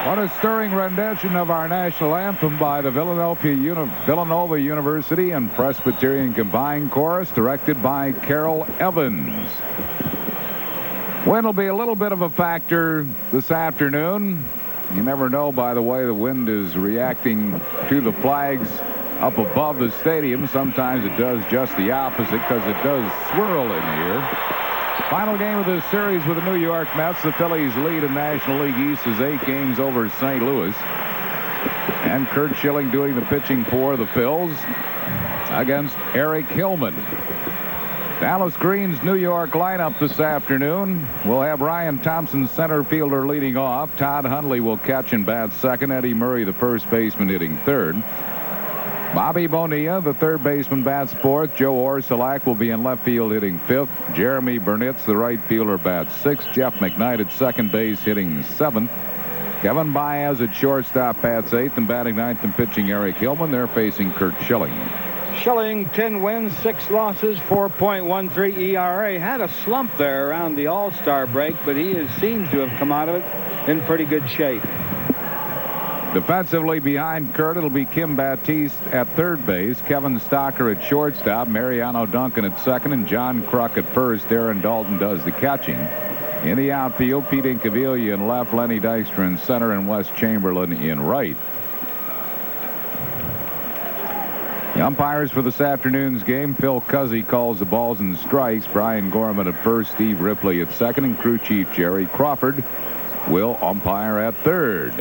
What a stirring rendition of our national anthem by the Villanova University and Presbyterian Combined Chorus, directed by Carol Evans. Wind will be a little bit of a factor this afternoon. You never know by the way the wind is reacting to the flags up above the stadium. Sometimes it does just the opposite because it does swirl in here. Final game of this series with the New York Mets. The Phillies lead in National League East is 8 games over St. Louis. And Curt Schilling doing the pitching for the Phils against Eric Hillman. Dallas Green's New York lineup this afternoon. We'll have Ryan Thompson, center fielder, leading off. Todd Hundley will catch and bat second. Eddie Murray, the first baseman, hitting third. Bobby Bonilla, the third baseman, bats fourth. Joe Orsulak will be in left field hitting fifth. Jeremy Burnitz, the right fielder, bats sixth. Jeff McKnight at second base hitting seventh. Kevin Baez at shortstop bats eighth, and batting ninth and pitching Eric Hillman. They're facing Curt Schilling. Schilling, 10 wins, 6 losses, 4.13 ERA. Had a slump there around the All-Star break, but he seems to have come out of it in pretty good shape. Defensively behind Curt, it'll be Kim Baptiste at third base, Kevin Stocker at shortstop, Mariano Duncan at second, and John Kruk at first. Aaron Dalton does the catching. In the outfield, Pete Incaviglia in left, Lenny Dykstra in center, and Wes Chamberlain in right. The umpires for this afternoon's game: Phil Cuzzy calls the balls and strikes. Brian Gorman at first, Steve Ripley at second, and crew chief Jerry Crawford will umpire at third.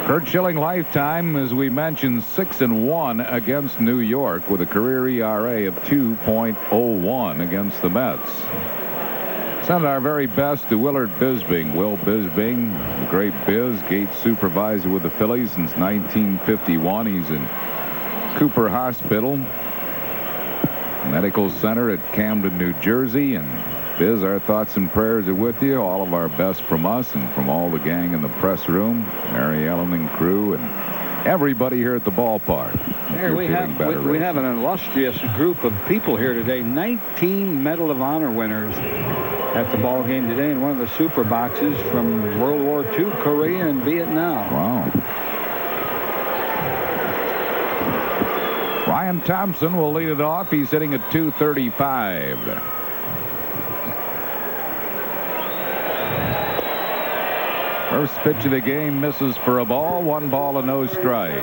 Curt Schilling lifetime, as we mentioned, 6-1 against New York with a career ERA of 2.01 against the Mets. Send our very best to Willard Bisbing. Will Bisbing, the great Biz, gate supervisor with the Phillies since 1951. He's in Cooper Hospital Medical Center at Camden, New Jersey. And Biz, our thoughts and prayers are with you. All of our best from us and from all the gang in the press room, Mary Ellen and crew, and everybody here at the ballpark. Here we have an illustrious group of people here today. 19 Medal of Honor winners at the ball game today in one of the super boxes from World War II, Korea, and Vietnam. Wow. Ryan Thompson will lead it off. He's hitting at 235. First pitch of the game misses for a ball. 1 ball and no strikes.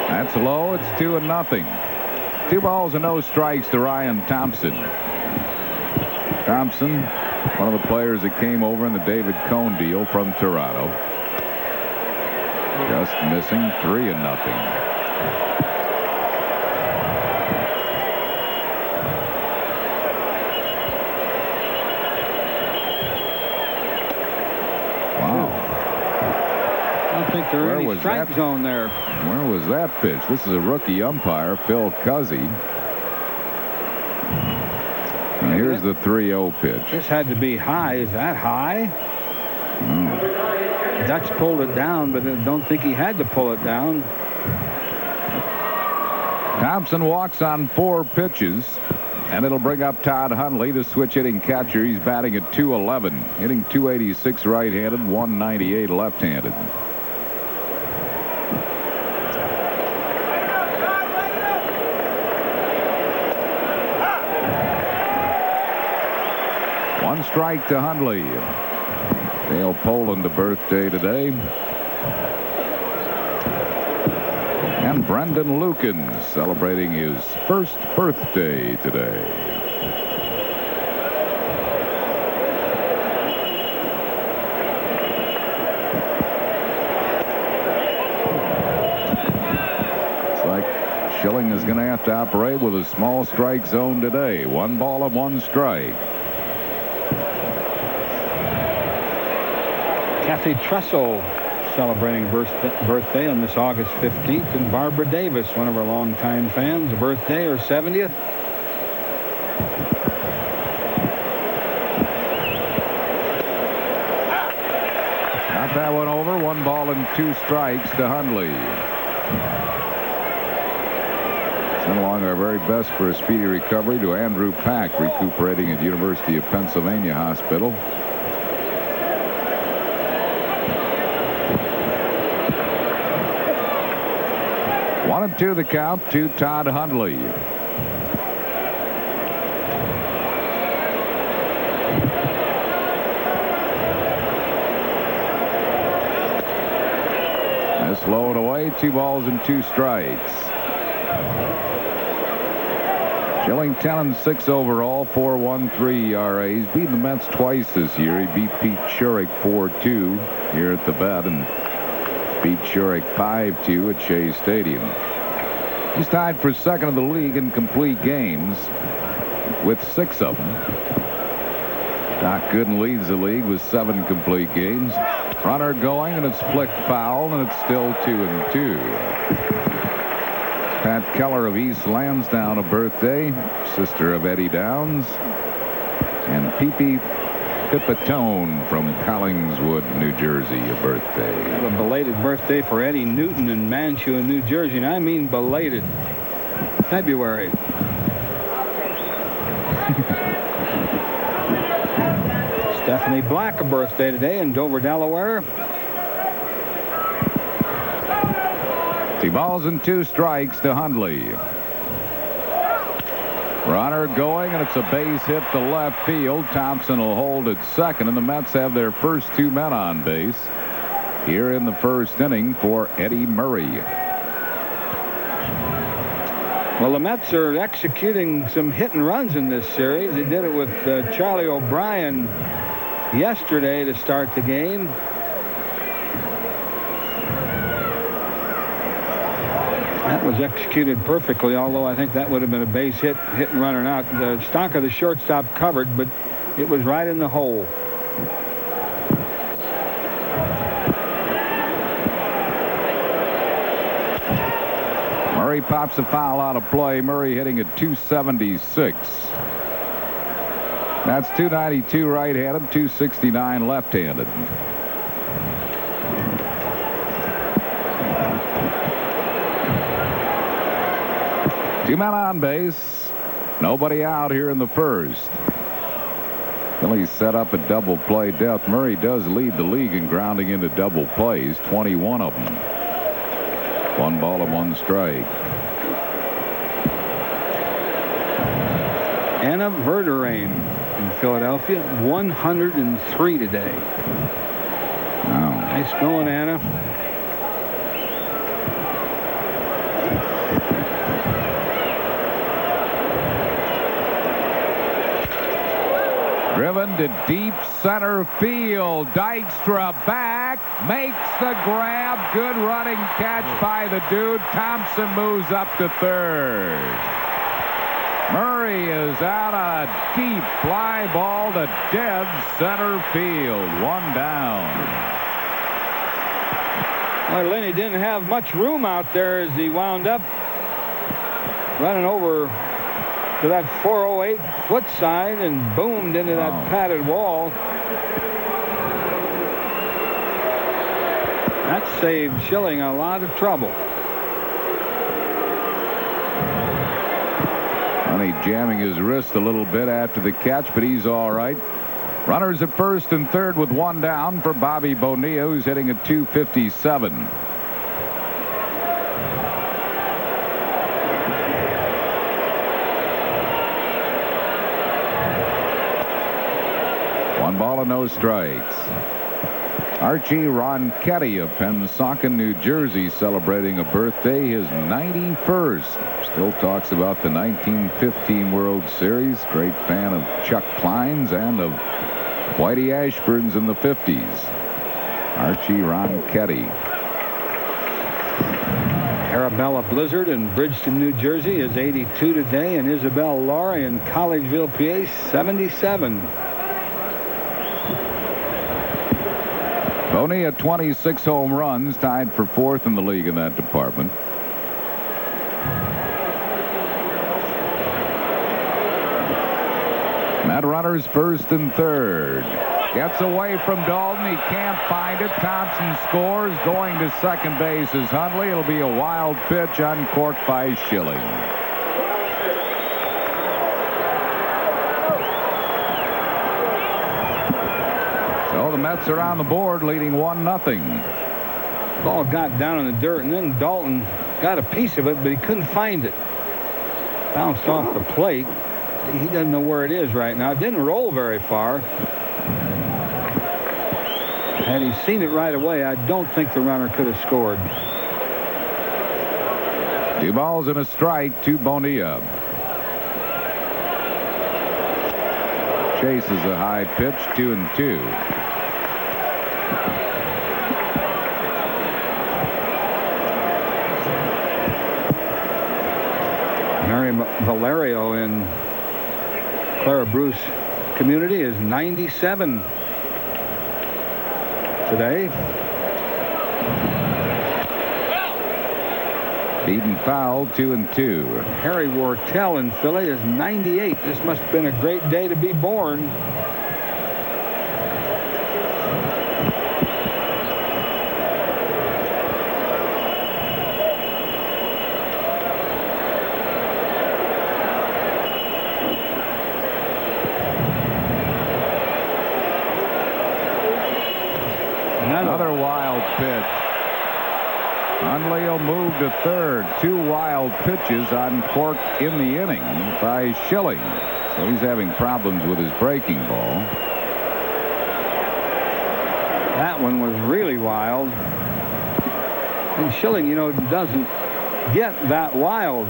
That's low. It's 2-0. 2 balls and no strikes to Ryan Thompson. Thompson, one of the players that came over in the David Cohn deal from Toronto. Just missing. 3-0. There any strike zone there. Where was that pitch? This is a rookie umpire, Phil Cuzzy. And here's the 3-0 pitch. This had to be high. Is that high? Dutch pulled it down, but I don't think he had to pull it down. Thompson walks on 4 pitches, and it'll bring up Todd Hundley, the switch-hitting catcher. He's batting at 211, hitting 286 right-handed, 198 left-handed. One strike to Hundley. Dale Poland, a birthday today. And Brendan Lucan celebrating his first birthday today. Looks like Schilling is going to have to operate with a small strike zone today. 1 ball and 1 strike. Kathy Tressel celebrating birthday on this August 15th, and Barbara Davis, one of our longtime fans, a birthday, her 70th. Got that one over. 1 ball and 2 strikes to Hundley. Send along our very best for a speedy recovery to Andrew Pack, recuperating at University of Pennsylvania Hospital. One and two the count to Todd Hundley. This low and away, 2 balls and 2 strikes. Schilling 10-6 overall, 4.13 ERAs. Beat the Mets twice this year. He beat Pete Schurig 4-2 here at the Vet and beat Schurig 5-2 at Shea Stadium. He's tied for second in the league in complete games with 6 of them. Doc Gooden leads the league with 7 complete games. Runner going, and it's flicked foul, and it's still 2-2. Pat Keller of East Lansdowne, a birthday, sister of Eddie Downs, and Pee-Pee Pipitone from Collingswood, New Jersey, a birthday. A belated birthday for Eddie Newton in Mantua, New Jersey, and I mean belated. February. Stephanie Black, a birthday today in Dover, Delaware. 2 balls and 2 strikes to Hundley. Runner going, and it's a base hit to left field. Thompson will hold at second, and the Mets have their first 2 men on base here in the first inning for Eddie Murray. Well, the Mets are executing some hit and runs in this series. They did it with Charlie O'Brien yesterday to start the game. That was executed perfectly, although I think that would have been a base hit and run or not. The stock of the shortstop covered, but it was right in the hole. Murray pops a foul out of play. Murray hitting at .276. That's .292 right-handed, .269 left-handed. Two men on base. Nobody out here in the first. Phillies set up a double play depth. Murray does lead the league in grounding into double plays, 21 of them. 1 ball and 1 strike. Anna Verderain in Philadelphia, 103 today. Wow. Nice going, Anna. Driven to deep center field. Dykstra back, makes the grab. Good running catch by the dude. Thompson moves up to third. Murray is out on a deep fly ball to dead center field. 1 down. Well, Lenny didn't have much room out there as he wound up running over to that 408 foot side and boomed into that padded wall. That saved Schilling a lot of trouble. Well, he jamming his wrist a little bit after the catch, but he's all right. Runners at first and third with 1 down for Bobby Bonilla, who's hitting at .257. Ball and no strikes. Archie Ronchetti of Pennsauken, New Jersey, celebrating a birthday, his 91st. Still talks about the 1915 World Series. Great fan of Chuck Klein's and of Whitey Ashburn's in the 50s. Archie Ronchetti. Arabella Blizzard in Bridgeton, New Jersey is 82 today, and Isabel Laurie in Collegeville, PA, 77. Bonilla 26 home runs, tied for 4th in the league in that department. Met runners first and third. Gets away from Dalton. He can't find it. Thompson scores. Going to second base is Hundley. It'll be a wild pitch uncorked by Schilling. So the Mets are on the board, leading 1-0. Ball got down in the dirt, and then Dalton got a piece of it, but he couldn't find it. Bounced off the plate. He doesn't know where it is right now. It didn't roll very far. Had he seen it right away, I don't think the runner could have scored. 2 balls and a strike to Bonilla. Chases a high pitch, 2-2. Mary Valerio in Clara Bruce community is 97 today. Beaten foul, 2-2. Harry Wortell in Philly is 98. This must have been a great day to be born. Another wild pitch. Hundley will move to third. 2 wild pitches on Cork in the inning by Schilling. So he's having problems with his breaking ball. That one was really wild. And Schilling, doesn't get that wild.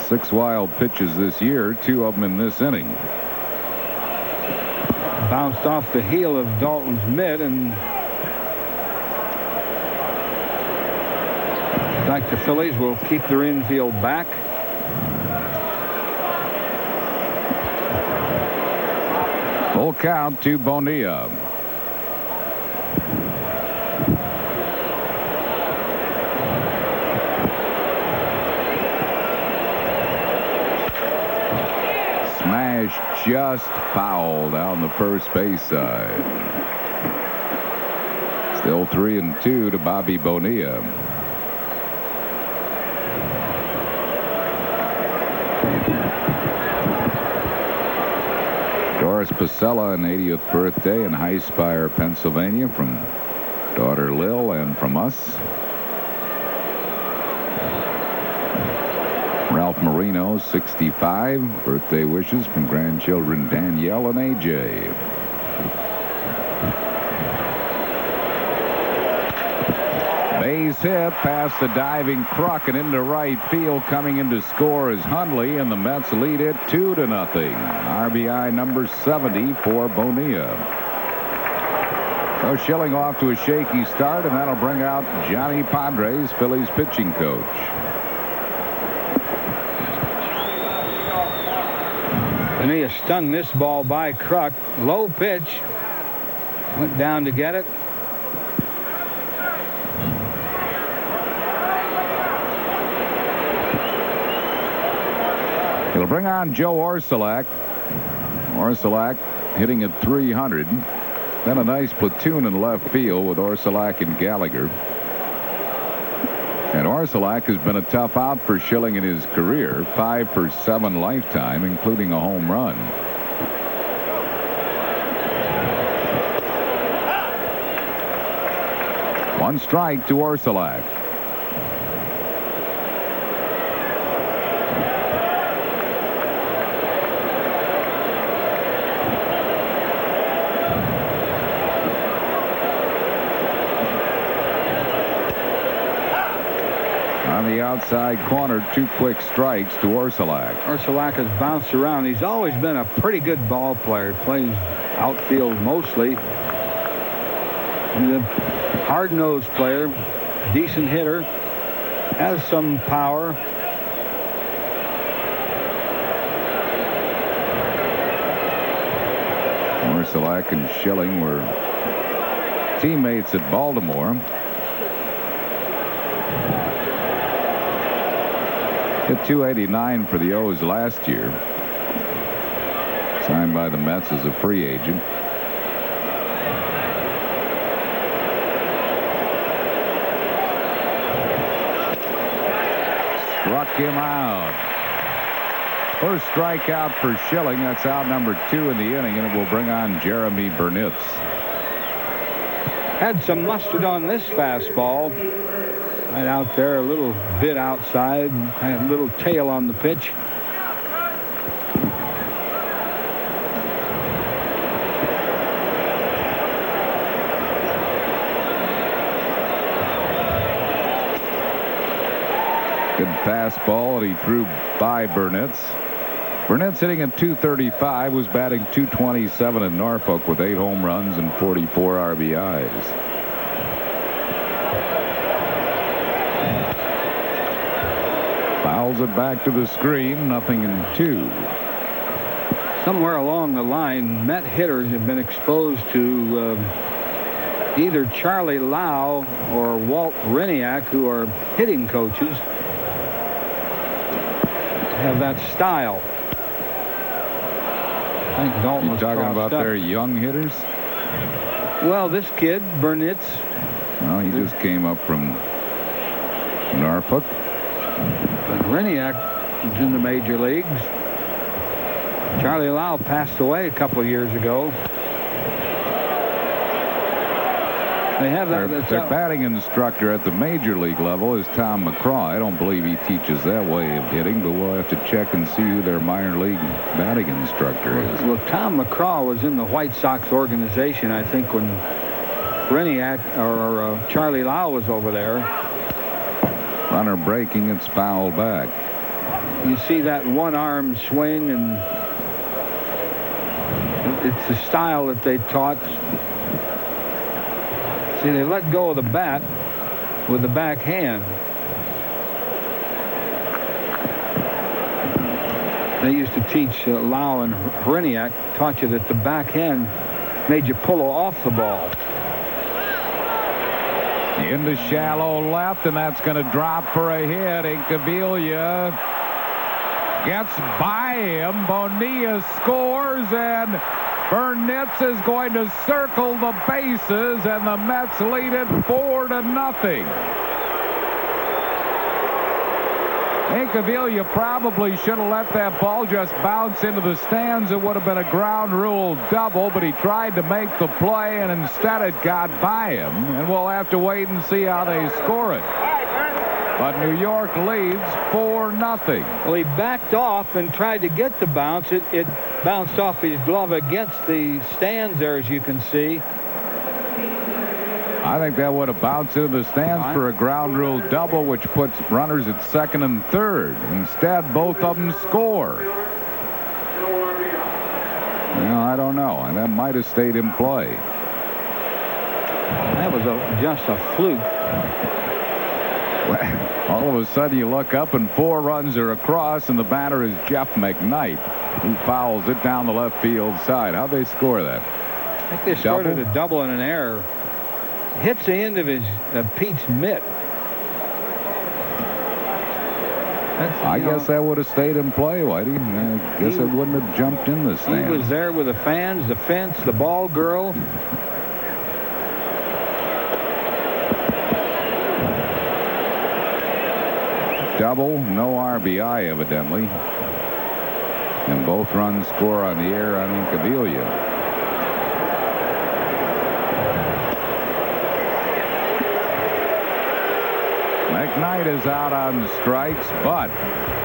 6 wild pitches this year, 2 of them in this inning. Bounced off the heel of Dalton's mitt, and like the Phillies will keep their infield back. Full count to Bonilla. Smash just foul down the first base side. Still 3-2 to Bobby Bonilla. Doris Pasella, an 80th birthday in High Spire, Pennsylvania, from daughter Lil and from us. Ralph Marino, 65. Birthday wishes from grandchildren Danielle and AJ. Base hit past the diving Kruk and into right field. Coming in to score is Hundley, and the Mets lead it 2-0. RBI number 70 for Bonilla. So Schilling off to a shaky start, and that'll bring out Johnny Padres, Phillies pitching coach. And he has stung this ball by Kruk. Low pitch. Went down to get it. He'll bring on Joe Orsulak. Orsulak hitting at 300. Then a nice platoon in left field with Orsulak and Gallagher. And Orsulak has been a tough out for Schilling in his career. 5 for 7 lifetime, including a home run. One strike to Orsulak. On the outside corner, 2 quick strikes to Orsulak. Orsulak has bounced around. He's always been a pretty good ball player. Plays outfield mostly. He's a hard-nosed player, decent hitter, has some power. Orsulak and Schilling were teammates at Baltimore. Hit 289 for the O's last year. Signed by the Mets as a free agent. Struck him out. First strikeout for Schilling. That's out number 2 in the inning, and it will bring on Jeremy Burnitz. Had some mustard on this fastball. Right out there, a little bit outside, had a little tail on the pitch. Good fastball, and he threw by Burnitz. Burnitz hitting at .235, was batting .227 in Norfolk with 8 home runs and 44 RBIs. Fouls it back to the screen, 0-2. Somewhere along the line, Met hitters have been exposed to either Charlie Lau or Walt Reniak, who are hitting coaches, have that style. I think Dalton was talking about up. their young hitters? Well, this kid, Burnitz. Well, he just came up from Norfolk. But Reniak is in the major leagues. Charlie Lau passed away a couple of years ago. They have that. Their batting instructor at the major league level is Tom McCraw. I don't believe he teaches that way of hitting, but we'll have to check and see who their minor league batting instructor is. Well, Tom McCraw was in the White Sox organization, I think, when Reniak or Charlie Lau was over there. Runner breaking, it's fouled back. You see that one-arm swing, and it's the style that they taught. See, they let go of the bat with the backhand. They used to teach Lau and Hriniak, taught you that the backhand made you pull off the ball. Into shallow left, and that's going to drop for a hit. Incaviglia gets by him. Bonilla scores, and Burnitz is going to circle the bases, and the Mets lead it 4-0. Incaviglia probably should have let that ball just bounce into the stands. It would have been a ground rule double, but he tried to make the play, and instead it got by him. And we'll have to wait and see how they score it. But New York leads 4-0. Well, he backed off and tried to get the bounce. It bounced off his glove against the stands there, as you can see. I think that would have bounced into the stands for a ground rule double, which puts runners at second and third. Instead, both of them score. Well, I don't know. And that might have stayed in play. That was just a fluke. All of a sudden, you look up, and 4 runs are across, and the batter is Jeff McKnight, who fouls it down the left field side. How'd they score that? I think they started a double and an error. Hits the end of his Pete's mitt. I guess that would have stayed in play, Whitey. I guess it wouldn't have jumped in the stands. He was there with the fans, the fence, the ball girl. Double, no RBI, evidently. And both runs score on the air on Incaviglia. McKnight is out on strikes, but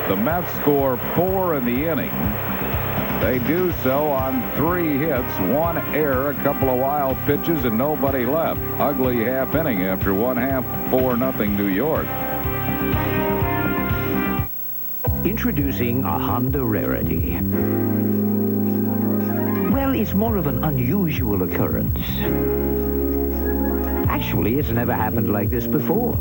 the Mets score 4 in the inning. They do so on 3 hits, 1 error, a couple of wild pitches, and nobody left. Ugly half inning after 1/2, 4-0 New York. Introducing a Honda rarity. Well, it's more of an unusual occurrence. Actually, it's never happened like this before.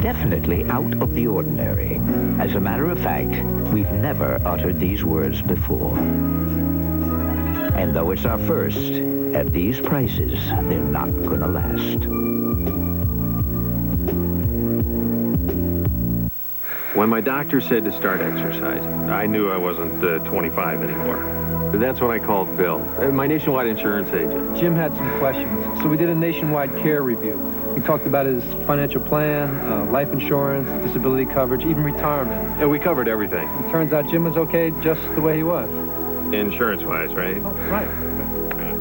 Definitely out of the ordinary. As a matter of fact, we've never uttered these words before. And though it's our first, at these prices, they're not gonna last. When my doctor said to start exercise, I knew I wasn't 25 anymore. That's when I called Bill, my nationwide insurance agent. Jim had some questions, so we did a nationwide care review. He talked about his financial plan, life insurance, disability coverage, even retirement. Yeah, we covered everything. It turns out Jim was okay just the way he was. Insurance-wise, right? Oh, right.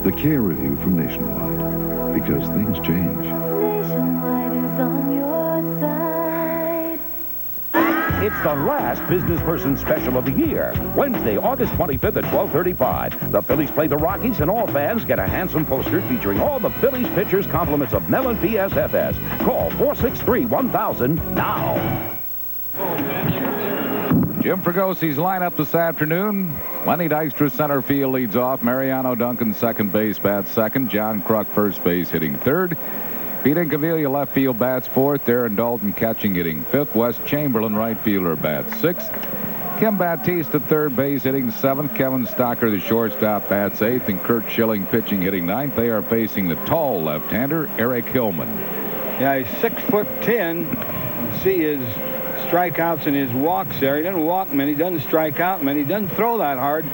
The Care Review from Nationwide, because things change. Nationwide is on your side. It's the last business person special of the year. Wednesday, August 25th at 12:35. The Phillies play the Rockies, and all fans get a handsome poster featuring all the Phillies pitchers' compliments of Mellon PSFS. Call 463-1000 now. Jim Fragosi's lineup this afternoon. Lenny Dykstra center field leads off. Mariano Duncan second base bats second. John Kruk first base hitting third. Pete Incaviglia left field bats fourth. Aaron Dalton catching hitting fifth. Wes Chamberlain right fielder bats sixth. Kim Baptiste at third base hitting seventh. Kevin Stocker the shortstop bats eighth. And Kurt Schilling pitching hitting ninth. They are facing the tall left-hander Eric Hillman. Yeah, he's 6'10". See his strikeouts and his walks there. He doesn't walk many, doesn't strike out many, doesn't throw that hard.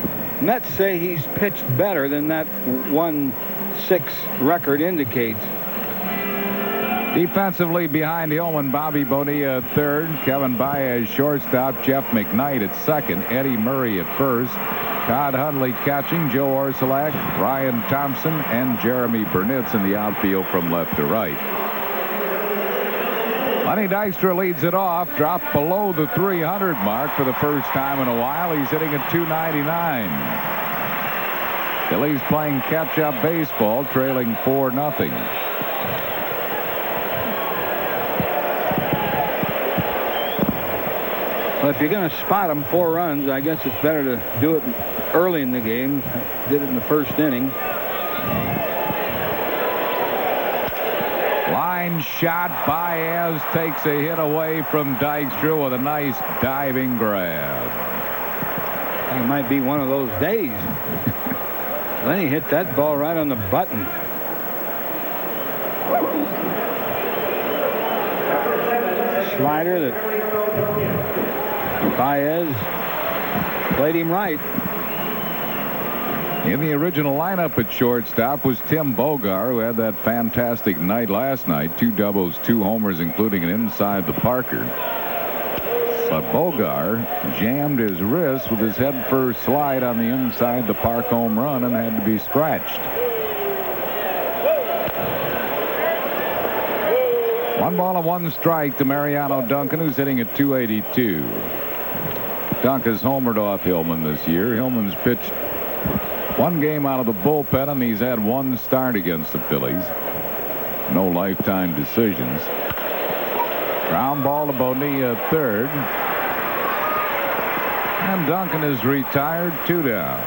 Mets say he's pitched better than that 1-6 record indicates. Defensively behind Hillman, Bobby Bonilla at third, Kevin Baez shortstop, Jeff McKnight at second, Eddie Murray at first, Todd Hundley catching, Joe Orsulak, Ryan Thompson, and Jeremy Burnitz in the outfield from left to right. Lenny Dykstra leads it off, dropped below the 300 mark for the first time in a while. He's hitting at 299. Phillies playing catch-up baseball, trailing 4-0. Well, if you're going to spot him 4 runs, I guess it's better to do it early in the game. Did it in the first inning. Line shot. Baez takes a hit away from Dykstra with a nice diving grab. It might be one of those days. Lenny hit that ball right on the button. Slider that Baez played him right. In the original lineup at shortstop was Tim Bogar, who had that fantastic night last night. 2 doubles, 2 homers, including an inside the Parker. But Bogar jammed his wrist with his head-first slide on the inside the park home run and had to be scratched. 1 ball and 1 strike to Mariano Duncan, who's hitting at 282. Duncan's homered off Hillman this year. Hillman's pitched 1 game out of the bullpen, and he's had 1 start against the Phillies. No lifetime decisions. Ground ball to Bonilla at third. And Duncan is retired, 2 down.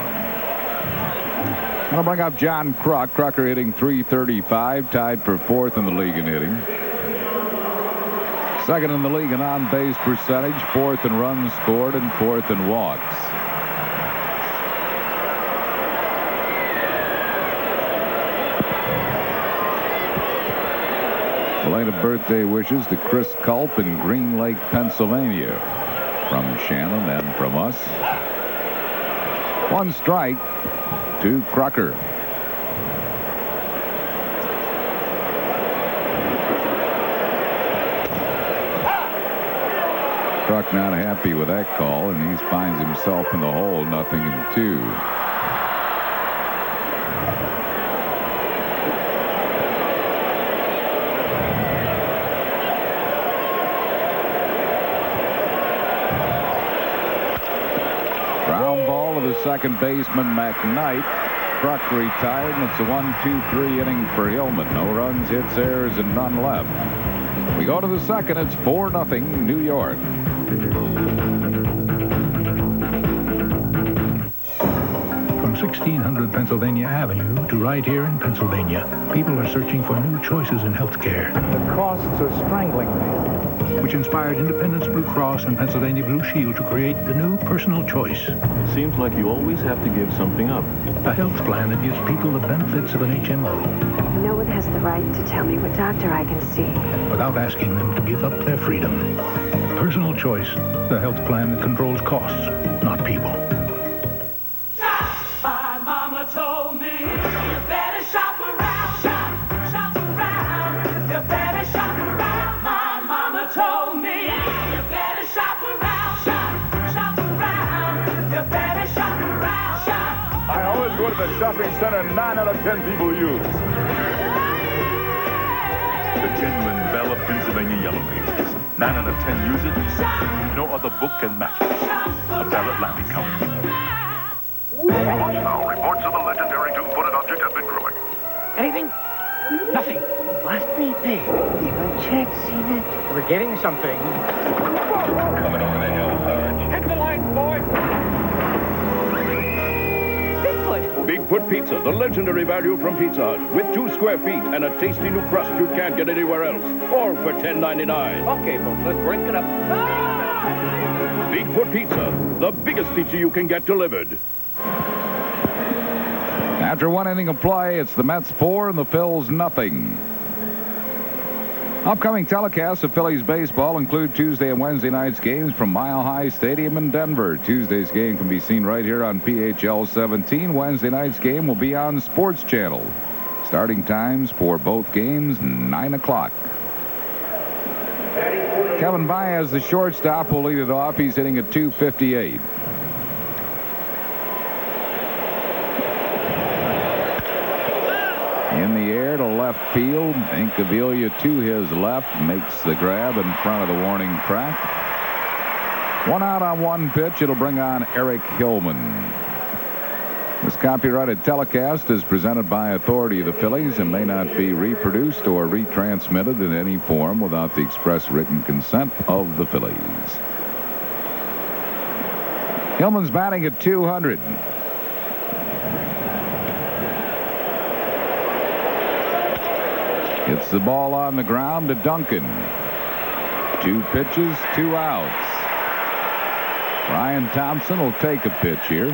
I'm going to bring up John Kruk. Krucker hitting .335, tied for 4th in the league in hitting. 2nd in the league in on-base percentage, 4th in runs scored, and 4th in walks. Belated birthday wishes to Chris Culp in Green Lake, Pennsylvania. From Shannon and from us. 1 strike to Krucker. Kruk not happy with that call, and he finds himself in the hole, 0-2. Ground ball to the second baseman, McKnight. Kruk retired, and it's a 1-2-3 inning for Hillman. No runs, hits, errors, and none left. We go to the second. It's 4-0 New York. From 1600 Pennsylvania Avenue to right here in Pennsylvania, people are searching for new choices in health care. The costs are strangling me. Which inspired Independence Blue Cross and Pennsylvania Blue Shield to create the new personal choice. It seems like you always have to give something up. A health plan that gives people the benefits of an HMO. No one has the right to tell me what doctor I can see. Without asking them to give up their freedom. Personal choice, the health plan that controls costs, not people. My mama told me you better shop around, shop around. You better the shopping center 9 out of 10 people use. The genuine Belle of Pennsylvania Yellow Pages. 9 out of 10 use it. No other book can match it. A ballot landing county. Now, reports of a legendary two-footed object have been growing. Anything? Nothing. Must be big. Even Chet's seen it. We're getting something. Coming over the hill, Sarge. Hit the light, boy. Bigfoot Pizza, the legendary value from Pizza Hut, with 2 square feet and a tasty new crust you can't get anywhere else, all for $10.99. Okay, folks, let's break it up. Bigfoot Pizza, the biggest pizza you can get delivered. After 1 inning of play, it's the Mets 4 and the Phils nothing. Upcoming telecasts of Phillies baseball include Tuesday and Wednesday night's games from Mile High Stadium in Denver. Tuesday's game can be seen right here on PHL 17. Wednesday night's game will be on Sports Channel. Starting times for both games, 9 o'clock. Kevin Baez, the shortstop, will lead it off. He's hitting at .258. In the air to left field. Incaviglia to his left. Makes the grab in front of the warning track. 1 out on 1 pitch. It'll bring on Eric Hillman. This copyrighted telecast is presented by authority of the Phillies and may not be reproduced or retransmitted in any form without the express written consent of the Phillies. Hillman's batting at .200. It's the ball on the ground to Duncan. 2 pitches, 2 outs. Ryan Thompson will take a pitch here.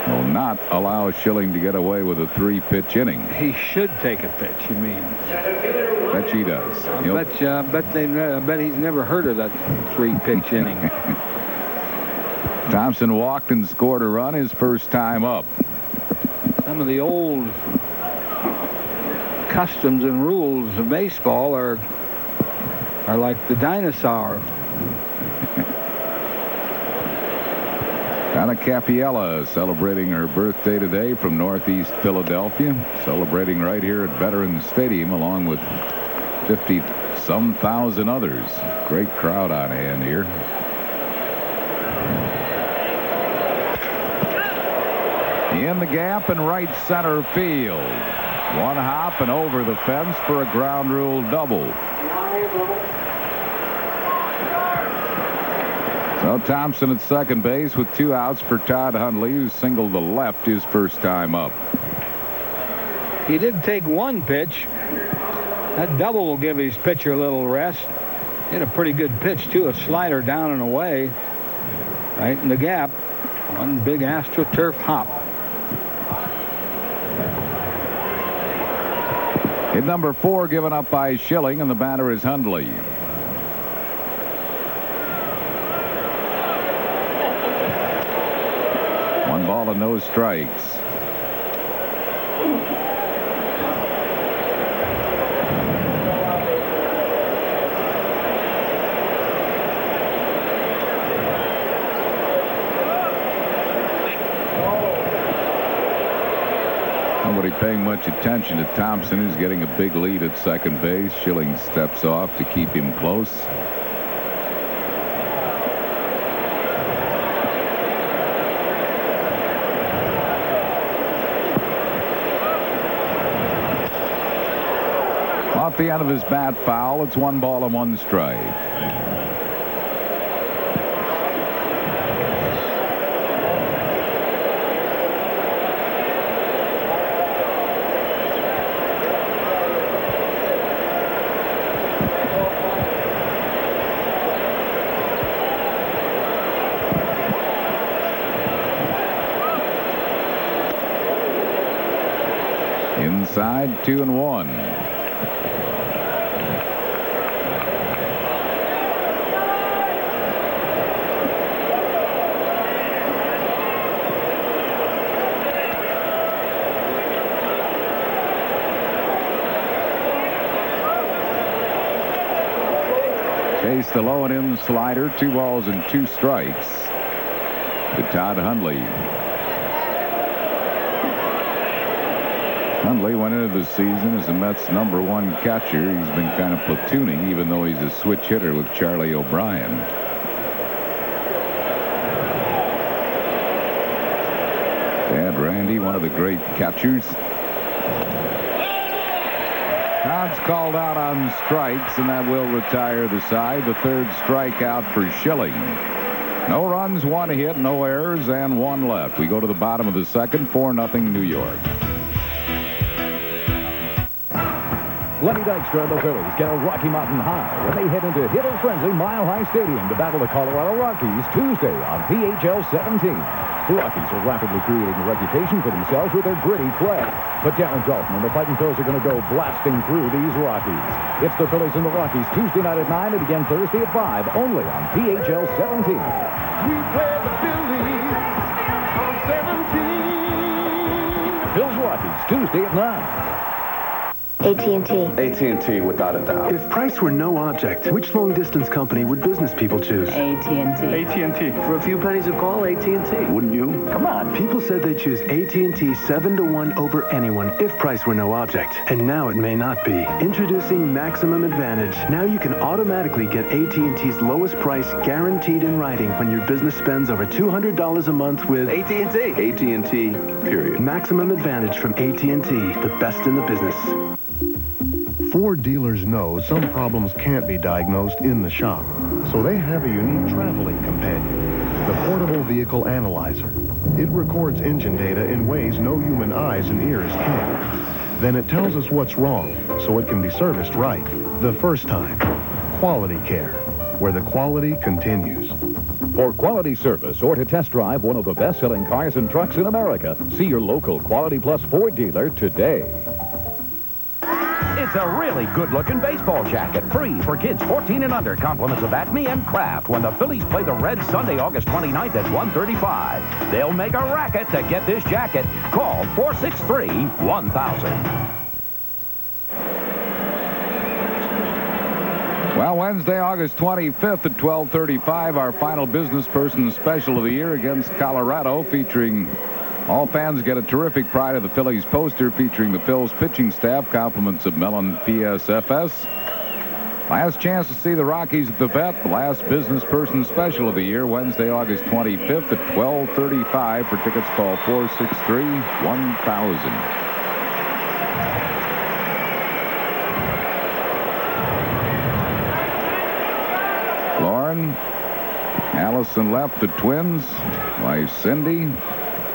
Will not allow Schilling to get away with a 3-pitch inning. He should take a pitch, you mean? Bet he does. I bet he's never heard of that 3-pitch inning. Thompson walked and scored a run his first time up. Some of the old customs and rules of baseball are like the dinosaur. Donna Capiella celebrating her birthday today from Northeast Philadelphia. Celebrating right here at Veterans Stadium along with 50-some thousand others. Great crowd on hand here. In the gap in right center field. 1 hop and over the fence for a ground rule double. So Thompson at second base with 2 outs for Todd Hundley, who singled to left his first time up. He did take 1 pitch. That double will give his pitcher a little rest. Hit a pretty good pitch, too. A slider down and away. Right in the gap. 1 big AstroTurf hop. Hit number 4 given up by Schilling, and the batter is Hundley. One ball and no strikes. Nobody paying much attention to Thompson, who's getting a big lead at second base. Schilling steps off to keep him close. Off the end of his bat foul. It's 1 ball and 1 strike. Inside, 2-1. Chase the low and in slider. 2 balls and 2 strikes to Todd Hundley. Hundley went into the season as the Mets' #1 catcher. He's been kind of platooning, even though he's a switch hitter with Charlie O'Brien. Dad Randy, one of the great catchers. Todd's called out on strikes, and that will retire the side. The third strikeout for Schilling. No runs, 1 hit, no errors, and 1 left. We go to the bottom of the second, 4-0 New York. Lenny Dykstra of the Phillies get a Rocky Mountain high when they head into hitter-friendly Mile High Stadium to battle the Colorado Rockies Tuesday on PHL 17. The Rockies are rapidly creating a reputation for themselves with their gritty play. But Darren Dalton and the Fighting Phils are going to go blasting through these Rockies. It's the Phillies and the Rockies Tuesday night at 9 and again Thursday at 5, only on PHL 17. We play the Phillies on 17. Phils Rockies Tuesday at 9. AT&T. AT&T, without a doubt. If price were no object, which long-distance company would business people choose? AT&T. AT&T. For a few pennies a call, AT&T. Wouldn't you? Come on. People said they'd choose AT&T 7-1 over anyone if price were no object. And now it may not be. Introducing Maximum Advantage. Now you can automatically get AT&T's lowest price guaranteed in writing when your business spends over $200 a month with AT&T. AT&T, period. Maximum Advantage from AT&T, the best in the business. Ford dealers know some problems can't be diagnosed in the shop, so they have a unique traveling companion, the Portable Vehicle Analyzer. It records engine data in ways no human eyes and ears can. Then it tells us what's wrong, so it can be serviced right the first time. Quality Care, where the quality continues. For quality service or to test drive one of the best-selling cars and trucks in America, see your local Quality Plus Ford dealer today. It's a really good-looking baseball jacket, free for kids 14 and under. Compliments of Acme and Kraft when the Phillies play the Reds Sunday, August 29th at 1:35. They'll make a racket to get this jacket. Call 463-1000. Well, Wednesday, August 25th at 12:35, our final business person special of the year against Colorado, featuring... All fans get a terrific Pride of the Phillies poster featuring the Phils pitching staff, compliments of Mellon PSFS. Last chance to see the Rockies at the Vet, the last business person special of the year, Wednesday, August 25th at 12:35. For tickets, call 463-1000. Lauren, Allison left, the Twins, wife Cindy,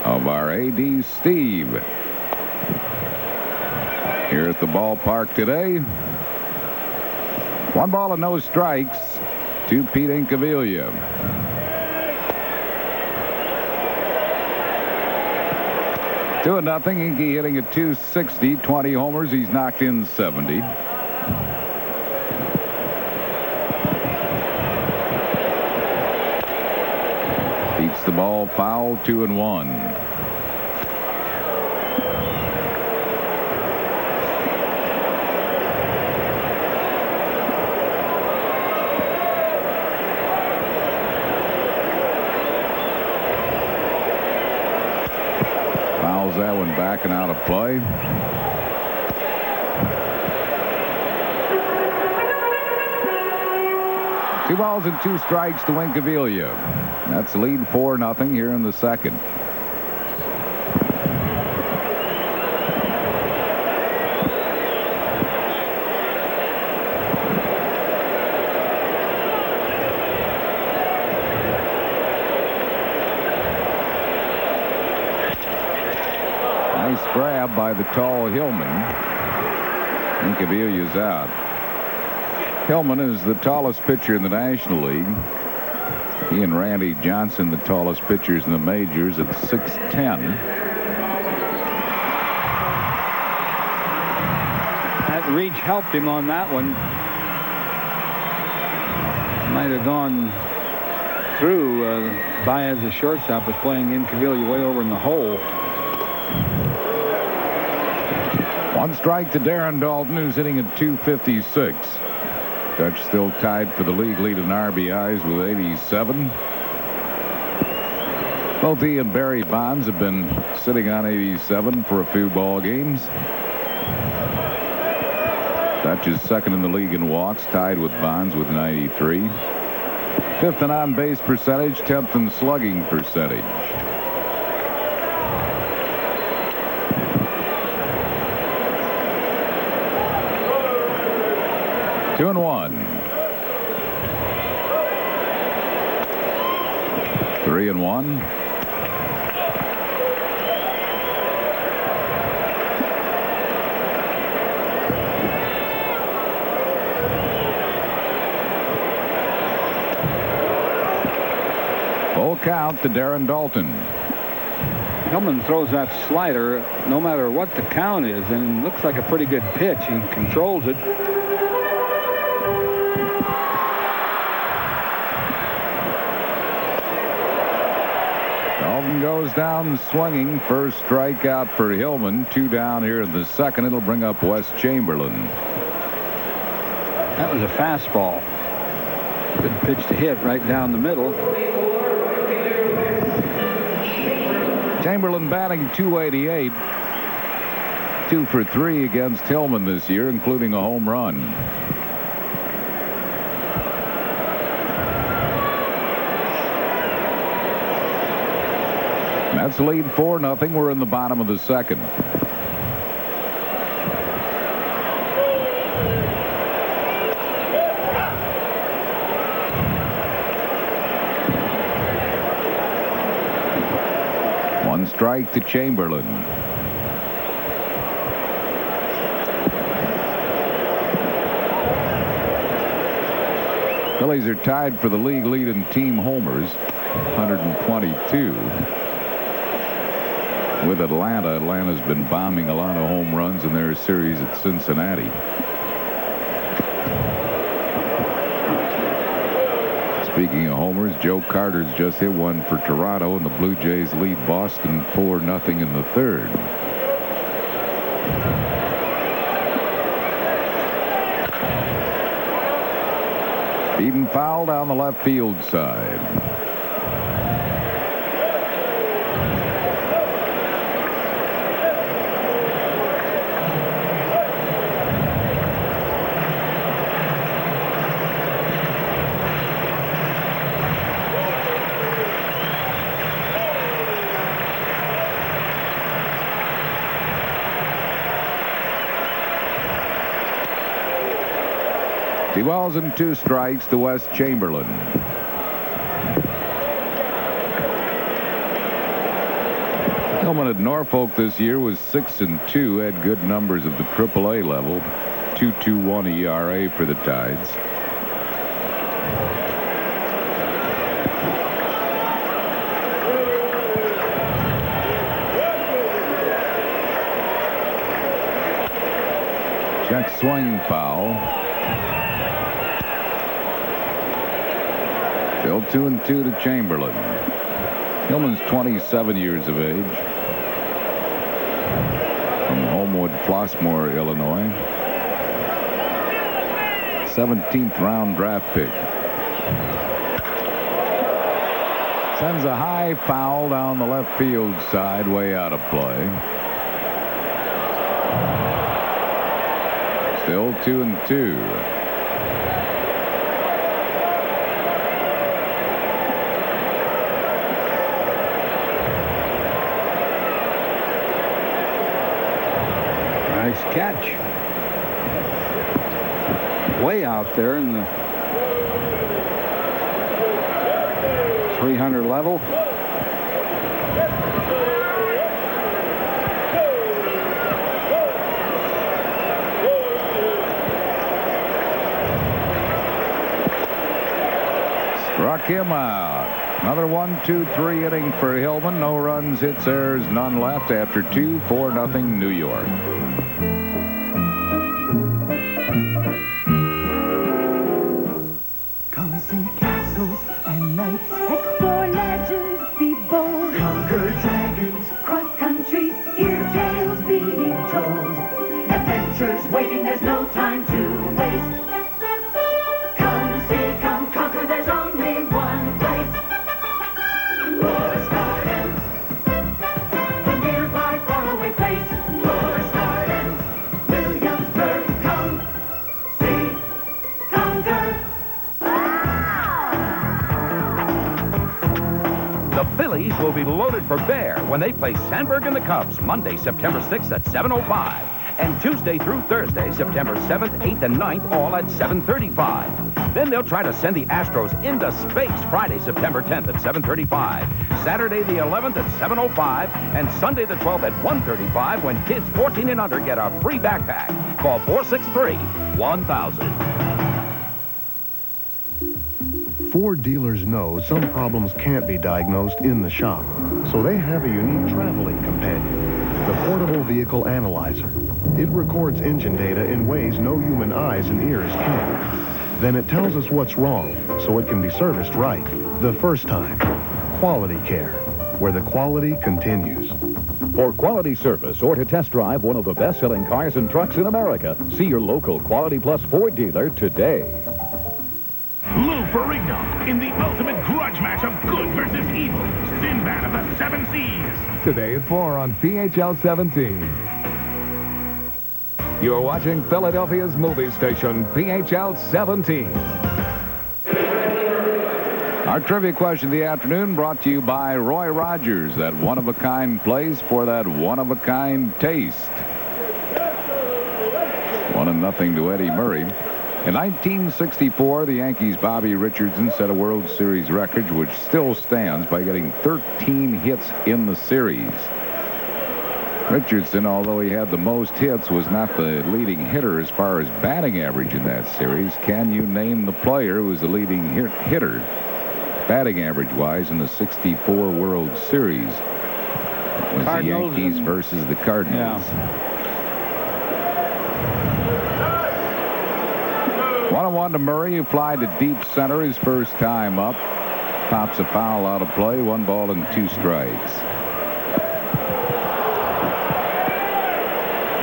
of our AD Steve. Here at the ballpark today, 1 ball and no strikes to Pete Incaviglia. Two and nothing. Inky hitting at .260, 20 homers. He's knocked in 70. The ball foul, 2-1. Fouls that one back and out of play. Two balls and 2 strikes to Incaviglia. That's the lead 4-0 here in the second. Nice grab by the tall Hillman. Incaviglia's out. Hillman is the tallest pitcher in the National League. He and Randy Johnson, the tallest pitchers in the majors, at 6'10". That reach helped him on that one. Might have gone through. Baez, the shortstop, was playing Incaviglia way over in the hole. 1 strike to Darren Dalton, who's hitting at .256. Dutch still tied for the league lead in RBIs with 87. Both he and Barry Bonds have been sitting on 87 for a few ball games. Dutch is second in the league in walks, tied with Bonds with 93. Fifth in on-base percentage, 10th in slugging percentage. Two and one. 3 and 1. Full count to Darren Dalton. Hillman throws that slider no matter what the count is, and it looks like a pretty good pitch. He controls it. Dalton goes down swinging. First strikeout for Hillman. 2 down here in the second. It'll bring up Wes Chamberlain. That was a fastball. Good pitch to hit right down the middle. Chamberlain batting .288. 2 for 3 against Hillman this year, including a home run. Mets lead 4-0. We're in the bottom of the second. One strike to Chamberlain. Phillies are tied for the league lead in team homers, 122. With Atlanta. Atlanta's been bombing a lot of home runs in their series at Cincinnati. Speaking of homers, Joe Carter's just hit one for Toronto, and the Blue Jays lead Boston 4-0 in the third. Beaten foul down the left field side. He balls in 2 strikes to Wes Chamberlain. Hillman at Norfolk this year was 6-2, had good numbers at the AAA level. 2.21 ERA for the Tides. Check swing foul. Still 2-2 to Chamberlain. Hillman's 27 years of age. From Homewood, Flossmoor, Illinois. 17th round draft pick. Sends a high foul down the left field side, way out of play. Still 2-2. Nice catch. Way out there in the 300 level. Struck him out. Another 1-2-3 inning for Hillman. No runs, hits, errors, none left after 2. 4-0 New York. Come see castles and knights. Explore legends, be bold. Conquer dragons, cross countries, hear tales being told. Adventures waiting, there's no time to waste. Come see, come conquer, there's only one place. War's Garden. The Phillies will be loaded for bear when they play Sandberg and the Cubs Monday, September 6th at 7:05. And Tuesday through Thursday, September 7th, 8th, and 9th, all at 7:35. Then they'll try to send the Astros into space Friday, September 10th at 7:35. Saturday the 11th at 7:05. And Sunday the 12th at 1:35 when kids 14 and under get a free backpack. Call 463-1000. Ford dealers know some problems can't be diagnosed in the shop, so they have a unique traveling companion, the Portable Vehicle Analyzer. It records engine data in ways no human eyes and ears can. Then it tells us what's wrong, so it can be serviced right the first time. Quality Care, where the quality continues. For quality service or to test drive one of the best-selling cars and trucks in America, see your local Quality Plus Ford dealer today. Lou Ferrigno in the ultimate grudge match of good versus evil. Sinbad of the Seven Seas. Today at 4 on PHL 17. You're watching Philadelphia's movie station, PHL 17. Our trivia question of the afternoon brought to you by Roy Rogers, that one-of-a-kind place for that one-of-a-kind taste. 1-0 to Eddie Murray. In 1964, the Yankees' Bobby Richardson set a World Series record, which still stands, by getting 13 hits in the series. Richardson, although he had the most hits, was not the leading hitter as far as batting average in that series. Can you name the player who was the leading hitter, batting average-wise, in the 64 World Series? It was Cardinals, the Yankees versus the Cardinals. Yeah. 1-1 to Murray, who flied to deep center his first time up. Pops a foul out of play. 1 ball and 2 strikes.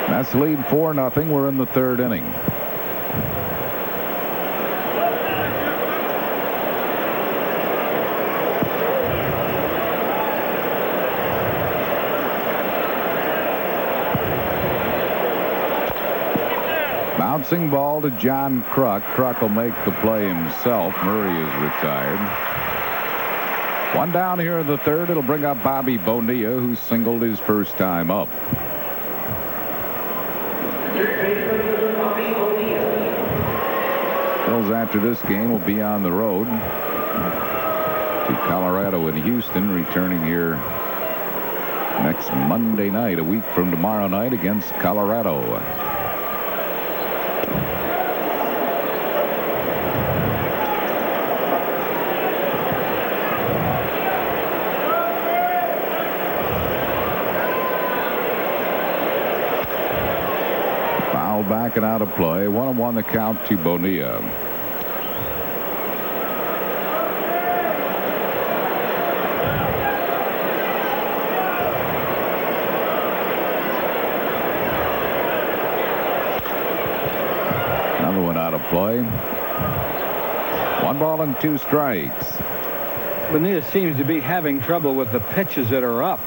That's the lead, 4-0. We're in the 3rd inning. Bouncing ball to John Kruk. Kruk will make the play himself. Murray is retired. 1 down here in the 3rd. It'll bring up Bobby Bonilla, who singled his first time up. Phillies after this game will be on the road to Colorado and Houston, returning here next Monday night, a week from tomorrow night, against Colorado. Back and out of play. 1-1 the count to Bonilla. Another one out of play. 1 ball and 2 strikes. Bonilla seems to be having trouble with the pitches that are up.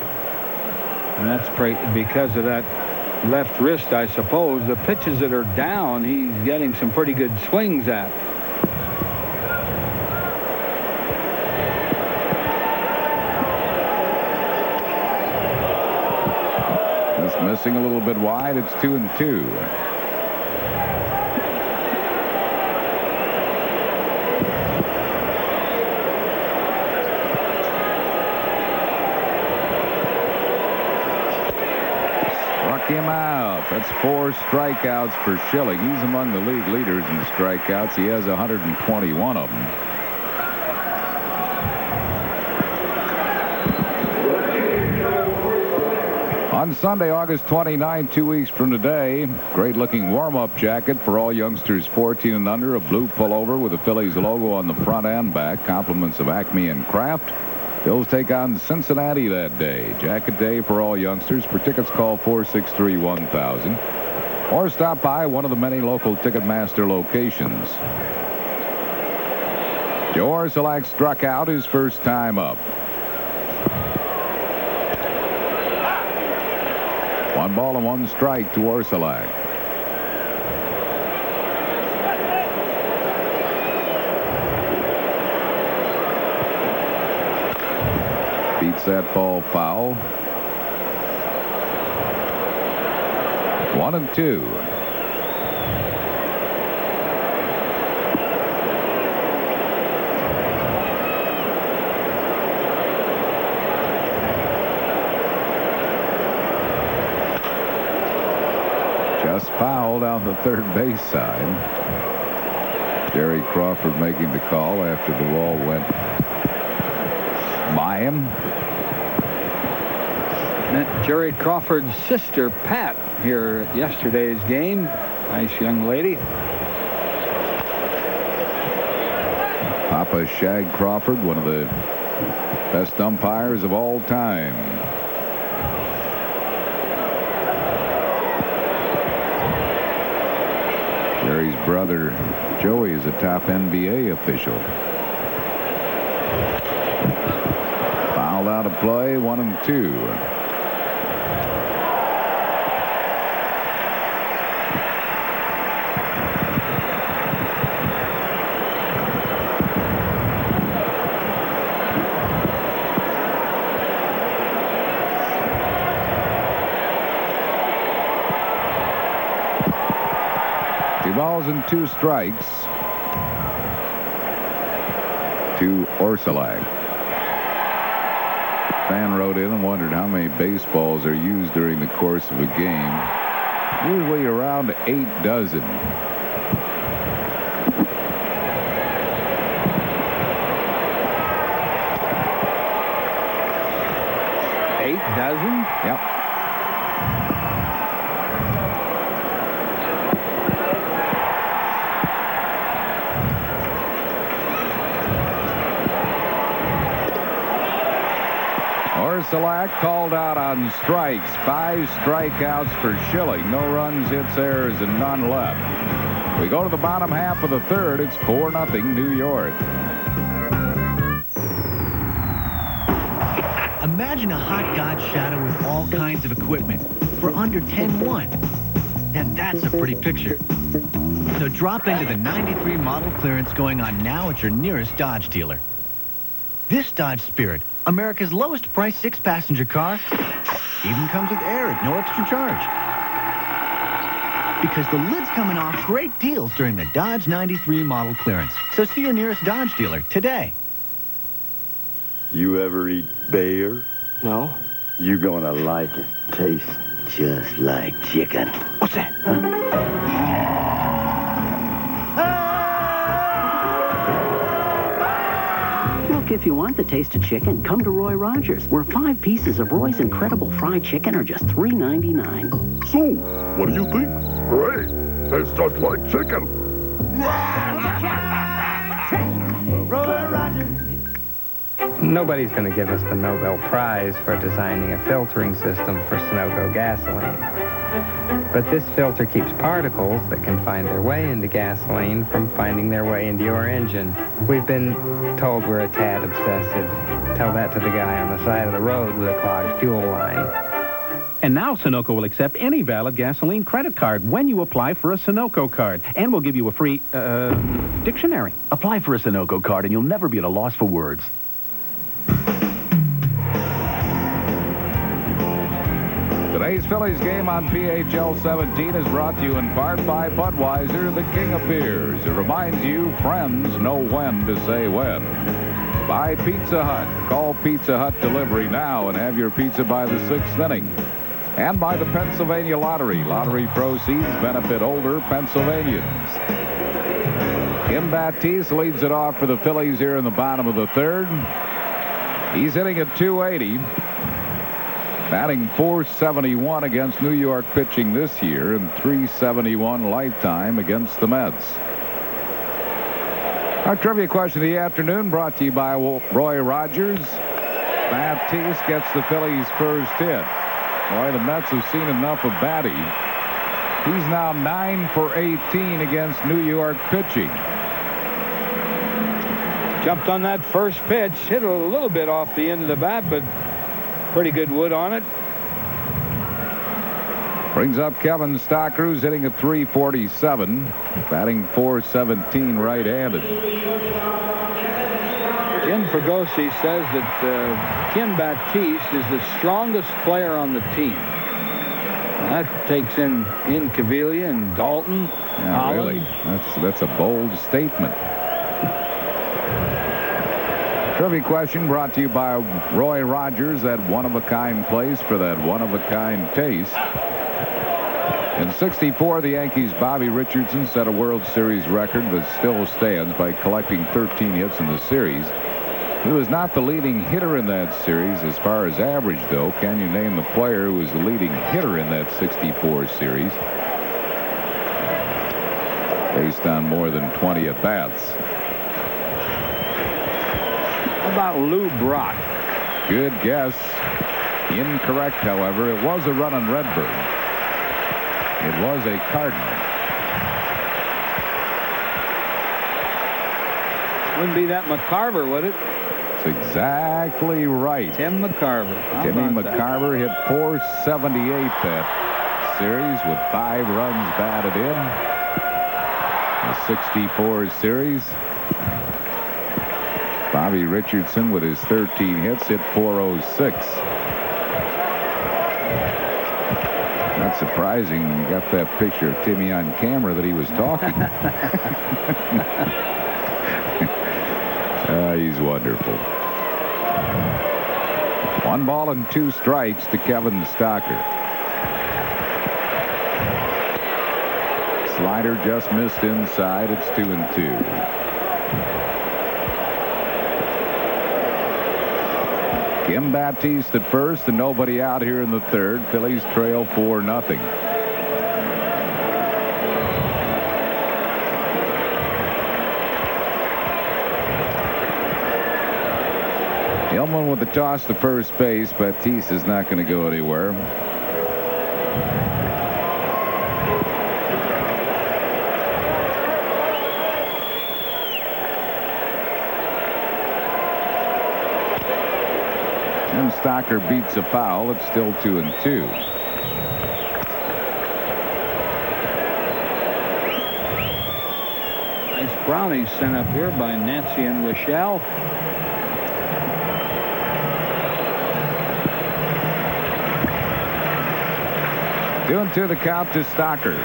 And that's because of that left wrist, I suppose. The pitches that are down, he's getting some pretty good swings at. Just missing a little bit wide. It's 2-2. Him out. That's 4 strikeouts for Schilling. He's among the league leaders in strikeouts. He has 121 of them. On Sunday, August 29, 2 weeks from today, great-looking warm-up jacket for all youngsters 14 and under, a blue pullover with the Phillies logo on the front and back, compliments of Acme and Kraft. Phillies take on Cincinnati that day. Jacket day for all youngsters. For tickets, call 463-1000 or stop by one of the many local Ticketmaster locations. Joe Orsulak struck out his first time up. 1 ball and 1 strike to Orsulak. Beats that ball foul. 1-2. Just fouled on the third base side. Jerry Crawford making the call after the ball went by him. Met Jerry Crawford's sister, Pat, here at yesterday's game. Nice young lady. Papa Shag Crawford, one of the best umpires of all time. Jerry's brother, Joey, is a top NBA official. Fouled out of play, 1-2. Balls and 2 strikes to Orsolak. Fan wrote in and wondered how many baseballs are used during the course of a game. Usually around 8 dozen. Yep. Orsolak called out on strikes. 5 strikeouts for Schilling. No runs, hits, errors, and none left. We go to the bottom half of the third. It's 4-0 New York. Imagine a hot god shadow with all kinds of equipment for under 10-1. Now that's a pretty picture. So drop into the 93 model clearance going on now at your nearest Dodge dealer. This Dodge Spirit, America's lowest priced 6-passenger car, even comes with air at no extra charge. Because the lid's coming off great deals during the Dodge 93 model clearance. So see your nearest Dodge dealer today. You ever eat bear? No. You're gonna like it. Tastes just like chicken. What's that? Look, if you want the taste of chicken, come to Roy Rogers, where 5 pieces of Roy's incredible fried chicken are just $3.99. So, what do you think? Great. Tastes just like chicken. Roy Rogers. Nobody's going to give us the Nobel Prize for designing a filtering system for Sunoco gasoline. But this filter keeps particles that can find their way into gasoline from finding their way into your engine. We've been told we're a tad obsessive. Tell that to the guy on the side of the road with a clogged fuel line. And now Sunoco will accept any valid gasoline credit card when you apply for a Sunoco card. And we'll give you a free, dictionary. Apply for a Sunoco card and you'll never be at a loss for words. Today's Phillies game on PHL 17 is brought to you in part by Budweiser, the king of beers. It reminds you friends know when to say when. By Pizza Hut. Call Pizza Hut Delivery now and have your pizza by the 6th inning. And by the Pennsylvania Lottery. Lottery proceeds benefit older Pennsylvanians. Kim Baptiste leads it off for the Phillies here in the bottom of the third. He's hitting at .280. Batting .471 against New York pitching this year and .371 lifetime against the Mets. Our trivia question of the afternoon brought to you by Roy Rogers. Baptiste gets the Phillies' first hit. Boy, the Mets have seen enough of Batty. He's now 9 for 18 against New York pitching. Jumped on that first pitch, hit it a little bit off the end of the bat, but pretty good wood on it. Brings up Kevin Stockruz hitting at .347, batting .417 right-handed. Jim Fregosi says that Kim Baptiste is the strongest player on the team. That takes in Cavilla and Dalton. Yeah, really. That's a bold statement. Trivia question brought to you by Roy Rogers, that one-of-a-kind place for that one-of-a-kind taste. In '64, the Yankees' Bobby Richardson set a World Series record that still stands by collecting 13 hits in the series. He was not the leading hitter in that series as far as average, though. Can you name the player who was the leading hitter in that '64 series based on more than 20 at-bats? How about Lou Brock? Good guess. Incorrect, however. It was a running Redbird. It was a Cardinal. Wouldn't be that McCarver, would it? That's exactly right. Tim McCarver. Timmy McCarver hit .478 that series with 5 runs batted in. The '64 series. Bobby Richardson with his 13 hits hit .406. Not surprising when you got that picture of Timmy on camera that he was talking. He's wonderful. 1 ball and 2 strikes to Kevin Stocker. Slider just missed inside. It's 2-2. Kim Baptiste at first and nobody out here in the third. Phillies trail 4-0. Hillman with the toss to first base. Baptiste is not going to go anywhere. And Stocker beats a foul. It's still 2-2. Nice brownies sent up here by Nancy and Michelle. Doing to the count to Stocker.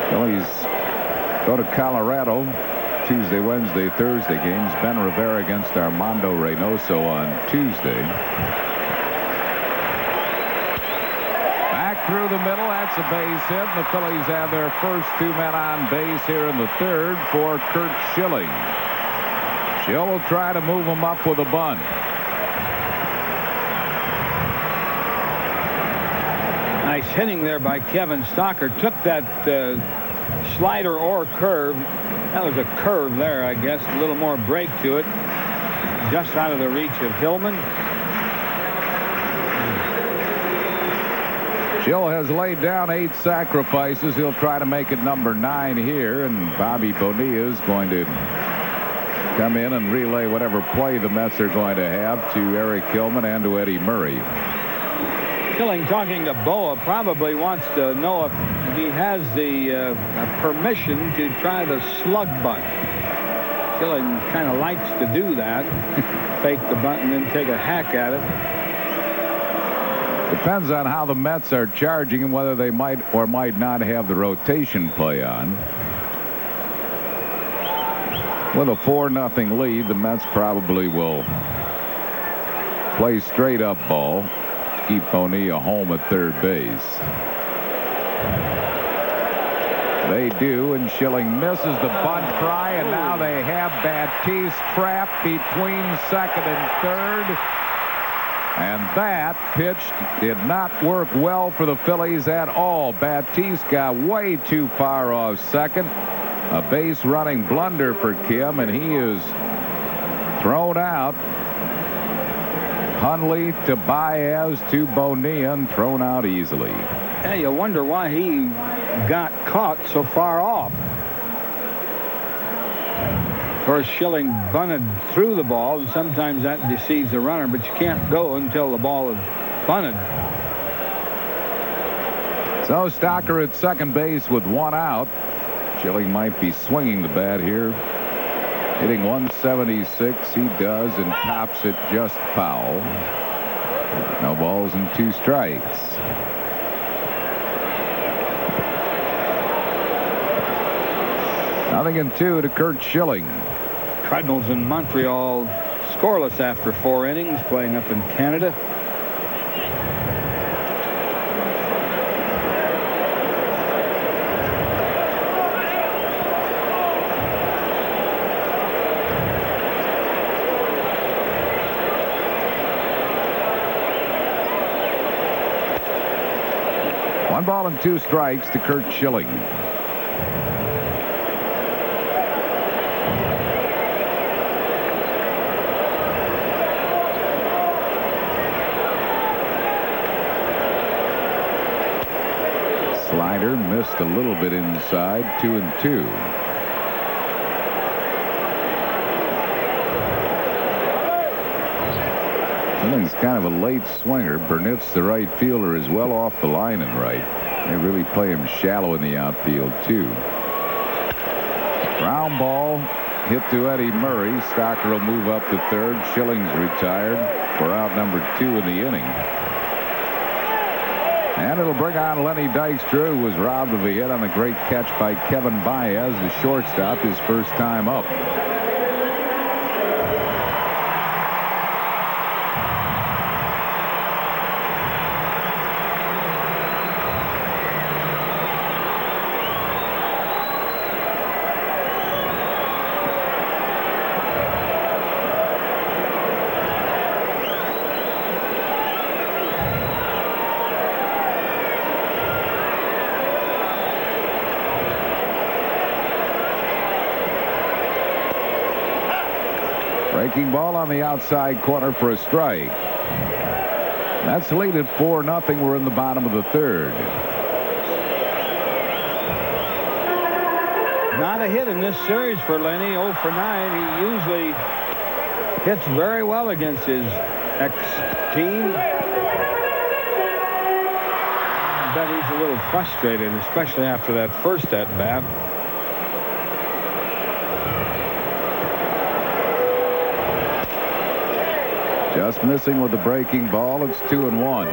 Phillies go to Colorado. Tuesday, Wednesday, Thursday games. Ben Rivera against Armando Reynoso on Tuesday. Back through the middle. That's a base hit. The Phillies have their first 2 men on base here in the third for Curt Schilling. Schill will try to move him up with a bunt. Nice hitting there by Kevin Stocker. Took that slider or curve. That was a curve there, I guess. A little more break to it. Just out of the reach of Hillman. Schill has laid down 8 sacrifices. He'll try to make it number 9 here. And Bobby Bonilla is going to come in and relay whatever play the Mets are going to have to Eric Hillman and to Eddie Murray. Schilling, talking to Boa, probably wants to know if he has the permission to try the slug bunt. Schilling kind of likes to do that. Fake the bunt and then take a hack at it. Depends on how the Mets are charging and whether they might or might not have the rotation play on. With a 4-0 lead, the Mets probably will play straight up ball. Keep Bonilla home at third base. They do, and Schilling misses the bunt try, and now they have Baptiste trapped between second and third. And that pitch did not work well for the Phillies at all. Baptiste got way too far off second. A base running blunder for Kim, and he is thrown out. Hundley to Baez to Bonilla, and thrown out easily. Yeah, you wonder why he got caught so far off. Of course, Schilling bunted through the ball, and sometimes that deceives the runner, but you can't go until the ball is bunted. So Stocker at second base with one out. Schilling might be swinging the bat here. Hitting 176. He does, and tops it just foul. No balls and 2 strikes. Nothing in 2 to Curt Schilling. Cardinals in Montreal scoreless after 4 innings, playing up in Canada. One ball and 2 strikes to Curt Schilling. Slider missed a little bit inside. 2-2. Schilling's kind of a late swinger. Burnett's the right fielder, is well off the line and right. They really play him shallow in the outfield too. Ground ball hit to Eddie Murray. Stocker will move up to third. Schilling's retired for out number 2 in the inning. And it'll bring on Lenny Dykstra, who was robbed of a hit on a great catch by Kevin Baez, the shortstop, his first time up. Breaking ball on the outside corner for a strike. That's the lead at 4-0. We're in the bottom of the third. Not a hit in this series for Lenny. 0 for 9. He usually hits very well against his ex-team. I bet he's a little frustrated, especially after that first at-bat. Just missing with the breaking ball. It's 2-1.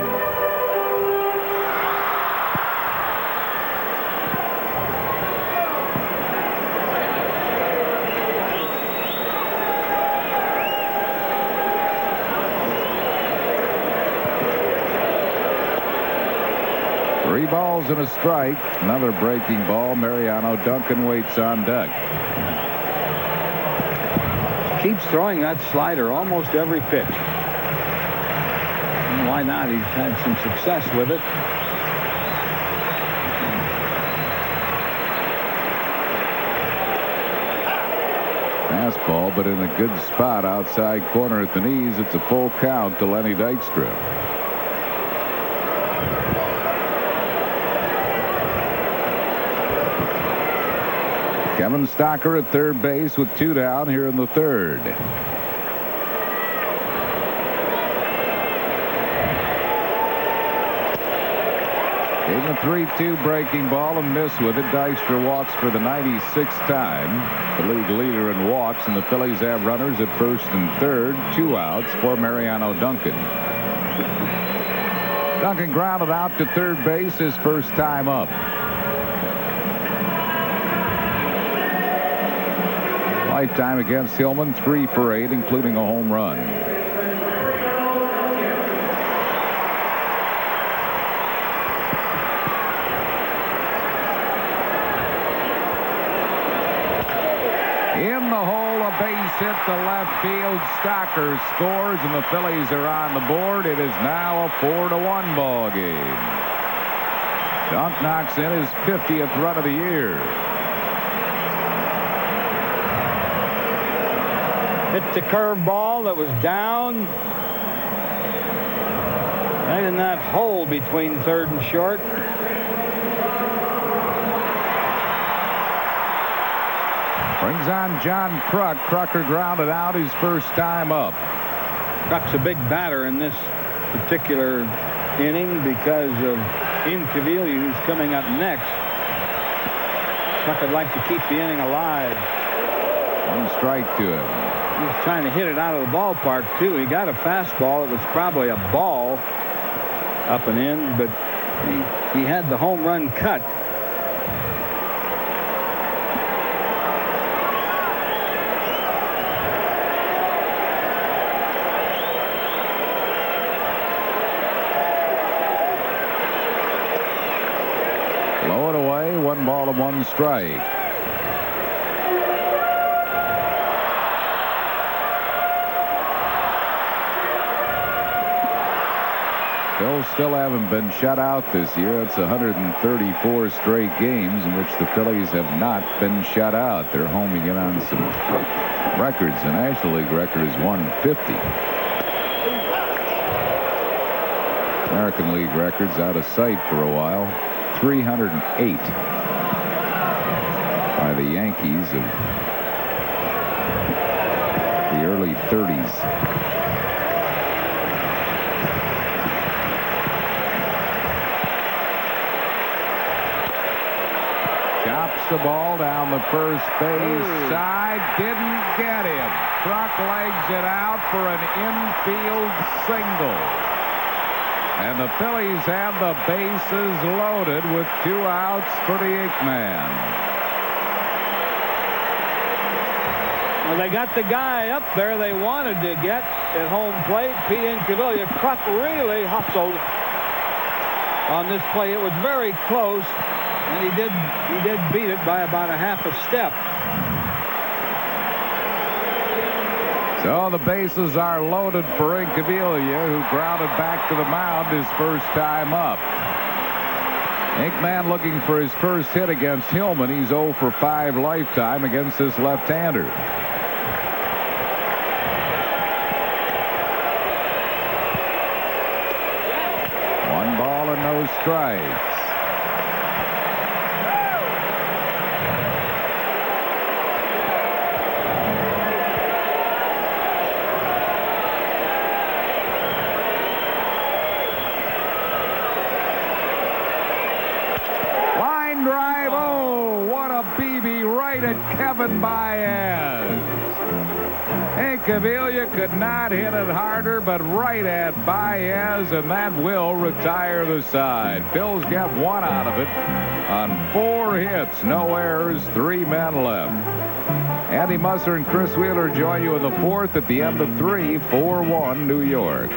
Three balls and a strike. Another breaking ball. Mariano Duncan waits on deck. Keeps throwing that slider almost every pitch. And why not? He's had some success with it. Fastball, but in a good spot outside corner at the knees. It's a full count to Lenny Dykstra. Kevin Stocker at third base with 2 down here in the third. Gave him a 3-2 breaking ball and missed with it. Dykstra walks for the 96th time. The league leader in walks, and the Phillies have runners at first and third. 2 outs for Mariano Duncan. Duncan grounded out to third base his first time up. Lifetime against Hillman, 3 for 8, including a home run. In the hole, a base hit to left field. Stocker scores, and the Phillies are on the board. It is now a 4-1 ball game. Dunk knocks in his 50th run of the year. Hit the curveball that was down. Right in that hole between third and short. Brings on John Kruk. Krucker grounded out his first time up. Kruk's a big batter in this particular inning because of Incaviglia, who's coming up next. Kruk would like to keep the inning alive. 1 strike to him. He was trying to hit it out of the ballpark, too. He got a fastball. It was probably a ball up and in, but he had the home run cut. Blow it away. 1 ball and 1 strike. Phils still haven't been shut out this year. It's 134 straight games in which the Phillies have not been shut out. They're homing in on some records. The National League record is 150. American League records out of sight for a while. 308 by the Yankees of the early 30s. Chops the ball down the first base side. Didn't get him. Kruk legs it out for an infield single. And the Phillies have the bases loaded with 2 outs for the Aikman. Well, they got the guy up there they wanted to get at home plate. Pete Incaviglia. Kruk really hustled on this play. It was very close, and he did beat it by about a half a step. So the bases are loaded for Incaviglia, who grounded back to the mound his first time up. Aikman looking for his first hit against Hillman. He's 0 for 5 lifetime against this left-hander. One ball and no strikes. Kevin Baez. Incaviglia could not hit it harder, but right at Baez, and that will retire the side. Phil's got 1 out of it on 4 hits, no errors, 3 men left. Andy Musser and Chris Wheeler join you in the 4th at the end of 3, 4-1 New York.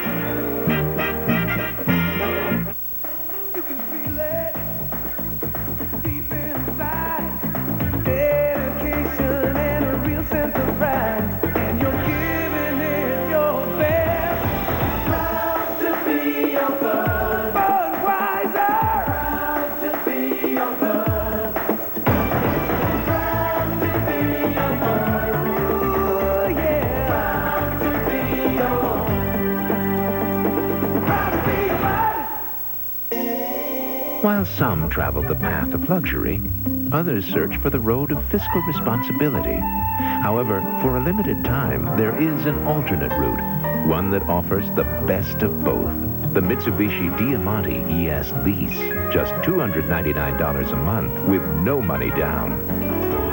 While some travel the path of luxury, others search for the road of fiscal responsibility. However, for a limited time, there is an alternate route, one that offers the best of both. The Mitsubishi Diamante ES Lease, just $299 a month with no money down.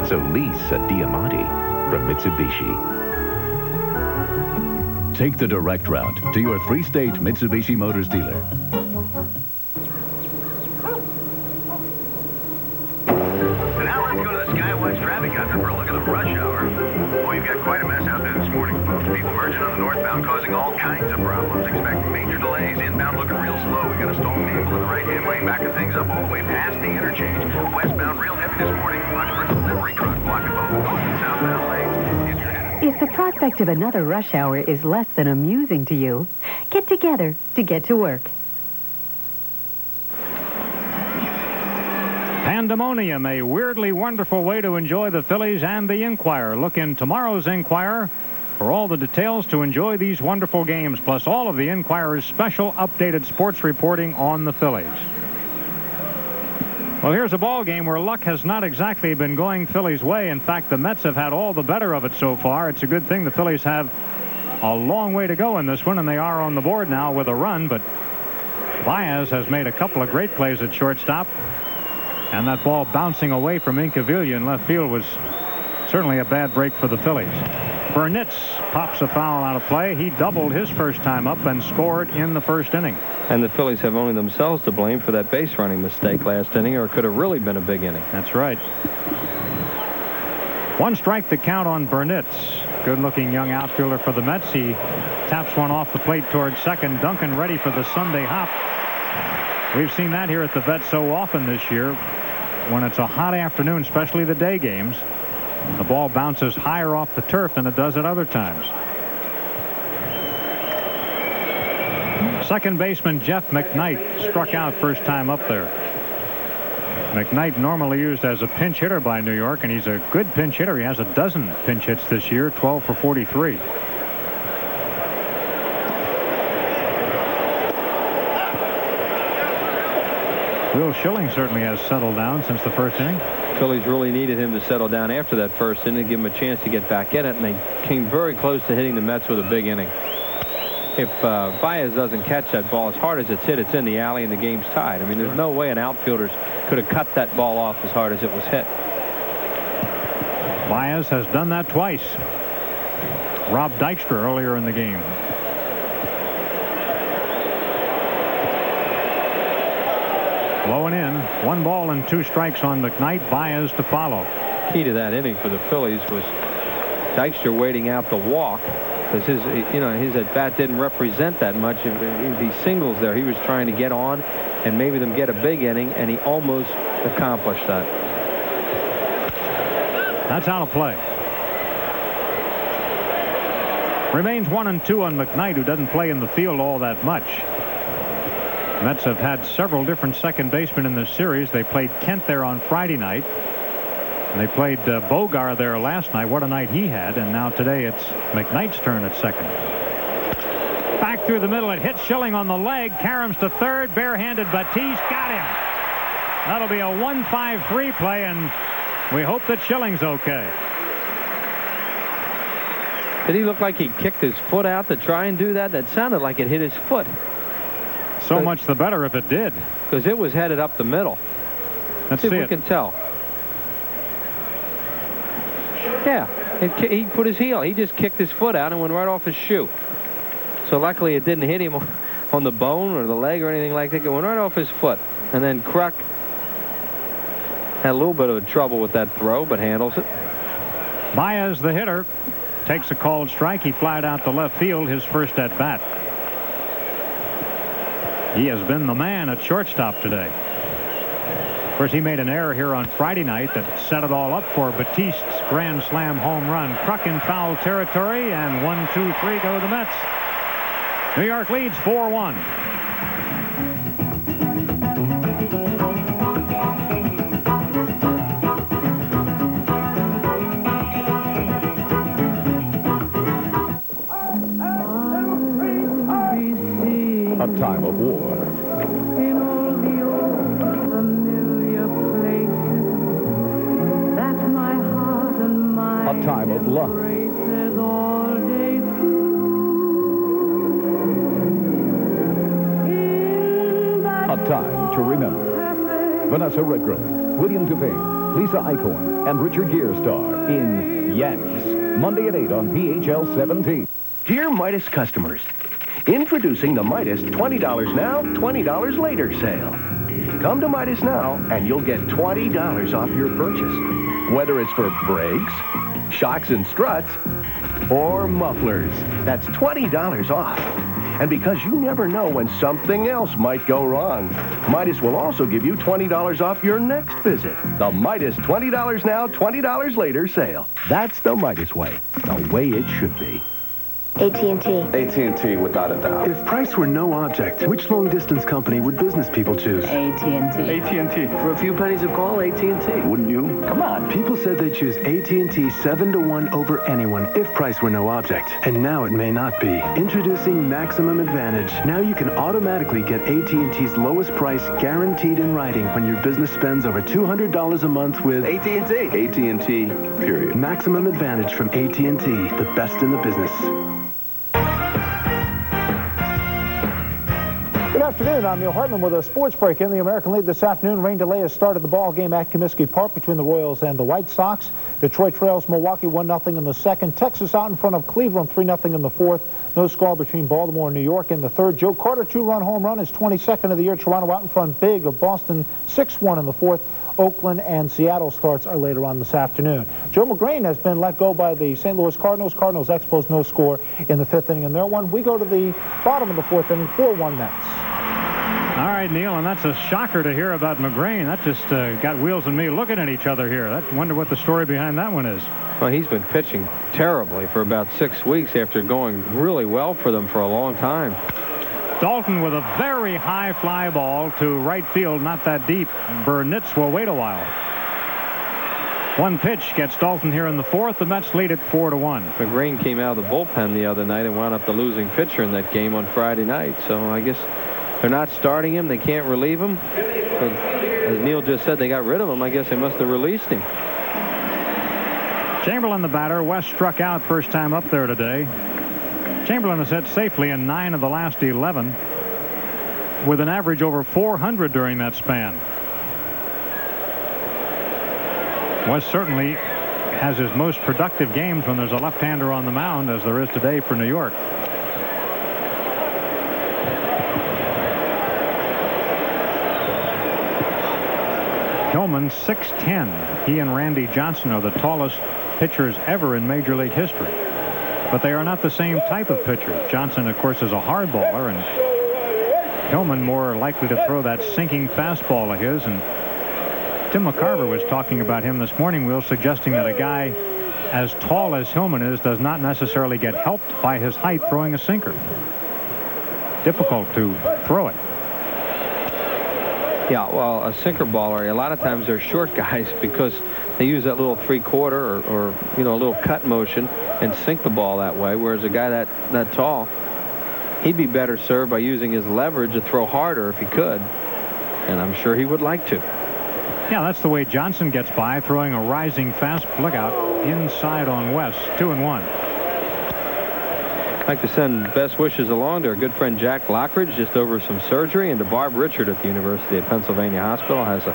So lease a Diamante from Mitsubishi. Take the direct route to your 3-state Mitsubishi Motors dealer. Traffic out there for a look at the rush hour. Well, we've got quite a mess out there this morning, folks. People merging on the northbound, causing all kinds of problems. Expect major delays. Inbound looking real slow. We got a stalled vehicle in the right-hand lane, backing things up all the way past the interchange. Westbound real heavy this morning. Watch for a delivery truck blocking both southbound lanes. If the prospect of another rush hour is less than amusing to you, get together to get to work. Pandemonium, a weirdly wonderful way to enjoy the Phillies and the Inquirer. Look in tomorrow's Inquirer for all the details to enjoy these wonderful games, plus all of the Inquirer's special updated sports reporting on the Phillies. Well, here's a ball game where luck has not exactly been going Phillies' way. In fact, the Mets have had all the better of it so far. It's a good thing the Phillies have a long way to go in this one, and they are on the board now with a run. But Baez has made a couple of great plays at shortstop. And that ball bouncing away from Incaviglia in left field was certainly a bad break for the Phillies. Burnitz pops a foul out of play. He doubled his first time up and scored in the first inning. And the Phillies have only themselves to blame for that base running mistake last inning, or it could have really been a big inning. That's right. One strike to count on Burnitz. Good-looking young outfielder for the Mets. He taps one off the plate towards second. Duncan ready for the Sunday hop. We've seen that here at the Vet so often this year. When it's a hot afternoon, especially the day games, the ball bounces higher off the turf than it does at other times. Second baseman Jeff McKnight struck out first time up there. McKnight normally used as a pinch hitter by New York, and he's a good pinch hitter. He has a dozen pinch hits this year, 12 for 43. Will Schilling certainly has settled down since the first inning. Phillies really needed him to settle down after that first inning to give him a chance to get back in it, and they came very close to hitting the Mets with a big inning. If Baez doesn't catch that ball, as hard as it's hit, it's in the alley and the game's tied. I mean, there's no way an outfielder could have cut that ball off as hard as it was hit. Baez has done that twice. Rob Dykstra earlier in the game. Low and in. 1 ball and 2 strikes on McKnight. Baez to follow. Key to that inning for the Phillies was Dykstra waiting out the walk, because his at bat didn't represent that much. These singles there, he was trying to get on and maybe them get a big inning, and he almost accomplished that. That's out of play. Remains 1 and 2 on McKnight, who doesn't play in the field all that much. Mets have had several different second basemen in this series. They played Kent there on Friday night. And they played Bogar there last night. What a night he had. And now today it's McKnight's turn at second. Back through the middle. It hits Schilling on the leg. Karams to third. Barehanded Batiste. Got him. That'll be a 1-5-3 play, and we hope that Schilling's okay. Did he look like he kicked his foot out to try and do that? That sounded like it hit his foot. So much the better if it did. Because it was headed up the middle. Let's see see if we can tell. Yeah, he put his heel. He just kicked his foot out and went right off his shoe. So luckily it didn't hit him on the bone or the leg or anything like that. It went right off his foot. And then Kruk had a little bit of trouble with that throw, but handles it. Baez, the hitter, takes a called strike. He flied out to left field, his first at bat. He has been the man at shortstop today. Of course, he made an error here on Friday night that set it all up for Batiste's grand slam home run. Kruk in foul territory, and 1-2-3 go the Mets. New York leads 4-1. A time of war. In all the old familiar places that my heart and mind A time of love. embraces all day through. A time to remember. Vanessa Redgrave, William Devane, Lisa Eichhorn, and Richard Gere star in Yanks. Monday at 8 on PHL 17. Dear Midas customers, introducing the Midas $20 now, $20 later sale. Come to Midas now and you'll get $20 off your purchase. Whether it's for brakes, shocks and struts, or mufflers. That's $20 off. And because you never know when something else might go wrong, Midas will also give you $20 off your next visit. The Midas $20 now, $20 later sale. That's the Midas way. The way it should be. AT&T. AT&T, without a doubt. If price were no object, which long-distance company would business people choose? AT&T. AT&T. For a few pennies a call, AT&T. Wouldn't you? Come on. People said they'd choose AT&T 7-to-1 over anyone if price were no object. And now it may not be. Introducing Maximum Advantage. Now you can automatically get AT&T's lowest price guaranteed in writing when your business spends over $200 a month with AT&T. AT&T, period. Maximum Advantage from AT&T, the best in the business. Good afternoon. I'm Neil Hartman with a sports break in the American League this afternoon. Rain delay has started the ball game at Comiskey Park between the Royals and the White Sox. Detroit trails Milwaukee 1-0 in the second. Texas out in front of Cleveland 3-0 in the fourth. No score between Baltimore and New York in the third. Joe Carter 2-run home run, his 22nd of the year. Toronto out in front big of Boston 6-1 in the fourth. Oakland and Seattle starts are later on this afternoon. Joe McGrain has been let go by the St. Louis Cardinals. Cardinals Expos no score in the fifth inning in their one. We go to the bottom of the fourth inning, 4-1 Mets. All right, Neil, and that's a shocker to hear about McGrain. That just got Wheels and me looking at each other here. I wonder what the story behind that one is. Well, he's been pitching terribly for about 6 weeks after going really well for them for a long time. Dalton with a very high fly ball to right field, not that deep. Burnitz will wait a while. One pitch gets Dalton here in the fourth. The Mets lead it 4-1. McGrain came out of the bullpen the other night and wound up the losing pitcher in that game on Friday night. So I guess they're not starting him. They can't relieve him. But as Neil just said, they got rid of him. I guess they must have released him. Chamberlain, the batter. West struck out first time up there today. Chamberlain has hit safely in 9 of the last 11 with an average over 400 during that span. West certainly has his most productive games when there's a left-hander on the mound, as there is today for New York. Hillman 6'10". He and Randy Johnson are the tallest pitchers ever in Major League history. But they are not the same type of pitcher. Johnson, of course, is a hard baller, and Hillman more likely to throw that sinking fastball of his. And Tim McCarver was talking about him this morning, Will, suggesting that a guy as tall as Hillman is does not necessarily get helped by his height throwing a sinker. Difficult to throw it. Yeah, well, a sinker baller, a lot of times they're short guys because they use that little three-quarter or you know, a little cut motion and sink the ball that way, whereas a guy that tall, he'd be better served by using his leverage to throw harder if he could, and I'm sure he would like to. Yeah, that's the way Johnson gets by, throwing a rising fast. Look out, inside on West, 2-1. I'd like to send best wishes along to our good friend Jack Lockridge, just over some surgery, and to Barb Richard at the University of Pennsylvania Hospital. Has to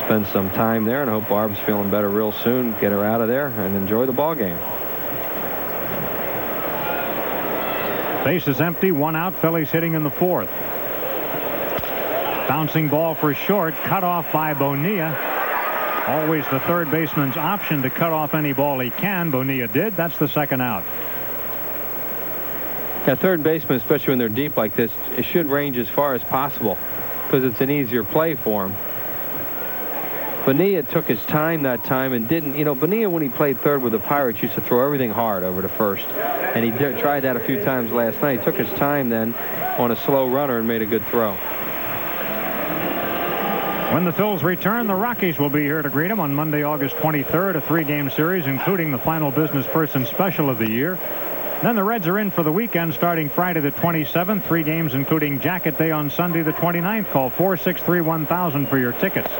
spend some time there, and I hope Barb's feeling better real soon. Get her out of there and enjoy the ball game. Base is empty, one out. Phillies hitting in the fourth. Bouncing ball for short, cut off by Bonilla. Always the third baseman's option to cut off any ball he can. Bonilla did. That's the second out. That third baseman, especially when they're deep like this, it should range as far as possible because it's an easier play for him. Bonilla took his time that time and didn't, you know, Bonilla, when he played third with the Pirates, used to throw everything hard over to first. And he tried that a few times last night. He took his time then on a slow runner and made a good throw. When the Phils return, the Rockies will be here to greet them on Monday, August 23rd, a 3-game series, including the final business person special of the year. Then the Reds are in for the weekend starting Friday the 27th. 3 games including Jacket Day on Sunday the 29th. Call 463-1000 for your tickets.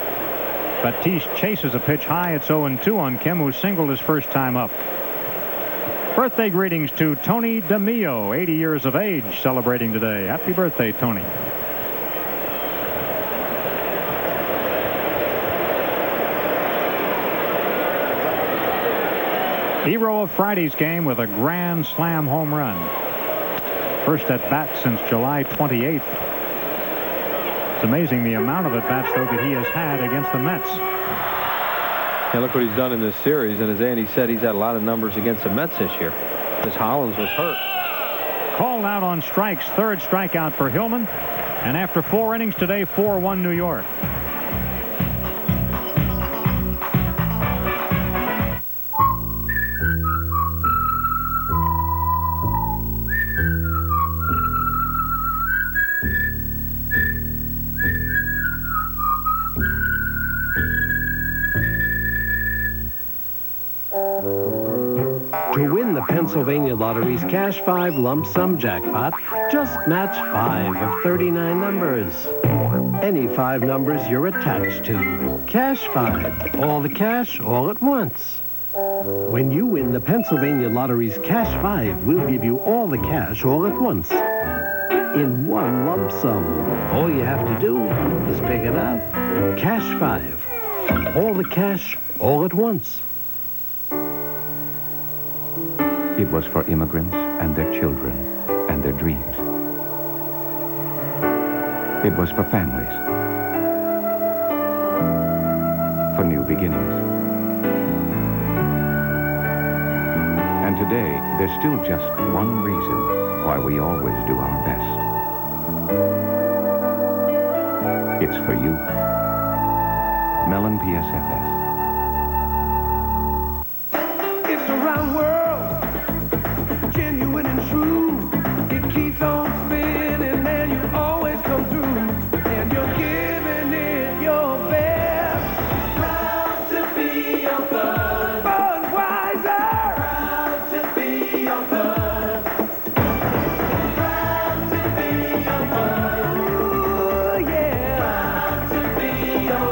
Batiste chases a pitch high. It's 0-2 on Kim, who singled his first time up. Birthday greetings to Tony DeMio, 80 years of age, celebrating today. Happy birthday, Tony. Hero of Friday's game with a grand slam home run. First at bat since July 28th. It's amazing the amount of at-bats, though, that he has had against the Mets. Yeah, look what he's done in this series. And as Andy said, he's had a lot of numbers against the Mets this year because Hollins was hurt. Called out on strikes. Third strikeout for Hillman. And after 4 innings today, 4-1 New York. Pennsylvania Lottery's Cash 5 lump sum jackpot. Just match 5 of 39 numbers. Any 5 numbers you're attached to. Cash 5. All the cash, all at once. When you win the Pennsylvania Lottery's Cash 5, we'll give you all the cash all at once. In one lump sum. All you have to do is pick it up. Cash 5. All the cash, all at once. It was for immigrants and their children and their dreams. It was for families. For new beginnings. And today, there's still just one reason why we always do our best. It's for you. Mellon PSFS. It's a round world, genuine and true. It keeps on spinning and you always come through. And you're giving it your best. Proud to be your bud. Budweiser. Proud to be your bud. Proud to be your bud. Ooh, yeah. Proud to be your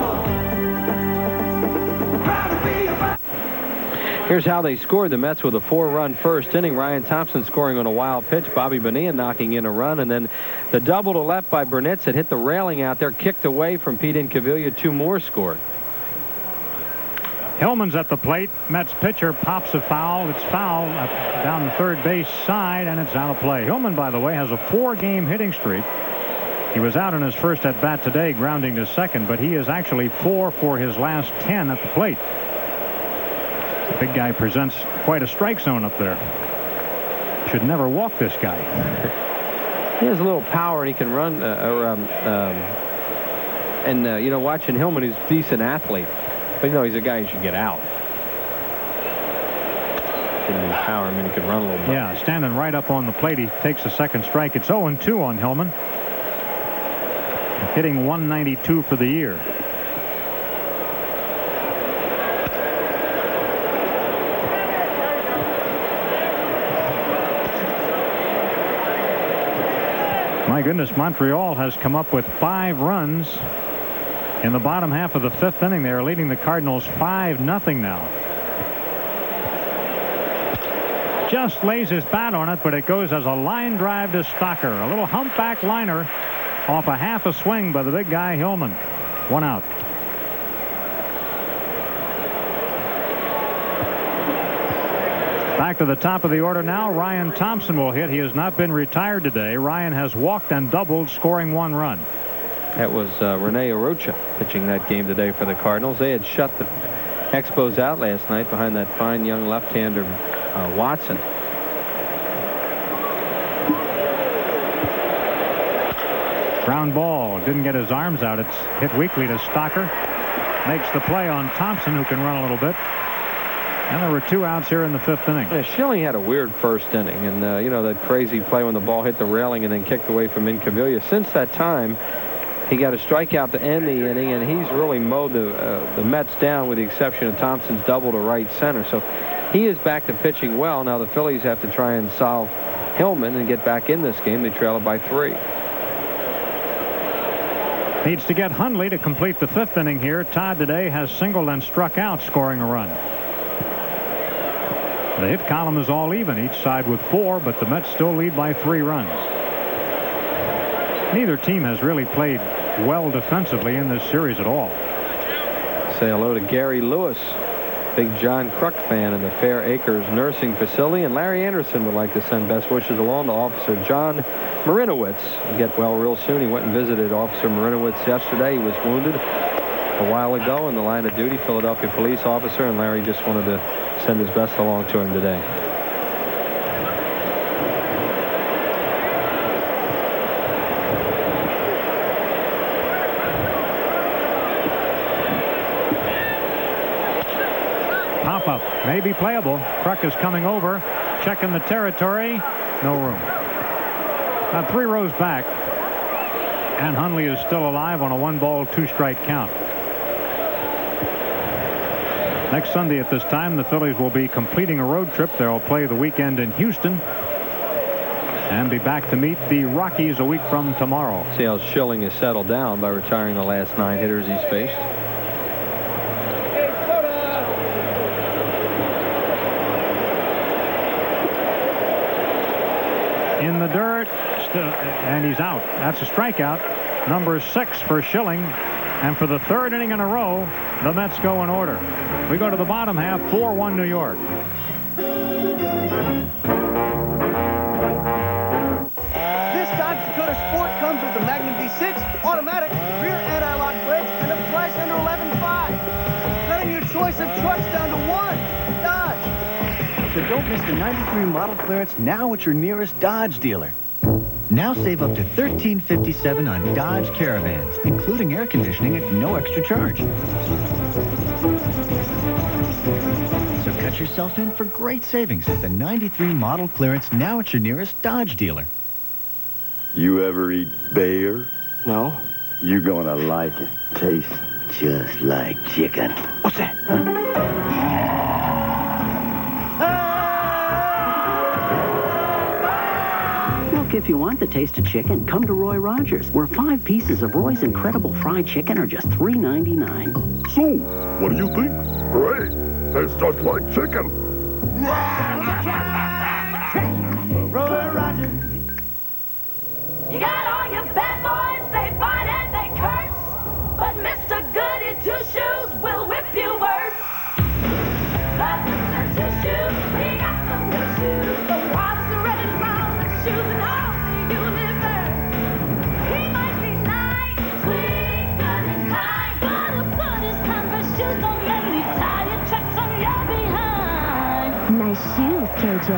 Here's how they scored. The Mets with a 4-run first inning. Ryan Thompson scoring on a wild pitch. Bobby Bonilla knocking in a run. And then the double to left by Burnitz that hit the railing out there, kicked away from Pete Incaviglia. 2 more scored. Hillman's at the plate. Mets pitcher pops a foul. It's foul down the third base side, and it's out of play. Hillman, by the way, has a 4-game hitting streak. He was out in his first at bat today, grounding to second, but he is actually 4 for his last 10 at the plate. The big guy presents quite a strike zone up there. Should never walk this guy. He has a little power, and he can run. You know, watching Hillman, he's a decent athlete. But, you know, he's a guy who should get out. Getting power, I mean, he can run a little bit. Yeah, standing right up on the plate, he takes a second strike. It's 0-2 on Hillman. Hitting 192 for the year. My goodness, Montreal has come up with 5 runs in the bottom half of the 5th inning. They are leading the Cardinals 5-0 now. Just lays his bat on it, but it goes as a line drive to Stocker. A little humpback liner off a half a swing by the big guy Hillman. 1 out. Back to the top of the order now. Ryan Thompson will hit. He has not been retired today. Ryan has walked and doubled, scoring 1 run. That was Rene Arocha pitching that game today for the Cardinals. They had shut the Expos out last night behind that fine young left-hander Watson. Ground ball. Didn't get his arms out. It's hit weakly to Stocker. Makes the play on Thompson, who can run a little bit. And there were 2 outs here in the 5th inning. Yeah, Schilling had a weird first inning. And, you know, that crazy play when the ball hit the railing and then kicked away from Incaviglia. Since that time, he got a strikeout to end the inning, and he's really mowed the Mets down with the exception of Thompson's double to right center. So he is back to pitching well. Now the Phillies have to try and solve Hillman and get back in this game. They trail it by 3. Needs to get Hundley to complete the 5th inning here. Todd today has singled and struck out, scoring a run. The hit column is all even, each side with 4, but the Mets still lead by 3 runs. Neither team has really played well defensively in this series at all. Say hello to Gary Lewis, big John Kruk fan in the Fair Acres Nursing Facility. And Larry Anderson would like to send best wishes along to Officer John Marinowitz. He'll get well real soon. He went and visited Officer Marinowitz yesterday. He was wounded a while ago in the line of duty, Philadelphia police officer, and Larry just wanted to send his best along to him today. Pop-up may be playable. Kruk is coming over, checking the territory. No room. About 3 rows back, and Hundley is still alive on a 1-ball, 2-strike count. Next Sunday at this time, the Phillies will be completing a road trip. They'll play the weekend in Houston and be back to meet the Rockies a week from tomorrow. See how Schilling has settled down by retiring the last 9 hitters he's faced. In the dirt, and he's out. That's a strikeout. Number 6 for Schilling. And for the 3rd inning in a row, the Mets go in order. We go to the bottom half, 4-1 New York. This Dodge Dakota Sport comes with the Magnum V6, automatic, rear anti-lock brakes, and a price under $11,500. Cutting your choice of trucks down to 1. Dodge. So don't miss the 93 model clearance now at your nearest Dodge dealer. Now save up to $13.57 on Dodge Caravans, including air conditioning at no extra charge. So cut yourself in for great savings at the 93 model clearance now at your nearest Dodge dealer. You ever eat bear? No. You're gonna like it. Tastes just like chicken. What's that? If you want the taste of chicken, come to Roy Rogers, where 5 pieces of Roy's incredible fried chicken are just $3.99. So, what do you think? Great. Tastes just like chicken. Roy Rogers. You got all your bad boys, they fight and they curse. But Mr. Goody Two-Shoes will whip you worse. But Mr. Two-Shoes, we got some new shoes. The water's red and brown, the shoes and all. Nice shoes, KJ.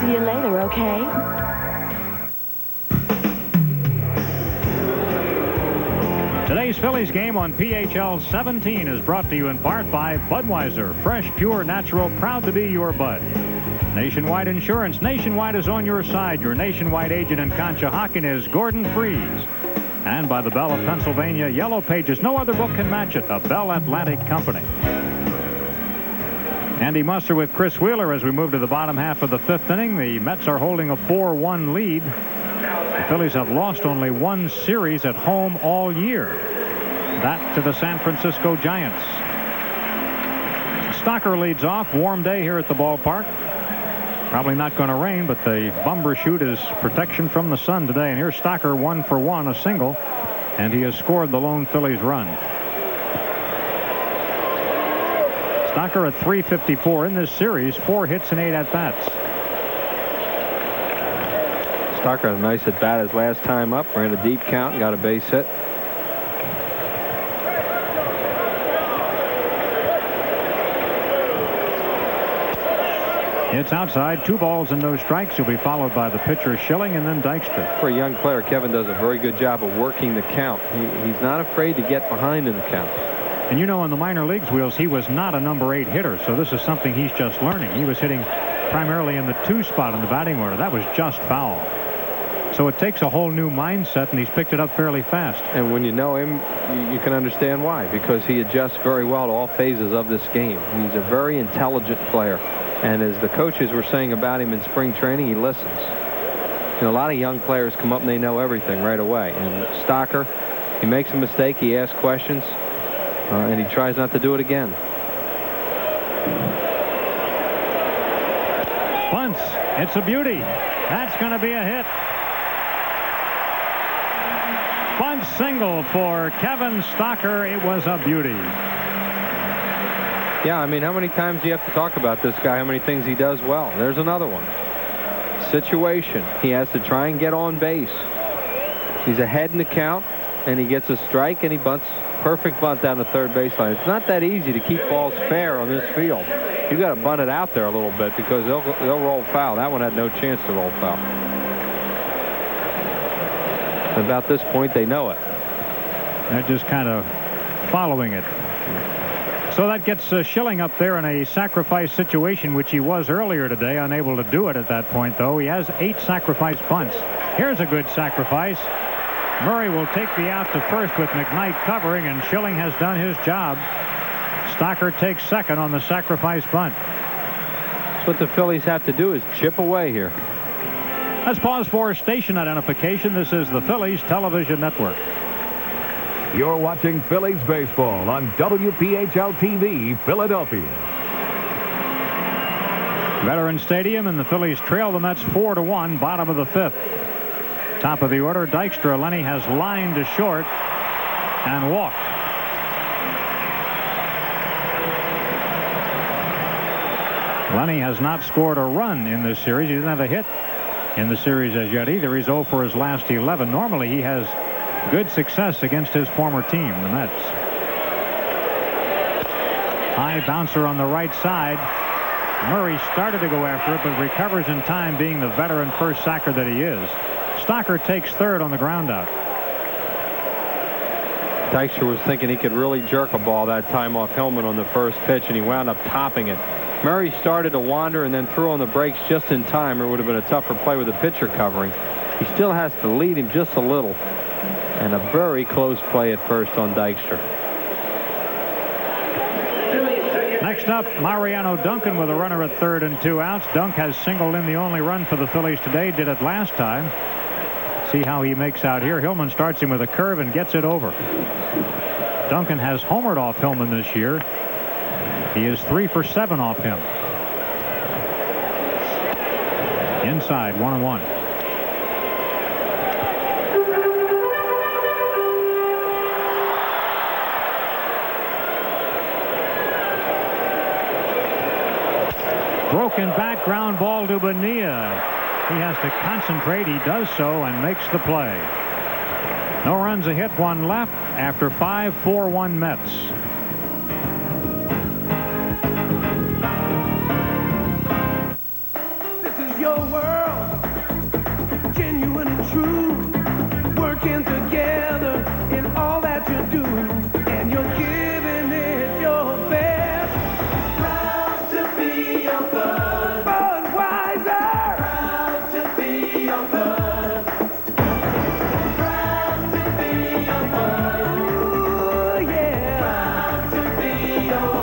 See you later, okay? Today's Phillies game on PHL 17 is brought to you in part by Budweiser. Fresh, pure, natural, proud to be your Bud. Nationwide Insurance. Nationwide is on your side. Your nationwide agent in Conshohocken is Gordon Freeze. And by the Bell of Pennsylvania Yellow Pages. No other book can match it. The Bell Atlantic Company. Andy Musser with Chris Wheeler as we move to the bottom half of the 5th inning. The Mets are holding a 4-1 lead. The Phillies have lost only 1 series at home all year. That to the San Francisco Giants. Stocker leads off. Warm day here at the ballpark. Probably not going to rain, but the Bumbershoot is protection from the sun today. And here's Stocker 1 for 1, a single. And he has scored the lone Phillies run. Stocker at .354 in this series, 4 hits and 8 at-bats. Stocker had a nice at-bat his last time up, ran a deep count and got a base hit. It's outside, 2 balls and no strikes. He'll be followed by the pitcher Schilling and then Dykstra. For a young player, Kevin does a very good job of working the count. He's not afraid to get behind in the count. And you know, in the minor leagues, Wheels, he was not a number 8 hitter, so this is something he's just learning. He was hitting primarily in the 2 spot in the batting order. That was just foul. So it takes a whole new mindset, and he's picked it up fairly fast. And when you know him, you can understand why, because he adjusts very well to all phases of this game. He's a very intelligent player. And as the coaches were saying about him in spring training, he listens. You know, a lot of young players come up and they know everything right away. And Stocker, he makes a mistake, he asks questions. And he tries not to do it again. Bunts. It's a beauty. That's going to be a hit. Bunt single for Kevin Stocker. It was a beauty. Yeah, I mean, how many times do you have to talk about this guy? How many things he does well? There's another one. Situation. He has to try and get on base. He's ahead in the count, and he gets a strike, and he bunts. Perfect bunt down the third baseline. It's not that easy to keep balls fair on this field. You've got to bunt it out there a little bit because they'll roll foul. That one had no chance to roll foul. About this point, they know it. They're just kind of following it. So that gets Schilling up there in a sacrifice situation, which he was earlier today, unable to do it at that point, though. He has 8 sacrifice bunts. Here's a good sacrifice. Murray will take the out to first with McKnight covering, and Schilling has done his job. Stocker takes second on the sacrifice bunt. That's what the Phillies have to do, is chip away here. Let's pause for station identification. This is the Phillies Television Network. You're watching Phillies baseball on WPHL TV, Philadelphia. Veterans Stadium, and the Phillies trail the Mets 4-1, bottom of the fifth. Top of the order, Dykstra. Lenny has lined to short and walked. Lenny has not scored a run in this series. He doesn't have a hit in the series as yet either. He's 0 for his last 11. Normally he has good success against his former team, the Mets. High bouncer on the right side. Murray started to go after it, but recovers in time, being the veteran first sacker that he is. Stocker takes third on the ground out. Dykstra was thinking he could really jerk a ball that time off Hillman on the first pitch, and he wound up topping it. Murray started to wander and then threw on the brakes just in time, or it would have been a tougher play with the pitcher covering. He still has to lead him just a little. And a very close play at first on Dykstra. Next up, Mariano Duncan with a runner at third and 2 outs. Dunk has singled in the only run for the Phillies today. Did it last time. See how he makes out here. Hillman starts him with a curve and gets it over. Duncan has homered off Hillman this year. He is 3 for 7 off him. Inside, 1-1. Broken back, ground ball to Bonilla. He has to concentrate. He does so and makes the play. No runs, a hit, 1 left after 5, 4-1 Mets. This is your world, genuine and true, working together in all that you do, and you're giving it your best. Proud to be your bud, Budweiser. Proud to be your bud. Proud to be your bud. Ooh, yeah. Proud to be your.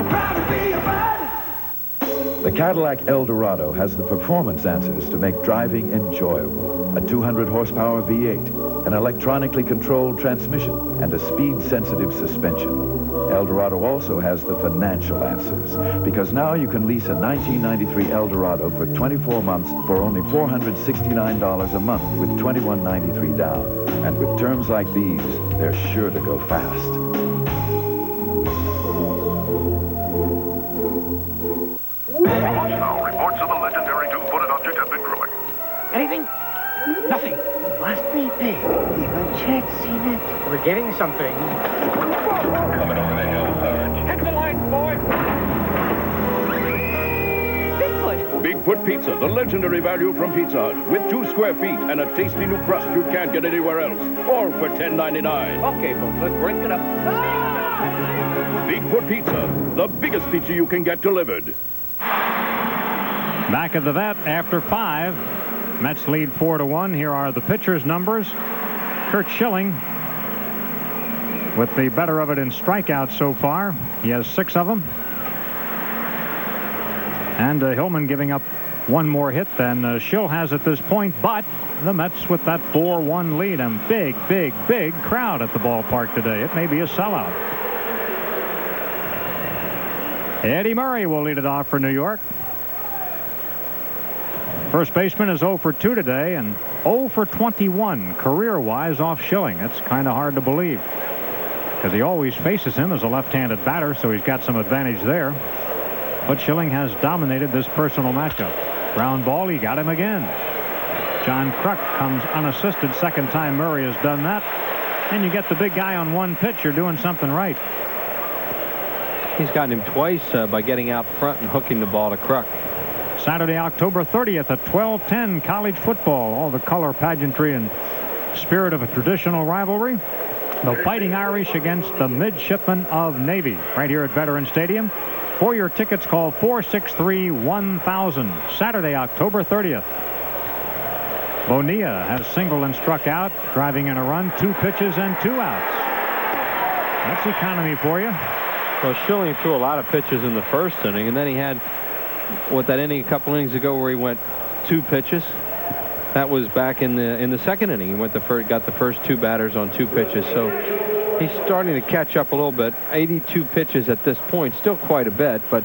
Proud to be your bud. The Cadillac Eldorado has the performance answers to make driving enjoyable. A 200-horsepower V8, an electronically controlled transmission, and a speed-sensitive suspension. Eldorado also has the financial answers, because now you can lease a 1993 Eldorado for 24 months for only $469 a month with $21.93 down. And with terms like these, they're sure to go fast. Now, reports of the legendary two-footed object have been growing. Anything? Nothing. Must be big. Even Chet's seen it. We're getting something. Coming over the hill, Sarge. Hit the light, boy. Bigfoot. Bigfoot Pizza, the legendary value from Pizza Hut, with 2 square feet and a tasty new crust you can't get anywhere else, all for $10.99. Okay, folks, let's break it up. Bigfoot Pizza, the biggest pizza you can get delivered. Back at the vet after 5. Mets lead 4-1. Here are the pitcher's numbers. Curt Schilling with the better of it in strikeouts so far. He has 6 of them. And Hillman giving up 1 more hit than Schill has at this point. But the Mets with that 4-1 lead, and big crowd at the ballpark today. It may be a sellout. Eddie Murray will lead it off for New York. First baseman is 0 for 2 today and 0 for 21 career-wise off Schilling. That's kind of hard to believe because he always faces him as a left-handed batter, so he's got some advantage there. But Schilling has dominated this personal matchup. Ground ball, he got him again. John Kruk comes unassisted. Second time Murray has done that. And you get the big guy on 1 pitch. You're doing something right. He's gotten him twice by getting out front and hooking the ball to Kruk. Saturday, October 30th at 12:10, college football. All the color, pageantry, and spirit of a traditional rivalry. The Fighting Irish against the Midshipmen of Navy, right here at Veterans Stadium. For your tickets, call 463-1000. Saturday, October 30th. Bonilla has singled and struck out, driving in a run, 2 pitches and 2 outs. That's economy for you. Well, Schilling threw a lot of pitches in the first inning, and then he had that inning a couple innings ago where he went 2 pitches. That was back in the second inning. He got the first 2 batters on 2 pitches. So he's starting to catch up a little bit. 82 pitches at this point, still quite a bit, but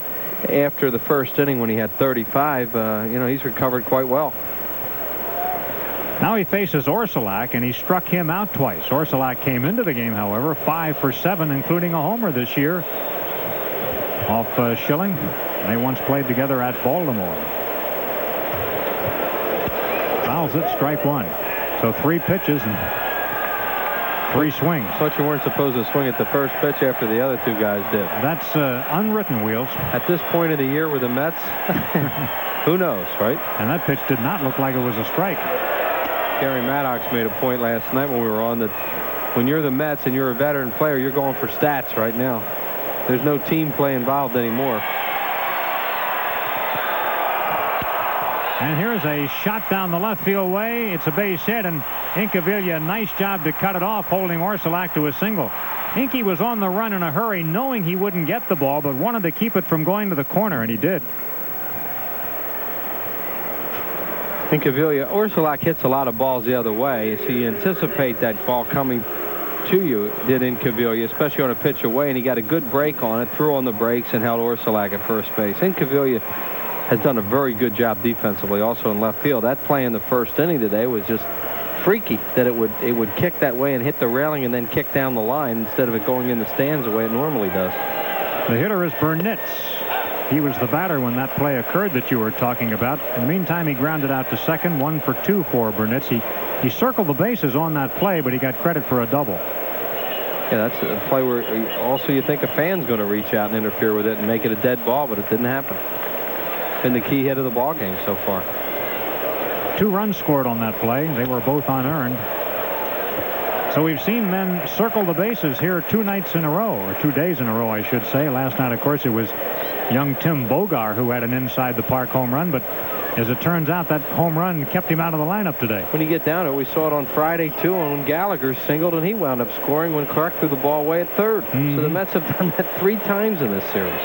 after the first inning when he had 35, he's recovered quite well. Now he faces Orsulak, and he struck him out twice. Orsulak came into the game, however, 5 for 7, including a homer this year off Schilling. They once played together at Baltimore. Fouls it, strike 1. So 3 pitches and 3 swings. But you weren't supposed to swing at the first pitch after the other 2 guys did. That's unwritten, Wheels. At this point of the year with the Mets, who knows, right? And that pitch did not look like it was a strike. Gary Maddox made a point last night when we were on that when you're the Mets and you're a veteran player, you're going for stats right now. There's no team play involved anymore. And here's a shot down the left field way. It's a base hit, and Incaviglia, nice job to cut it off, holding Orsulak to a single. Inky was on the run in a hurry, knowing he wouldn't get the ball, but wanted to keep it from going to the corner, and he did. Incaviglia, Orsulak hits a lot of balls the other way, so you anticipate that ball coming to you, did Incaviglia, especially on a pitch away, and he got a good break on it, threw on the brakes, and held Orsulak at first base. Incaviglia has done a very good job defensively, also in left field. That play in the first inning today was just freaky, that it would kick that way and hit the railing and then kick down the line instead of it going in the stands the way it normally does. The hitter is Burnitz. He was the batter when that play occurred that you were talking about. In the meantime, he grounded out to second, 1 for 2 for Burnitz. He circled the bases on that play, but he got credit for a double. Yeah, that's a play where also you think a fan's going to reach out and interfere with it and make it a dead ball, but it didn't happen. Been the key hit of the ball game so far. 2 runs scored on that play. They were both unearned. So we've seen men circle the bases here 2 nights in a row, or 2 days in a row, I should say. Last night, of course, it was young Tim Bogar who had an inside the park home run, but as it turns out, that home run kept him out of the lineup today. When you get down to it, we saw it on Friday too, and when Gallagher singled and he wound up scoring when Clark threw the ball away at third. So the Mets have done that 3 times in this series.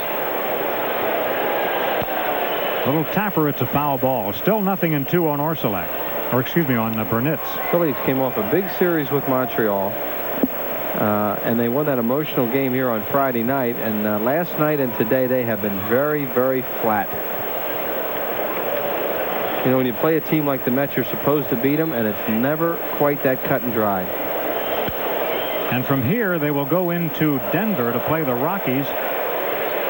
Little tapper, it's a foul ball. Still 0-2 on Orsulak, or excuse me, on Burnitz. Phillies came off a big series with Montreal. And they won that emotional game here on Friday night. And last night and today, they have been very, very flat. You know, when you play a team like the Mets, you're supposed to beat them, and it's never quite that cut and dry. And from here, they will go into Denver to play the Rockies,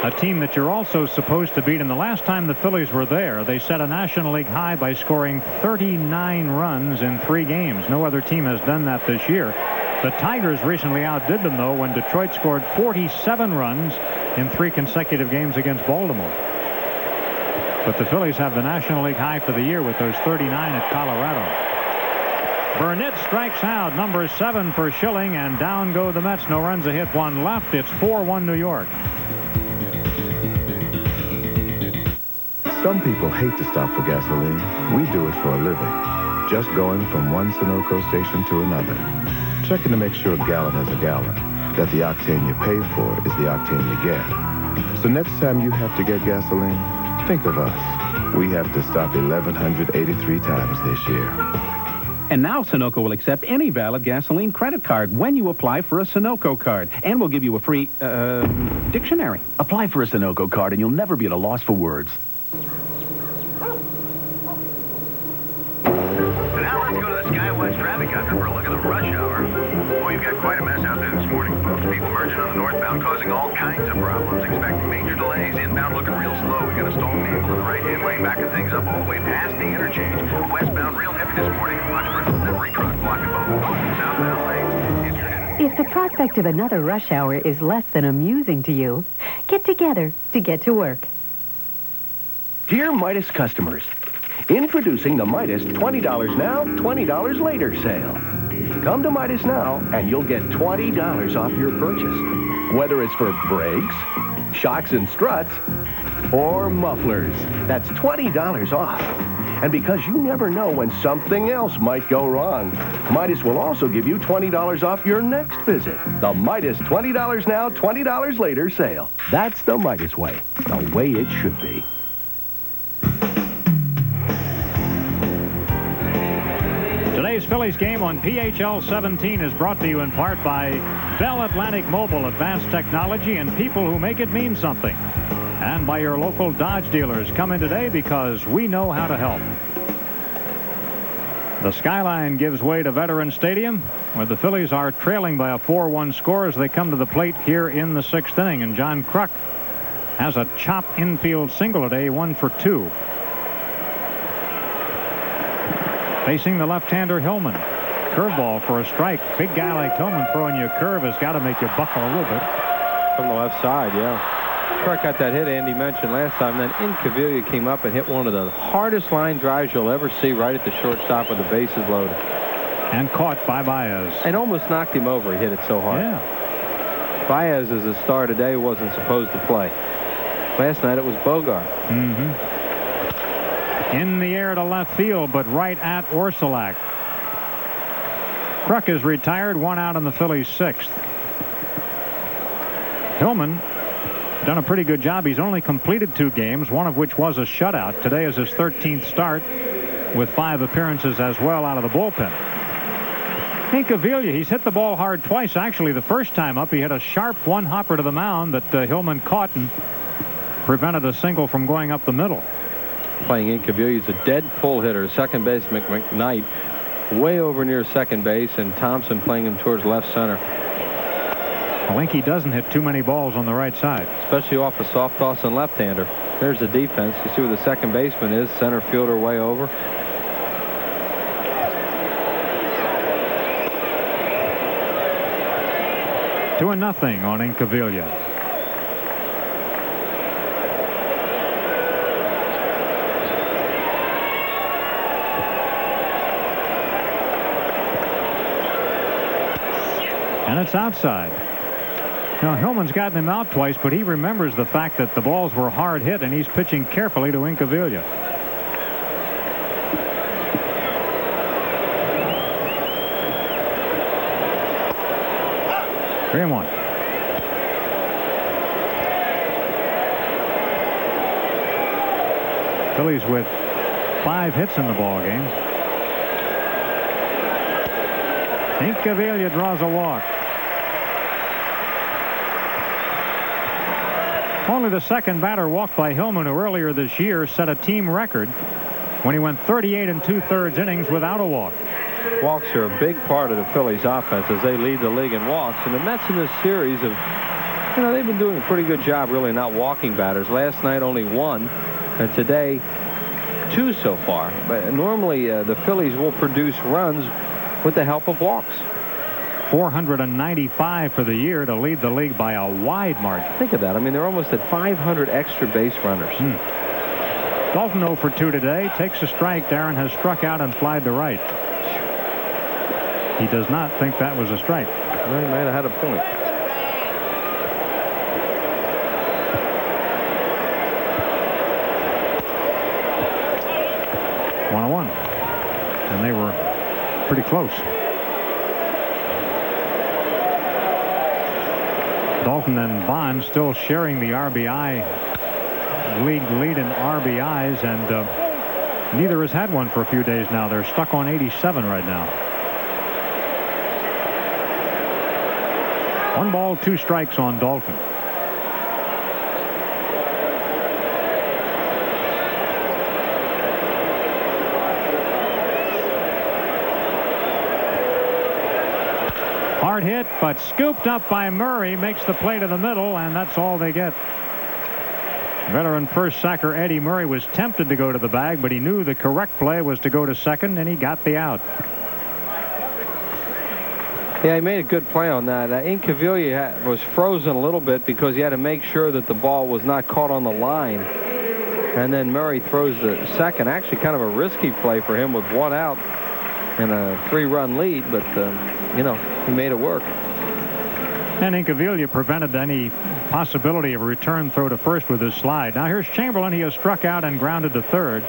a team that you're also supposed to beat. And the last time the Phillies were there, they set a National League high by scoring 39 runs in 3 games. No other team has done that this year. The Tigers recently outdid them, though, when Detroit scored 47 runs in 3 consecutive games against Baltimore. But the Phillies have the National League high for the year with those 39 at Colorado. Burnitz strikes out, number 7 for Schilling, and down go the Mets. No runs, a hit, 1 left. It's 4-1 New York. Some people hate to stop for gasoline. We do it for a living. Just going from one Sunoco station to another. Checking to make sure a gallon has a gallon. That the octane you pay for is the octane you get. So next time you have to get gasoline, think of us. We have to stop 1,183 times this year. And now Sunoco will accept any valid gasoline credit card when you apply for a Sunoco card. And we'll give you a free, dictionary. Apply for a Sunoco card and you'll never be at a loss for words. Now let's go to the Skywatch traffic after for a look at the rush hour. Boy, you've got quite a mess out there this morning, folks. People merging on the northbound, causing all kinds of problems. Expect major delays. Inbound looking real slow. We got a stone maple in the right-hand lane, backing things up all the way past the interchange. Westbound real heavy this morning. Watch for a delivery truck blocking both north and southbound lanes. If the prospect of another rush hour is less than amusing to you, get together to get to work. Dear Midas customers, introducing the Midas $20 now, $20 later sale. Come to Midas now and you'll get $20 off your purchase. Whether it's for brakes, shocks and struts, or mufflers. That's $20 off. And because you never know when something else might go wrong, Midas will also give you $20 off your next visit. The Midas $20 now, $20 later sale. That's the Midas way. The way it should be. Today's Phillies game on PHL 17 is brought to you in part by Bell Atlantic Mobile, advanced technology and people who make it mean something. And by your local Dodge dealers. Come in today because we know how to help. The skyline gives way to Veterans Stadium, where the Phillies are trailing by a 4-1 score as they come to the plate here in the 6th inning. And John Kruk has a chop infield single today, 1 for 2. Facing the left-hander Hillman. Curveball for a strike. Big guy like Hillman throwing you a curve has got to make you buckle a little bit. From the left side, yeah. Kruk got that hit Andy mentioned last time. Then Incaviglia came up and hit one of the hardest line drives you'll ever see right at the shortstop with the bases loaded. And caught by Baez. And almost knocked him over. He hit it so hard. Yeah. Baez is a star today who wasn't supposed to play. Last night it was Bogar. Mm-hmm. In the air to left field, but right at Orsulak. Kruk is retired, 1 out in the Phillies' 6th. Hillman done a pretty good job. He's only completed 2 games, one of which was a shutout. Today is his 13th start with 5 appearances as well out of the bullpen. Incaviglia, he's hit the ball hard twice. Actually, the first time up, he hit a sharp one-hopper to the mound that Hillman caught and prevented a single from going up the middle. Playing Incaviglia, he's a dead pull hitter. Second baseman McKnight way over near second base, and Thompson playing him towards left center. Winky doesn't hit too many balls on the right side. Especially off a soft toss and left-hander. There's the defense. You see where the second baseman is. Center fielder way over. Two and nothing on Incaviglia. And it's outside. Now, Hillman's gotten him out twice, but he remembers the fact that the balls were hard hit, and he's pitching carefully to Incaviglia. Three and one. Phillies with 5 hits in the ball game. Incaviglia draws a walk. Only the second batter walked by Hillman, who earlier this year set a team record when he went 38 2/3 innings without a walk. Walks are a big part of the Phillies offense as they lead the league in walks. And the Mets in this series have, they've been doing a pretty good job really not walking batters. Last night only 1, and today 2 so far. But normally the Phillies will produce runs with the help of walks. 495 for the year to lead the league by a wide margin. Think of that. I mean, they're almost at 500 extra base runners. Dalton 0 for 2 today. Takes a strike. Darren has struck out and flied to right. He does not think that was a strike. Well, he might have had a point. One. And they were pretty close. Dalton and Bond still sharing the RBI league lead in RBIs, and neither has had one for a few days now. They're stuck on 87 right now. 1 ball, 2 strikes on Dalton. Hard hit, but scooped up by Murray, makes the play to the middle, and that's all they get. Veteran first sacker Eddie Murray was tempted to go to the bag, but he knew the correct play was to go to second, and he got the out. Yeah, he made a good play on that. Incaviglia was frozen a little bit because he had to make sure that the ball was not caught on the line. And then Murray throws the second. Actually kind of a risky play for him with 1 out and a 3-run lead, but, he made it work. And Incaviglia prevented any possibility of a return throw to first with his slide. Now here's Chamberlain. He has struck out and grounded to third.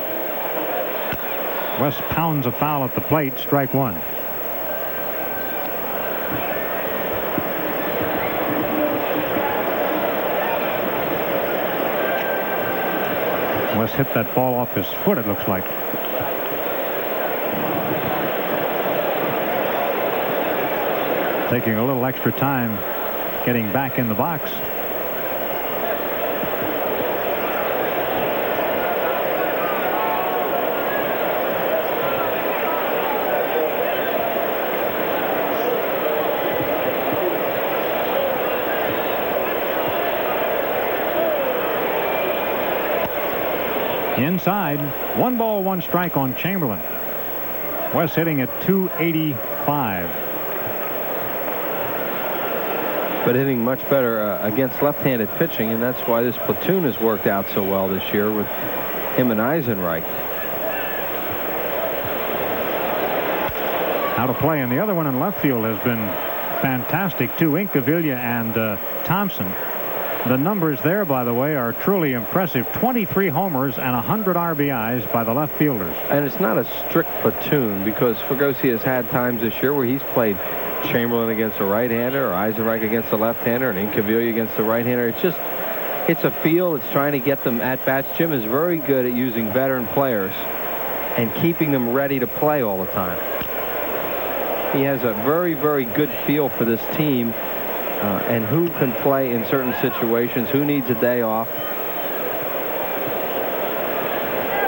West pounds a foul at the plate, strike one. West hit that ball off his foot, it looks like. Taking a little extra time getting back in the box. Inside, 1 ball, 1 strike on Chamberlain. West hitting at .285. But hitting much better against left-handed pitching, and that's why this platoon has worked out so well this year with him and Eisenreich. How to play, and the other one in left field has been fantastic too. Incaviglia and Thompson. The numbers there, by the way, are truly impressive. 23 homers and 100 RBIs by the left fielders. And it's not a strict platoon, because Fregosi has had times this year where he's played Chamberlain against a right-hander, or Eisenreich against a left-hander, and Incaviglia against a right-hander. It's a feel. It's trying to get them at-bats. Jim is very good at using veteran players and keeping them ready to play all the time. He has a very, very good feel for this team. And who can play in certain situations, who needs a day off.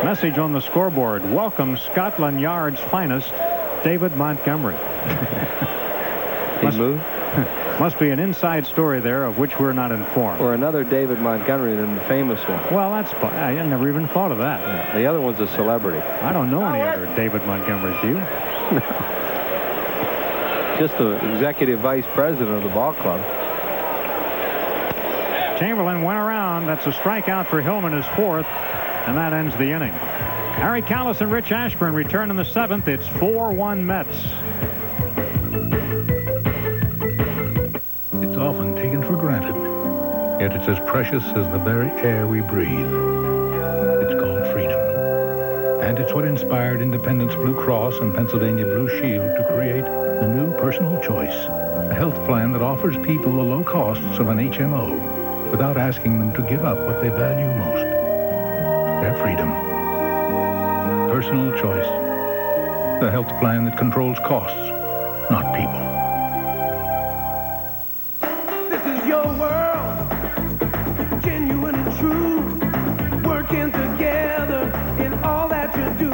Message on the scoreboard. Welcome Scotland Yard's finest, David Montgomery. He moved? Must be an inside story there of which we're not informed. Or another David Montgomery than the famous one. Well, I never even thought of that. Yeah, the other one's a celebrity. I don't know any other David Montgomerys, do you? Just the executive vice president of the ball club. Chamberlain went around. That's a strikeout for Hillman, his 4th, and that ends the inning. Harry Callis and Rich Ashburn return in the 7th. It's 4-1 Mets. It's often taken for granted, yet it's as precious as the very air we breathe. It's called freedom. And it's what inspired Independence Blue Cross and Pennsylvania Blue Shield to create the new Personal Choice, a health plan that offers people the low costs of an HMO without asking them to give up what they value most, their freedom. Personal Choice, the health plan that controls costs, not people. This is your world, genuine and true, working together in all that you do,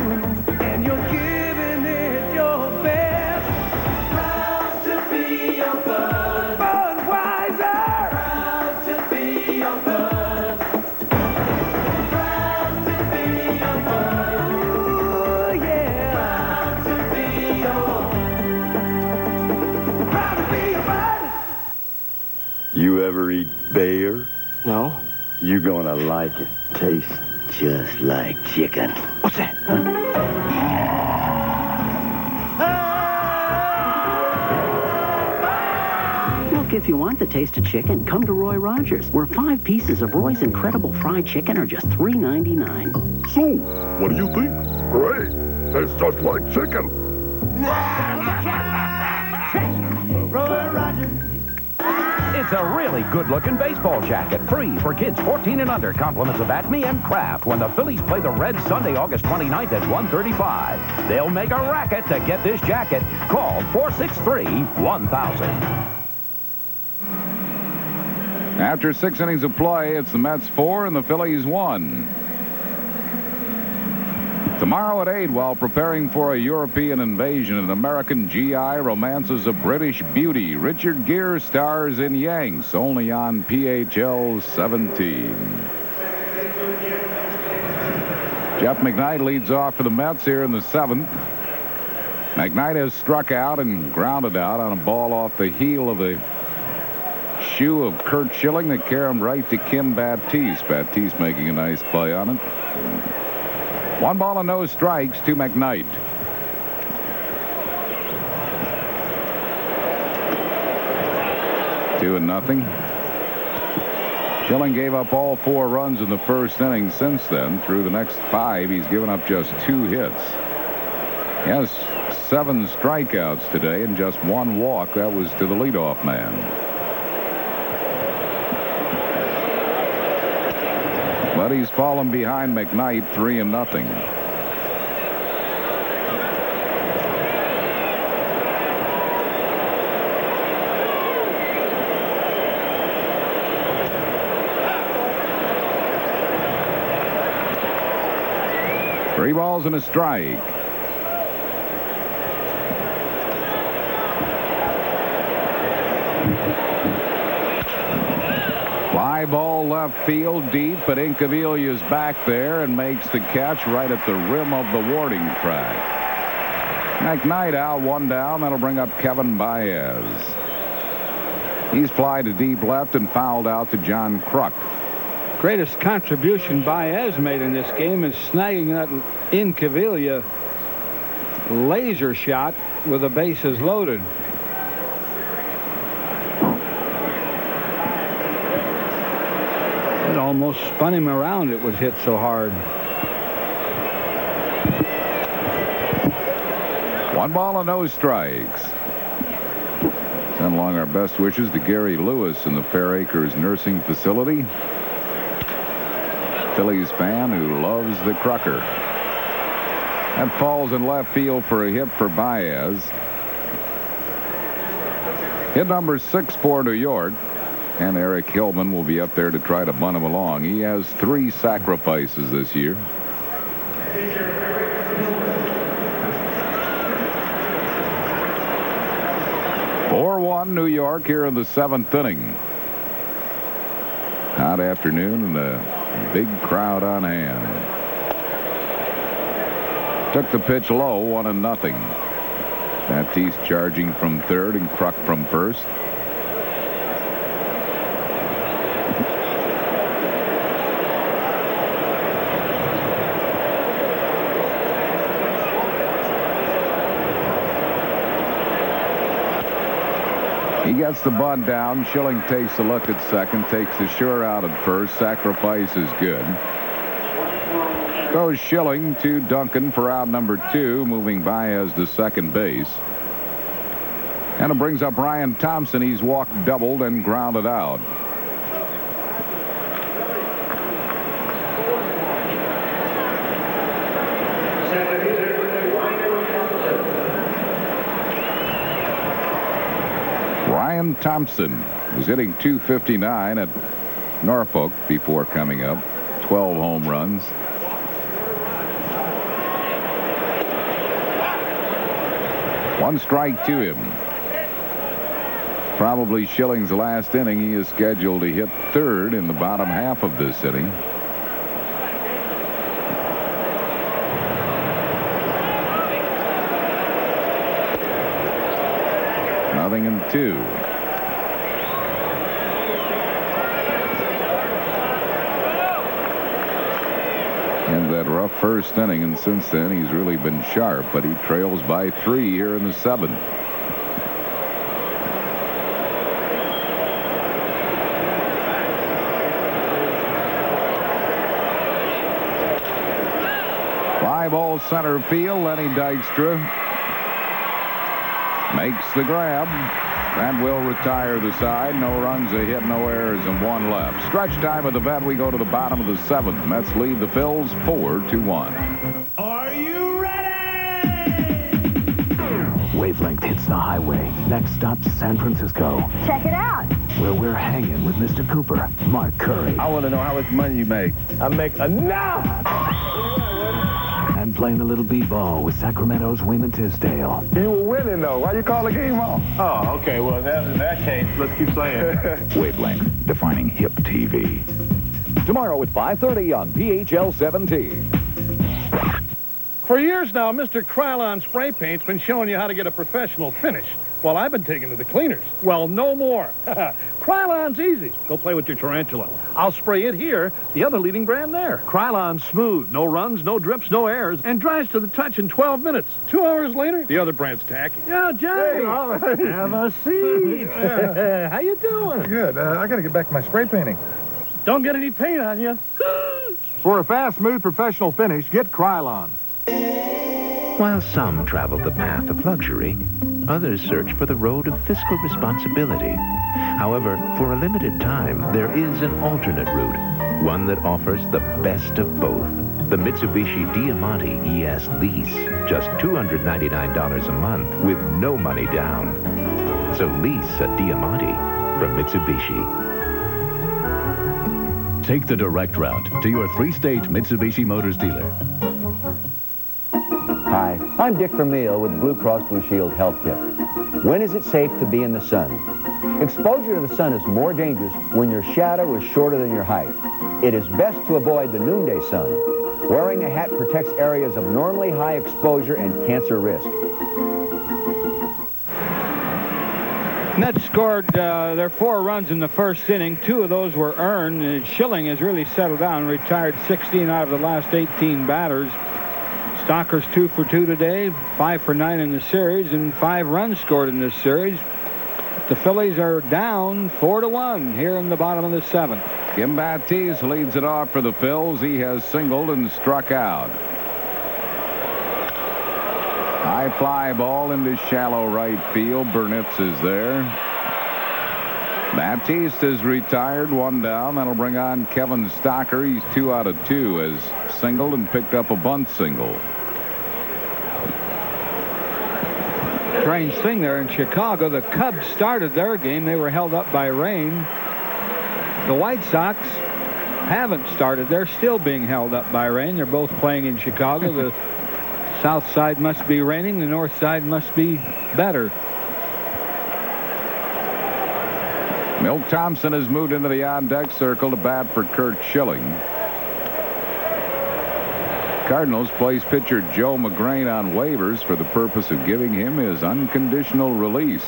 and you're giving it your best. Proud to be your bud. Budweiser. Proud to be your bud. Proud to be your bud. Ooh, yeah. Proud to be your. Proud to be your bud. You ever eat bear? No. You're gonna like it. Tastes just like chicken. What's that? Look, if you want the taste of chicken, come to Roy Rogers, where 5 pieces of Roy's incredible fried chicken are just $3.99. So, what do you think? Great. Tastes just like chicken. Roy Rogers. It's a really good-looking baseball jacket, free for kids 14 and under. Compliments of Acme and Kraft when the Phillies play the Reds Sunday, August 29th at 1:35. They'll make a racket to get this jacket. Call 463-1000. After 6 innings of play, it's the Mets 4 and the Phillies 1. Tomorrow at 8, while preparing for a European invasion, an American GI romances a British beauty. Richard Gere stars in Yanks, only on PHL 17. Jeff McKnight leads off for the Mets here in the 7th. McKnight has struck out and grounded out on a ball off the heel of the shoe of Kurt Schilling that carried him right to Kim Baptiste. Baptiste making a nice play on it. 1 ball and no strikes to McKnight. Two and nothing. Schilling gave up all 4 runs in the first inning. Since then, through the next 5, he's given up just 2 hits. Yes, 7 strikeouts today and just 1 walk. That was to the leadoff man. But he's fallen behind McKnight 3-0. Three balls and a strike. Fly ball left field deep, but Incaviglia's back there and makes the catch right at the rim of the warning track. McKnight out, 1 down. That'll bring up Kevin Baez. He's fly to deep left and fouled out to John Kruk. Greatest contribution Baez made in this game is snagging that Incaviglia laser shot with the bases loaded. It almost spun him around. It was hit so hard. 1 ball and no strikes. Send along our best wishes to Gary Lewis in the Fair Acres Nursing Facility. Phillies fan who loves the Crucker. That falls in left field for a hit for Baez. Hit number 6 for New York. And Eric Hillman will be up there to try to bunt him along. He has 3 sacrifices this year. New York here in the 7th inning. Hot afternoon and a big crowd on hand. Took the pitch low, 1-0. Tatis charging from third and Kruk from first. He gets the bunt down. Schilling takes a look at second, takes the sure out at first. Sacrifice is good. Goes Schilling to Duncan for out number 2, moving Baez to second base. And it brings up Ryan Thompson. He's walked, doubled, and grounded out. Ryan Thompson was hitting .259 at Norfolk before coming up. 12 home runs. One strike to him. Probably Schilling's last inning. He is scheduled to hit third in the bottom half of this inning. Nothing in 2. And that rough first inning, and since then he's really been sharp, but he trails by 3 here in the 7th. Fly ball center field. Lenny Dykstra makes the grab and will retire the side. No runs, a hit, no errors, and 1 left. Stretch time of the bet. We go to the bottom of the 7th. Mets lead the Phils 4-1. Are you ready? Wavelength hits the highway. Next stop, San Francisco, Check it out. where we're hanging with Mr. Cooper, Mark Curry. I want to know how much money you make. I make enough! And playing a little b-ball with Sacramento's Wayman Tisdale. You were winning, though. Why you call the game off? Oh, okay. Well, in that case, let's keep playing. Wavelength, defining hip TV. Tomorrow at 5:30 on PHL 17. For years now, Mr. Krylon Spray Paint's been showing you how to get a professional finish. While I've been taking to the cleaners. Well, no more. Krylon's easy. Go play with your tarantula. I'll spray it here, the other leading brand there. Krylon's smooth, no runs, no drips, no airs, and dries to the touch in 12 minutes. 2 hours later, the other brand's tacky. Yeah, Johnny. Hey, all right. Have a seat. How you doing? Good. I got to get back to my spray painting. Don't get any paint on you. For a fast, smooth professional finish, get Krylon. Krylon Spray Paint. 4 fast, smooth professional finish, get Krylon. While some travel the path of luxury, others search for the road of fiscal responsibility. However, for a limited time, there is an alternate route, one that offers the best of both. The Mitsubishi Diamante ES Lease, just $299 a month with no money down. So lease a Diamante from Mitsubishi. Take the direct route to your 3-state Mitsubishi Motors dealer. Hi, I'm Dick Vermeil with Blue Cross Blue Shield Health Tip. When is it safe to be in the sun? Exposure to the sun is more dangerous when your shadow is shorter than your height. It is best to avoid the noonday sun. Wearing a hat protects areas of normally high exposure and cancer risk. Mets scored their 4 runs in the first inning. 2 of those were earned. Schilling has really settled down, retired 16 out of the last 18 batters. Stocker's 2 for 2 today, 5 for 9 in the series, and 5 runs scored in this series. The Phillies are down 4-1 here in the bottom of the 7th. Kim Baptiste leads it off for the Phils. He has singled and struck out. High fly ball into shallow right field. Burnitz is there. Baptiste is retired, 1 down. That'll bring on Kevin Stocker. He's 2 out of 2 as singled and picked up a bunt single. Strange thing there in Chicago. The Cubs started their game. They were held up by rain. The White Sox haven't started. They're still being held up by rain. They're both playing in Chicago. The south side must be raining. The north side must be better. Milt Thompson has moved into the on-deck circle to bat for Curt Schilling. Cardinals placed pitcher Joe McGrain on waivers for the purpose of giving him his unconditional release.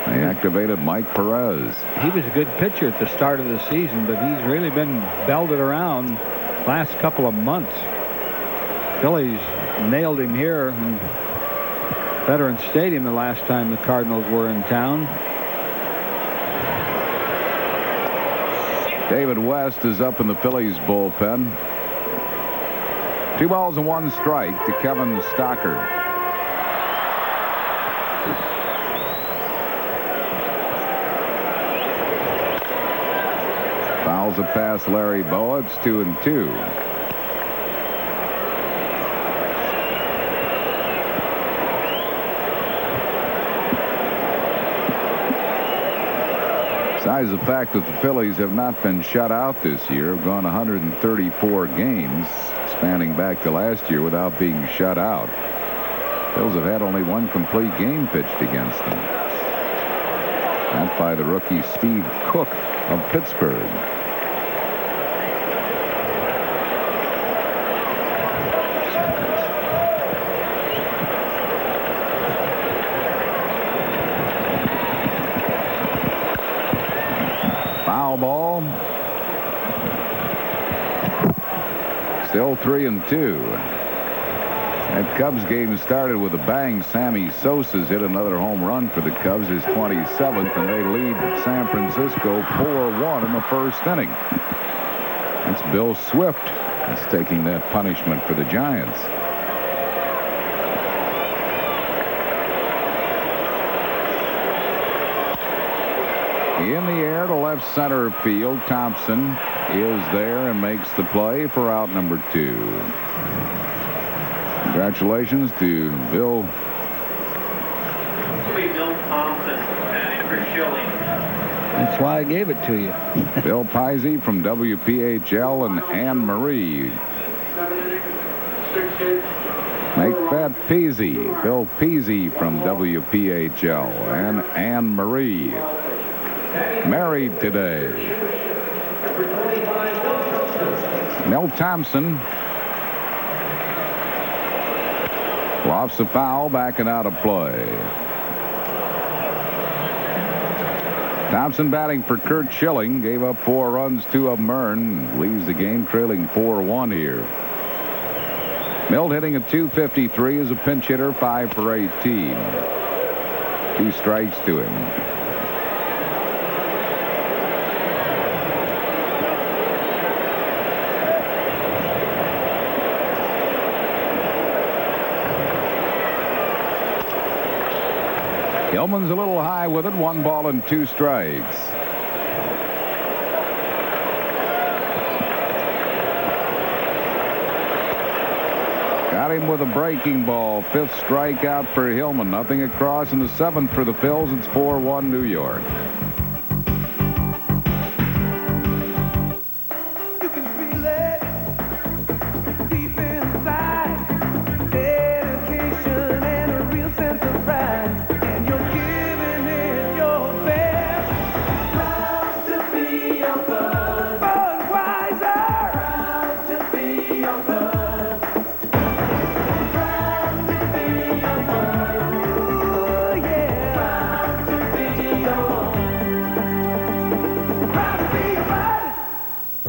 They activated Mike Perez. He was a good pitcher at the start of the season, but he's really been belted around last couple of months. Phillies nailed him here in Veterans Stadium the last time the Cardinals were in town. David West is up in the Phillies bullpen. 2 balls and 1 strike to Kevin Stocker. Fouls it past Larry Bowa. It's 2-2. Besides the fact that the Phillies have not been shut out this year, have gone 134 games, spanning back to last year without being shut out. Phils have had only 1 complete game pitched against them. That by the rookie Steve Cook of Pittsburgh. Foul ball. Still 3-2. That Cubs game started with a bang. Sammy Sosa's hit another home run for the Cubs, his 27th, and they lead San Francisco 4-1 in the first inning. That's Bill Swift that's taking that punishment for the Giants. In the air to left center field. Thompson is there and makes the play for out number 2. Congratulations to Bill. Bill Thompson and for Schilling. That's why I gave it to you. Bill Pisey from WPHL and Anne Marie. Make that Peasy. Bill Peasy from WPHL and Anne Marie. Married today. Milt Thompson lofts a foul, backing out of play. Thompson batting for Curt Schilling. Gave up 4 runs, 2 of them earned. Leaves the game trailing 4-1 here. Milt hitting at .253 as a pinch hitter, 5 for 18. 2 strikes to him. Hillman's a little high with it. 1 ball and 2 strikes. Got him with a breaking ball. 5th strikeout for Hillman. Nothing across in the 7th for the Phils. It's 4-1 New York.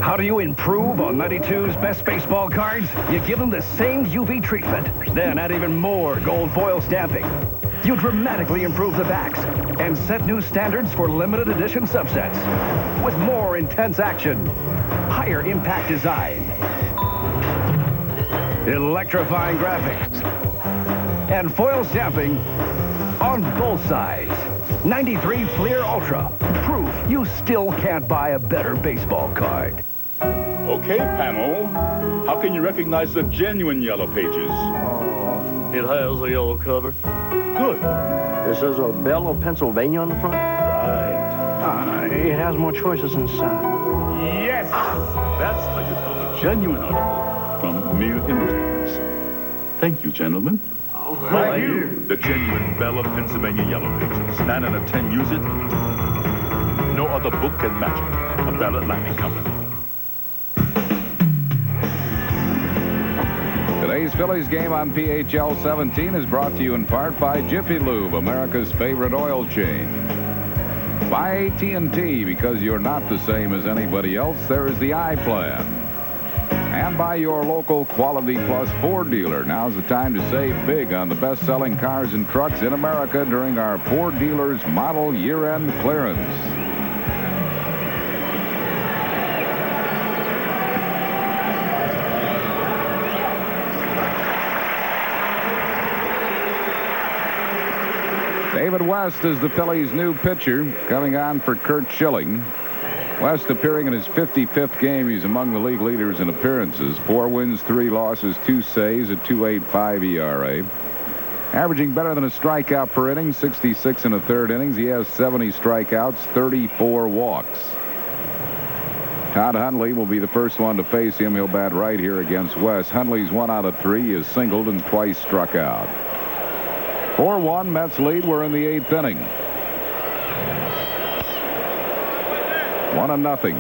How do you improve on 92's best baseball cards? You give them the same UV treatment, then add even more gold foil stamping. You dramatically improve the backs and set new standards for limited edition subsets with more intense action, higher impact design, electrifying graphics, and foil stamping on both sides. 93 Fleer Ultra. Proof you still can't buy a better baseball card. Okay, panel. How can you recognize the genuine Yellow Pages? It has a yellow cover. Good. It says Belle of Pennsylvania on the front. Right. It has more choices inside. Yes! That's how you tell a genuine article from mere imitators. Thank you, gentlemen. Thank you. The genuine Belle of Pennsylvania Yellow Pages. 9 out of 10 use it. No other book can match it. A Bell Atlantic Company. Today's Phillies game on PHL 17 is brought to you in part by Jiffy Lube, America's favorite oil change. By AT&T, because you're not the same as anybody else, there is the I-Plan. And by your local Quality Plus Ford dealer. Now's the time to save big on the best-selling cars and trucks in America during our Ford dealers model year-end clearance. David West is the Phillies' new pitcher, coming on for Curt Schilling. West appearing in his 55th game. He's among the league leaders in appearances. 4 wins, 3 losses, 2 saves, a 2.85 ERA. Averaging better than a strikeout per inning, 66 in the 3rd innings. He has 70 strikeouts, 34 walks. Todd Hundley will be the first one to face him. He'll bat right here against West. Hundley's 1 out of 3. He has singled and twice struck out. 4-1 Mets lead. We're in the 8th inning. 1-0.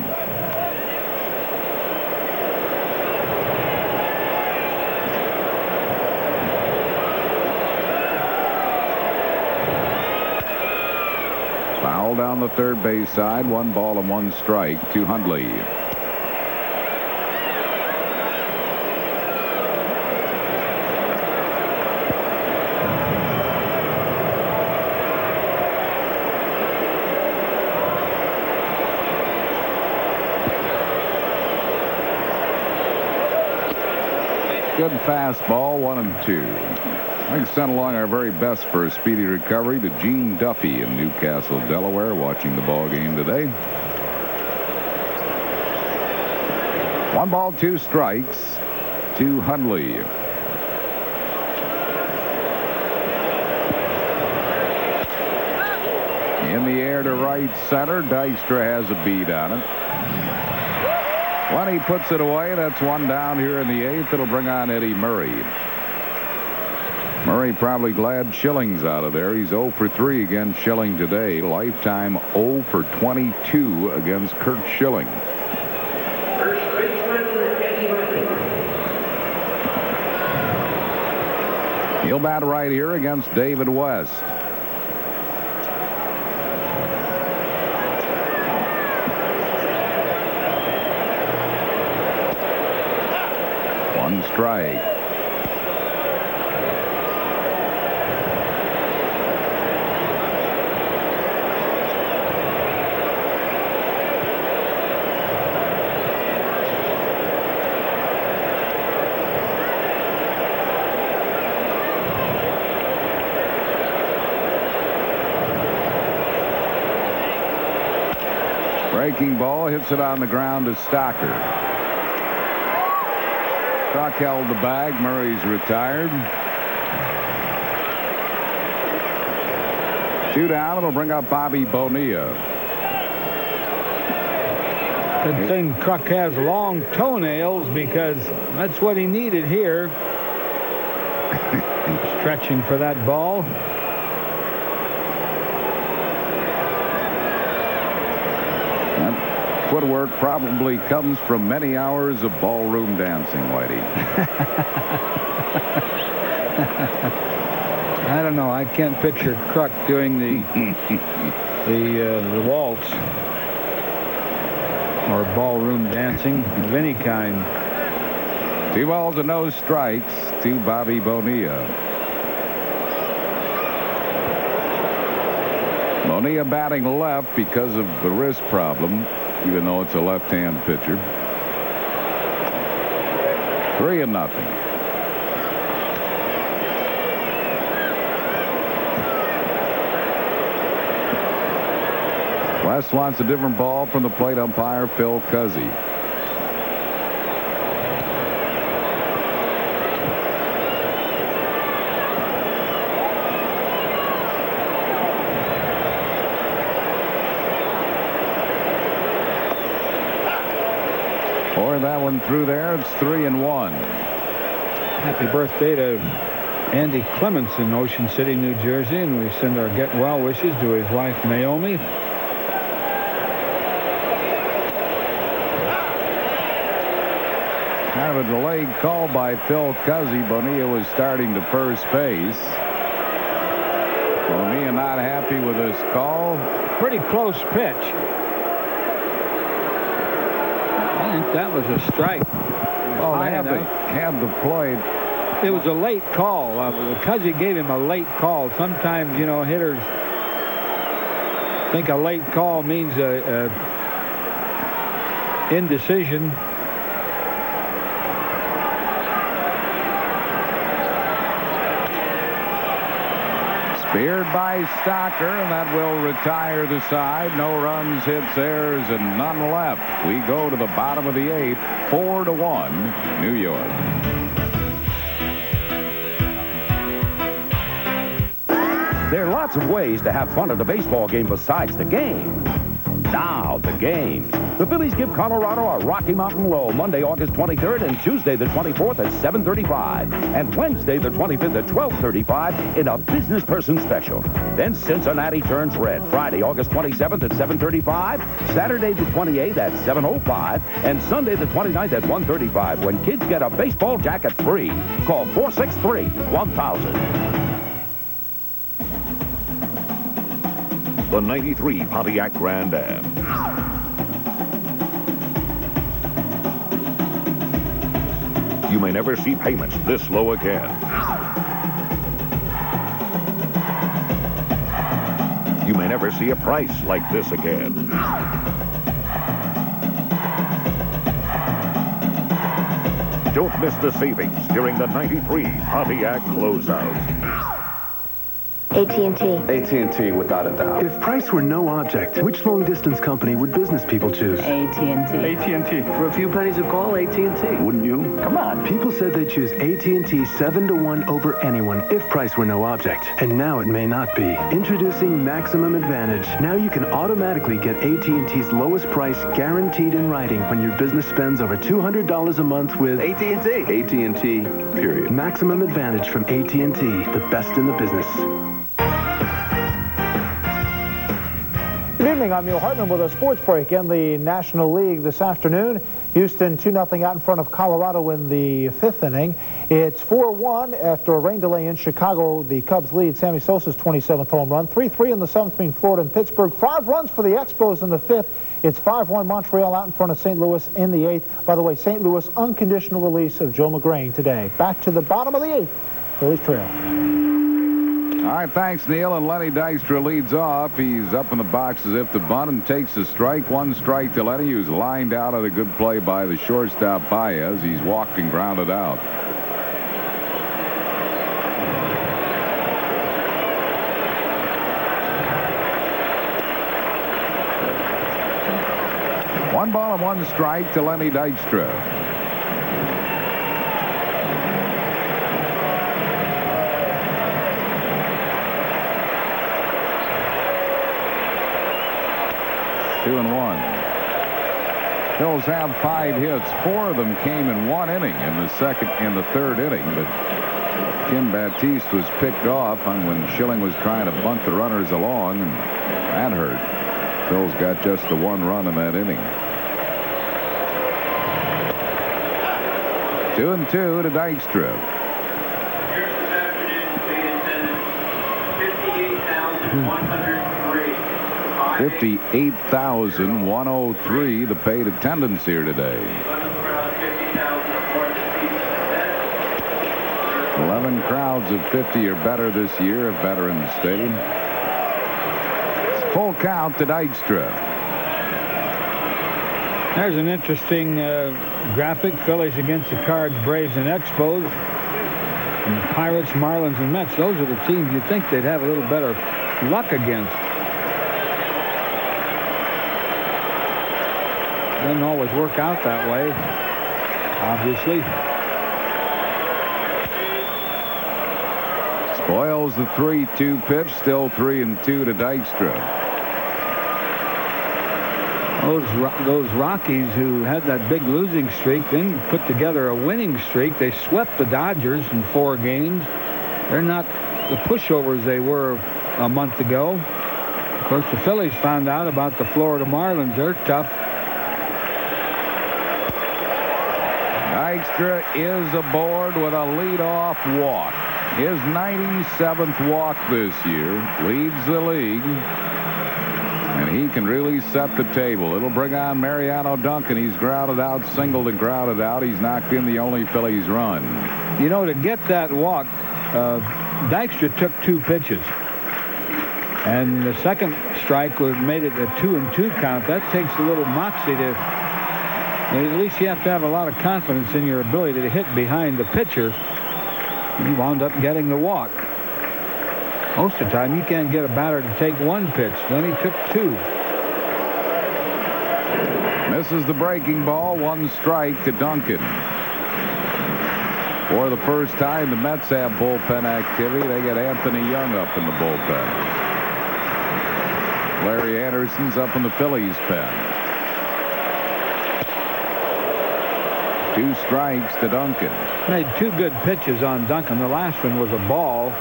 Foul down the third base side. 1 ball and 1 strike to Hundley. Good fastball, 1-2. I'd like to send along our very best for a speedy recovery to Gene Duffy in Newcastle, Delaware, watching the ball game today. 1 ball, 2 strikes to Hundley. In the air to right center. Dykstra has a beat on it. When he puts it away, that's 1 down here in the 8th. It'll bring on Eddie Murray. Murray probably glad Schilling's out of there. He's 0 for 3 against Schilling today. Lifetime 0 for 22 against Curt Schilling. First baseman, Eddie Murray. He'll bat right here against David West. Strike. Breaking ball hits it on the ground to Stocker. Struck held the bag. Murray's retired. 2 down. It'll bring up Bobby Bonilla. Good thing Kruk has long toenails because that's what he needed here. Stretching for that ball. That footwork probably comes from many hours of ballroom dancing, Whitey. I don't know. I can't picture Kruk doing the waltz or ballroom dancing of any kind. 2 balls and no strikes to Bobby Bonilla. Bonilla batting left because of the wrist problem, even though it's a left-hand pitcher. 3-0. West wants a different ball from the plate umpire, Phil Cuzzy. Or that one through there. It's 3-1. Happy birthday to Andy Clements in Ocean City, New Jersey, and we send our get well wishes to his wife Naomi. Kind of a delayed call by Phil Cuzzy. Bonilla was starting to first base. Bonilla not happy with this call. Pretty close pitch. I think that was a strike. Oh, they had the play. It was a late call. Cuzzy gave him a late call. Sometimes, you know, hitters think a late call means a indecision. Speared by Stocker, and that will retire the side. No runs, hits, errors, and none left. We go to the bottom of the 8th, 4-1, New York. There are lots of ways to have fun at a baseball game besides the game. Now, the games. The Phillies give Colorado a Rocky Mountain Low Monday, August 23rd, and Tuesday, the 24th at 7:35, and Wednesday, the 25th at 12:35 in a business person special. Then Cincinnati turns red Friday, August 27th at 7:35, Saturday, the 28th at 7:05, and Sunday, the 29th at 1:35 when kids get a baseball jacket free. Call 463-1000. The 93 Pontiac Grand Am. You may never see payments this low again. You may never see a price like this again. Don't miss the savings during the 93 Pontiac closeout. AT&T. AT&T, without a doubt. If price were no object, which long-distance company would business people choose? AT&T. AT&T. For a few pennies a call, AT&T. Wouldn't you? Come on. People said they'd choose AT&T 7-1 over anyone if price were no object. And now it may not be. Introducing Maximum Advantage. Now you can automatically get AT&T's lowest price guaranteed in writing when your business spends over $200 a month with AT&T. AT&T, period. Maximum Advantage from AT&T, the best in the business. Good evening, I'm Neil Hartman with a sports break in the National League this afternoon. Houston 2-0 out in front of Colorado in the 5th inning. It's 4-1 after a rain delay in Chicago. The Cubs lead Sammy Sosa's 27th home run. 3-3 in the 7th between Florida and Pittsburgh. 5 runs for the Expos in the 5th. It's 5-1 Montreal out in front of St. Louis in the 8th. By the way, St. Louis unconditional release of Joe McGrain today. Back to the bottom of the 8th. Phillies trail. All right, thanks, Neil. And Lenny Dykstra leads off. He's up in the box as if to bunt and takes a strike. 1 strike to Lenny, who's lined out of the good play by the shortstop Baez. He's walked and grounded out. 1 ball and 1 strike to Lenny Dykstra. Two and 1. Phillies have 5 hits. 4 of them came in 1 inning in the third inning. But Kim Baptiste was picked off on when Schilling was trying to bunt the runners along, and that hurt. Phil's got just the 1 run in that inning. 2-2 to Dykstra. 58,103 the paid attendance here today. 11 crowds of 50 or better this year at Veterans Stadium. It's full count to Dykstra. There's an interesting graphic. Phillies against the Cards, Braves, and Expos. And the Pirates, Marlins, and Mets. Those are the teams you'd think they'd have a little better luck against. Doesn't always work out that way, obviously. Spoils the 3-2 pitch. Still 3-2 to Dykstra. Those Rockies who had that big losing streak then put together a winning streak. They swept the Dodgers in 4 games. They're not the pushovers they were a month ago. Of course, the Phillies found out about the Florida Marlins. They're tough. Dykstra is aboard with a leadoff walk. His 97th walk this year. Leads the league. And he can really set the table. It'll bring on Mariano Duncan. He's grounded out, singled and grounded out. He's knocked in the only Phillies run. You know, to get that walk, Dykstra took 2 pitches. And the second strike made it a 2-2 count. That takes a little moxie to... At least you have to have a lot of confidence in your ability to hit behind the pitcher. He wound up getting the walk. Most of the time, you can't get a batter to take 1 pitch. Then he took 2. Misses the breaking ball. 1 strike to Duncan. For the first time, the Mets have bullpen activity. They get Anthony Young up in the bullpen. Larry Anderson's up in the Phillies pen. 2 strikes to Duncan. Made 2 good pitches on Duncan. The last one was a ball,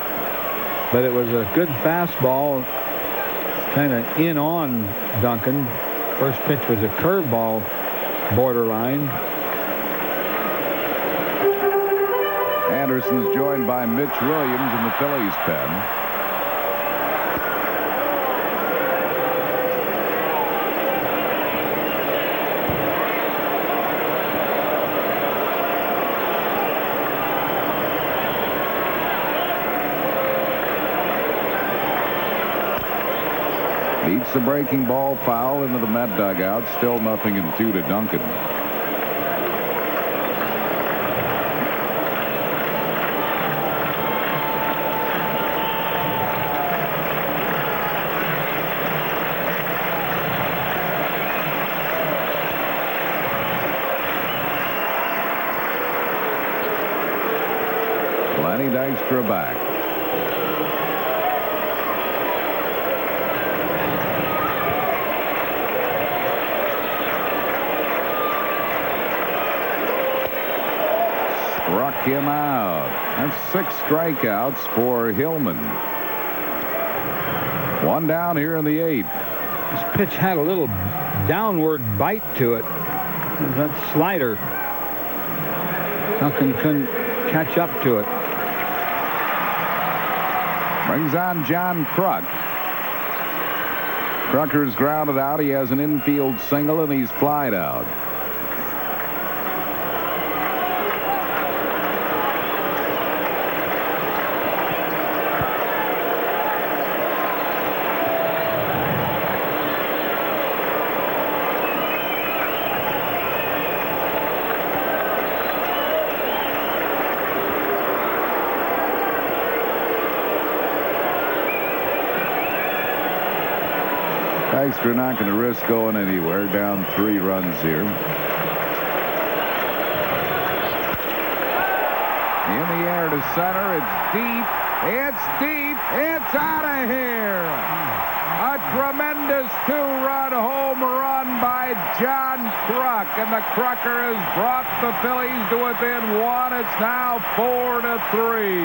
but it was a good fastball, kind of in on Duncan. First pitch was a curveball borderline. Anderson's joined by Mitch Williams in the Phillies pen. Beats the breaking ball foul into the Met dugout. Still 0-2 to Duncan. Lenny Dykstra back. Struck him out. That's 6 strikeouts for Hillman. 1 down here in the 8th. This pitch had a little downward bite to it. That slider. Duncan couldn't catch up to it. Brings on John Kruk. Krucker's grounded out. He has an infield single, and he's flied out. Dykstra not going to risk going anywhere. Down 3 runs here. In the air to center. It's deep. It's deep. It's out of here. A tremendous 2-run home run by John Kruk. And the Krucker has brought the Phillies to within 1. It's now 4-3.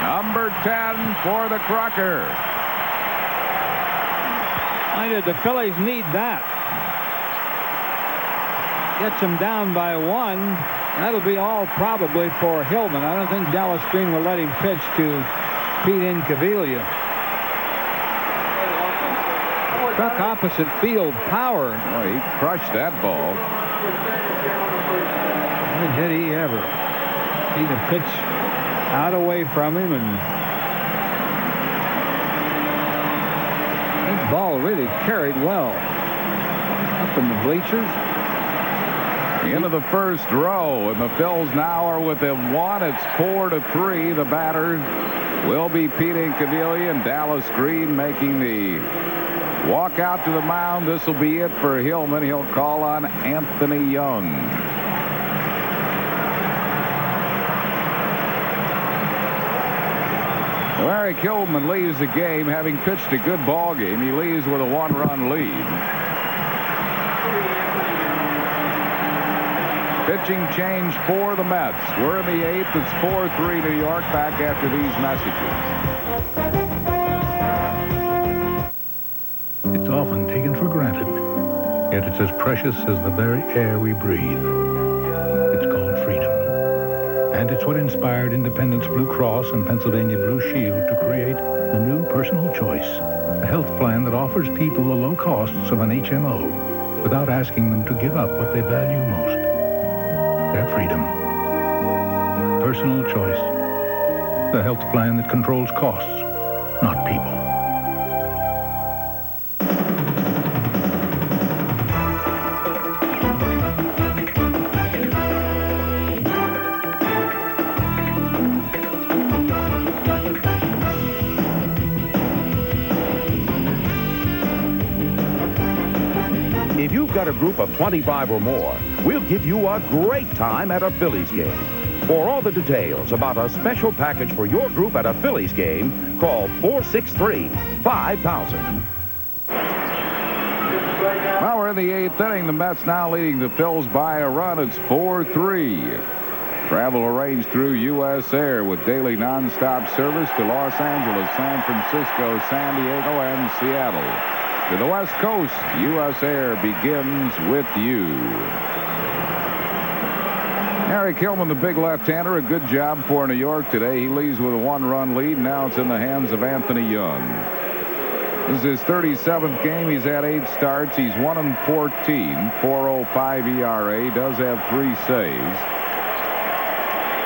Number 10 for the Krucker. The Phillies need that. Gets them down by 1. That'll be all probably for Hillman. I don't think Dallas Green will let him pitch to Pete Incaviglia. Struck opposite field power. Oh, he crushed that ball. When did he ever? See the pitch out away from him, and that ball really carried well. Up in the bleachers. Into the first row, and the Phils now are within 1. It's 4-3. The batter will be Pete Incaviglia, and Dallas Green making the walk out to the mound. This will be it for Hillman. He'll call on Anthony Young. Larry Hillman leaves the game, having pitched a good ball game. He leaves with a 1-run lead. Pitching change for the Mets. We're in the 8th. It's 4-3 New York. Back after these messages. It's often taken for granted, yet it's as precious as the very air we breathe. It's called freedom. And it's what inspired Independence Blue Cross and Pennsylvania Blue Shield to create the new Personal Choice, a health plan that offers people the low costs of an HMO without asking them to give up what they value most. Their freedom. Personal Choice. The health plan that controls costs, not people. If you've got a group of 25 or more, we'll give you a great time at a Phillies game. For all the details about a special package for your group at a Phillies game, call 463-5000. Well, we're in the 8th inning. The Mets now leading the Phils by a run. It's 4-3. Travel arranged through U.S. Air with daily nonstop service to Los Angeles, San Francisco, San Diego, and Seattle. To the West Coast, U.S. Air begins with you. Harry Hillman, the big left-hander, a good job for New York today. He leads with a 1-run lead. Now it's in the hands of Anthony Young. This is his 37th game. He's had 8 starts. He's 1-14, 4.05 ERA. Does have 3 saves.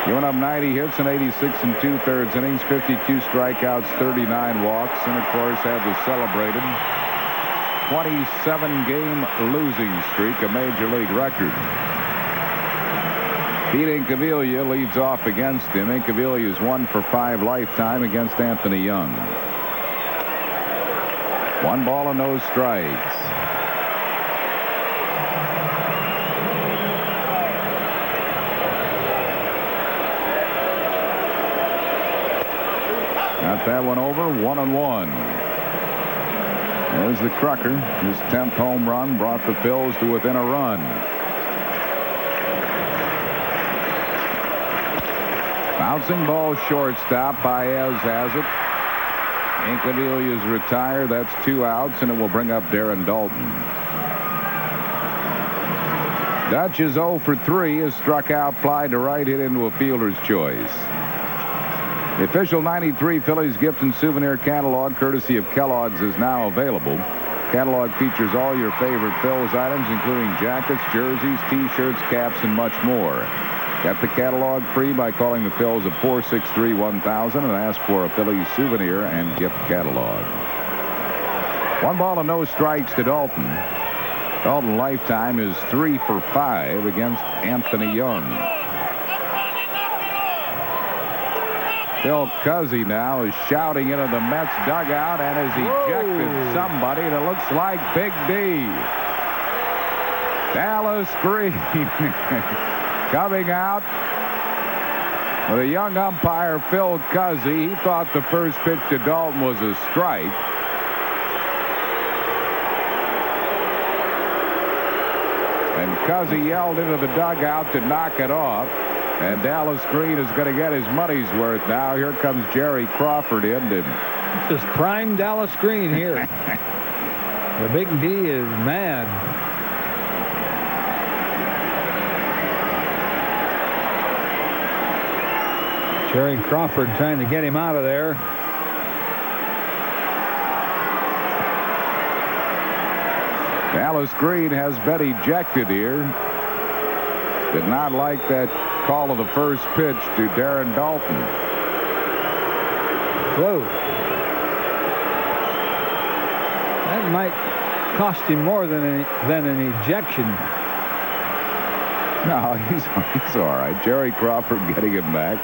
Giving up 90 hits in 86 2/3 innings, 52 strikeouts, 39 walks, and of course had the celebrated 27-game losing streak, a major league record. Pete Incaviglia leads off against him. Incaviglia is 1 for 5 lifetime against Anthony Young. 1 ball and no strikes. Got that one over, 1-1. There's the Krucker. His 10th home run brought the Phils to within a run. Bouncing ball shortstop. Baez has it. Incaviglia's retired. That's 2 outs, and it will bring up Darren Dalton. Dutch is 0 for 3. Has struck out, fly to right, hit into a fielder's choice. The official 93 Phillies gift and souvenir catalog, courtesy of Kellogg's, is now available. Catalog features all your favorite Phillies items, including jackets, jerseys, T-shirts, caps, and much more. Get the catalog free by calling the Phils at 463-1000 and ask for a Phillies souvenir and gift catalog. 1 ball and no strikes to Dalton. Dalton lifetime is 3 for 5 against Anthony Young. Phil Cuzzy now is shouting into the Mets dugout and has ejected somebody that looks like Big D. Dallas Green coming out with a young umpire, Phil Cuzzy. He thought the first pitch to Dalton was a strike. And Cuzzy yelled into the dugout to knock it off. And Dallas Green is going to get his money's worth now. Here comes Jerry Crawford in. This is prime Dallas Green here. The Big D is mad. Jerry Crawford trying to get him out of there. Dallas Green has been ejected here. Did not like that call of the first pitch to Darren Dalton. Whoa. That might cost him more than an ejection. No, he's all right. Jerry Crawford getting him back.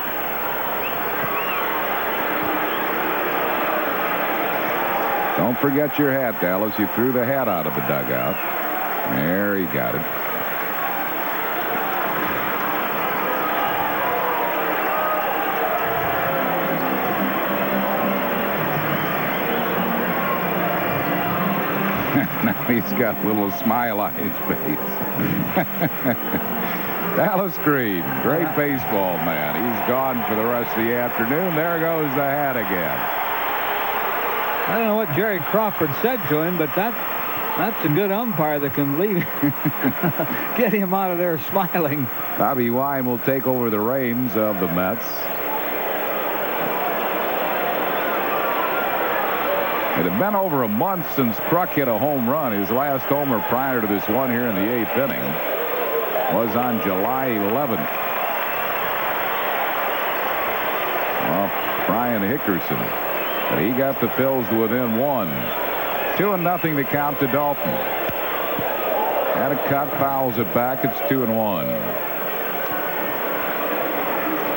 Don't forget your hat, Dallas. You threw the hat out of the dugout. There, he got it. Now he's got a little smile on his face. Dallas Green, great baseball man. He's gone for the rest of the afternoon. There goes the hat again. I don't know what Jerry Crawford said to him, but that's a good umpire that can leave, get him out of there smiling. Bobby Wine will take over the reins of the Mets. It had been over a month since Kruk hit a home run. His last homer prior to this one here in the 8th inning was on July 11th. Well, Brian Hickerson. But he got the Phils to within 1. 2-0 to count to Dalton. Had a cut, fouls it back. It's 2-1.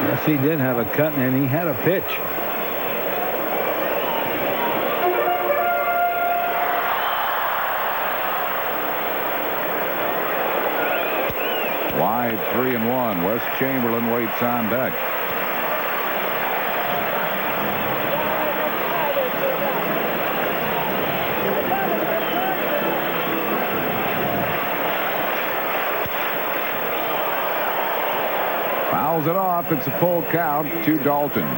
Yes, he did have a cut, and he had a pitch. Wide 3-1. Wes Chamberlain waits on deck. Fouls it off. It's a full count to Dalton.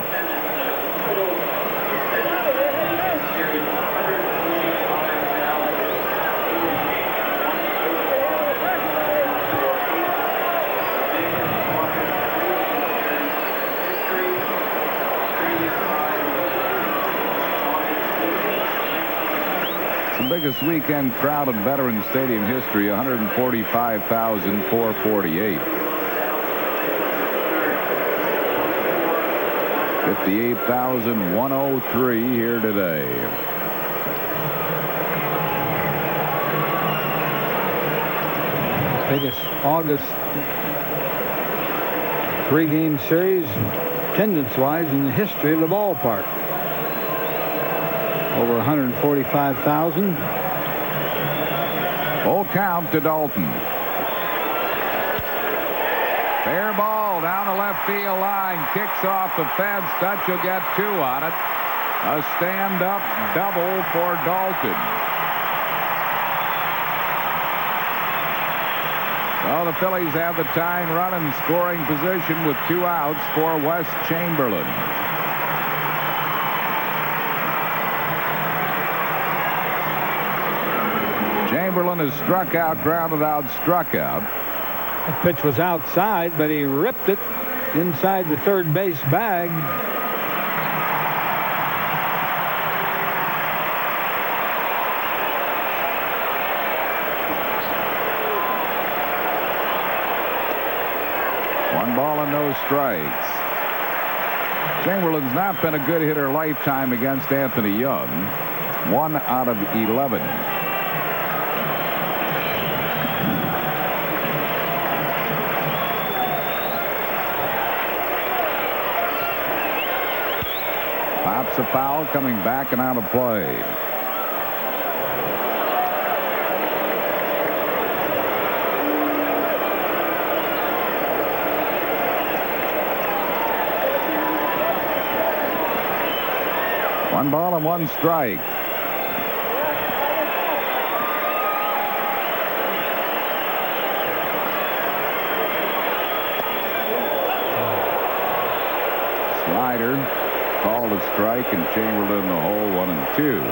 Biggest weekend crowd in Veterans Stadium history, 145,448. 58,103 here today. Biggest August 3-game series, attendance-wise, in the history of the ballpark. Over 145,000. Full count to Dalton. Fair ball down the left field line. Kicks off the fence. Dutch will get 2 on it. A stand-up double for Dalton. Well, the Phillies have the tying run in scoring position with 2 outs for Wes Chamberlain. Chamberlain has struck out, grounded out, struck out. The pitch was outside, but he ripped it inside the third base bag. One ball and no strikes. Chamberlain's not been a good hitter lifetime against Anthony Young. 1 out of 11. Pops a foul, coming back and out of play. One ball and one strike. Slider called a strike, and Chamberlain the hole, 1-2.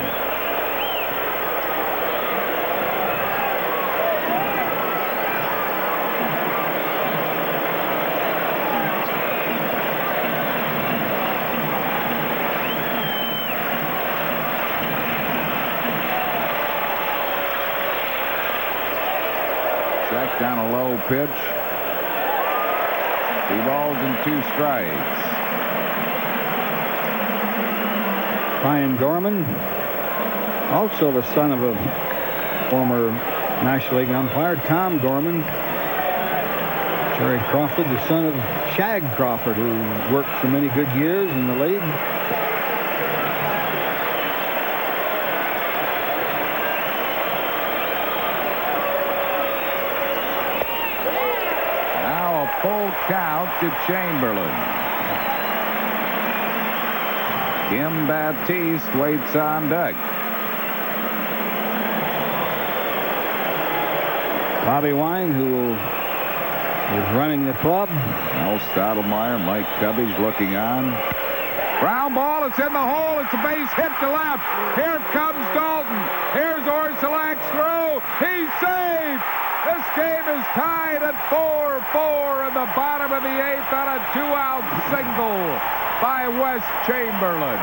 Check down a low pitch. 2 balls and 2 strikes. Brian Gorman, also the son of a former National League umpire, Tom Gorman. Jerry Crawford, the son of Shag Crawford, who worked for many good years in the league. Now a full count to Chamberlain. Kim Baptiste waits on deck. Bobby Wine, who is running the club. Al Stottlemyre, Mike Cubbage looking on. Ground ball, it's in the hole. It's a base hit to left. Here comes Dalton. Here's Orsulak's throw. He's safe. This game is tied at 4-4 in the bottom of the 8th on a 2-out single by Wes Chamberlain.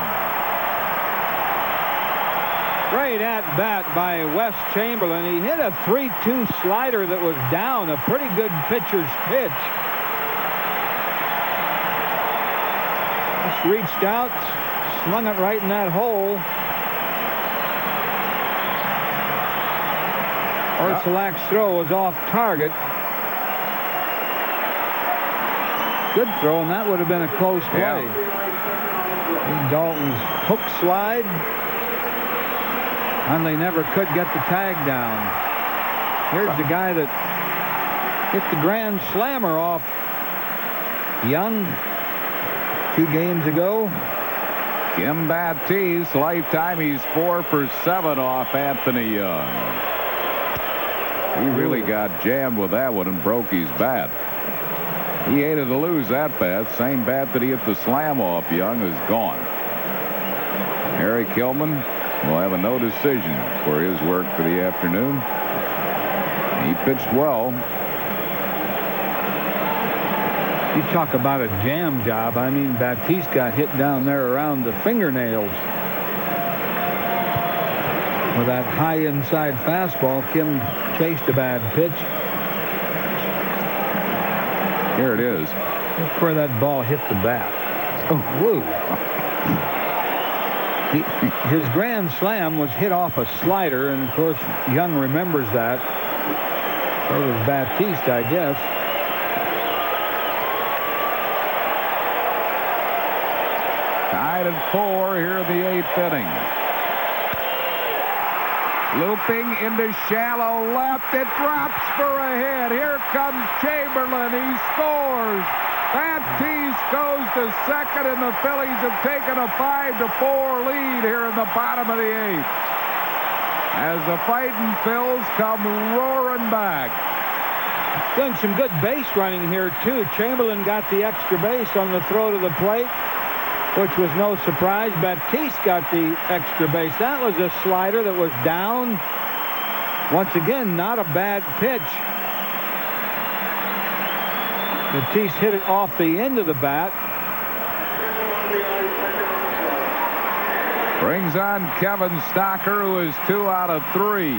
Great at-bat by Wes Chamberlain. He hit a 3-2 slider that was down, a pretty good pitcher's pitch. Just reached out, slung it right in that hole. Orsulak's throw was off target. Good throw, and that would have been a close play. Yeah. Dalton's hook slide, and they never could get the tag down. Here's the guy that hit the grand slammer off Young 2 games ago. Kim Baptiste, lifetime, he's 4 for 7 off Anthony Young. He really got jammed with that one and broke his bat. He hated to lose that bat. Same bat that he hit the slam off Young is gone. Harry Kilman will have a no decision for his work for the afternoon. He pitched well. You talk about a jam job. I mean, Baptiste got hit down there around the fingernails with that high inside fastball. Kim chased a bad pitch. Here it is. Look where that ball hit the bat. Oh, whoa. His grand slam was hit off a slider, and of course Young remembers that. So does Baptiste, I guess. Tied at 4 here in the 8th inning. Looping into shallow left. It drops for a hit. Here comes Chamberlain. He scores. Baptiste goes to second, and the Phillies have taken a 5-4 lead here in the bottom of the 8th. As the Fighting Phils come roaring back. Doing some good base running here, too. Chamberlain got the extra base on the throw to the plate, which was no surprise. Baptiste got the extra base. That was a slider that was down. Once again, not a bad pitch. Baptiste hit it off the end of the bat. Brings on Kevin Stocker, who is 2 out of 3.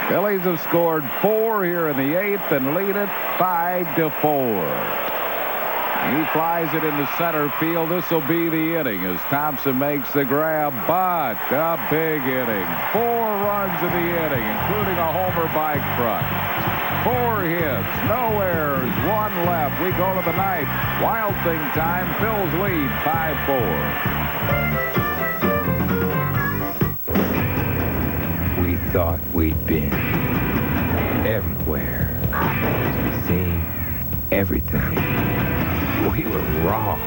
Phillies have scored 4 here in the 8th and lead it 5-4. He flies it into center field. This will be the inning as Thompson makes the grab, but a big inning. 4 runs in the inning, including a homer by Kruk. 4 hits, no errors, 1 left. We go to the 9th. Wild Thing time. Phil's lead, 5-4. We thought we'd been everywhere, seen everything. We were wrong.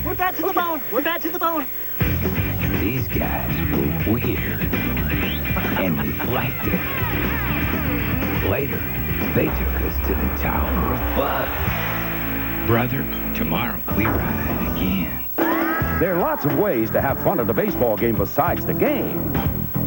We're bad to the bone. We're bad to the bone. These guys were weird, and we liked it. Later, they took us to the Tower of Bud. Brother, tomorrow we ride again. There are lots of ways to have fun at a baseball game besides the game.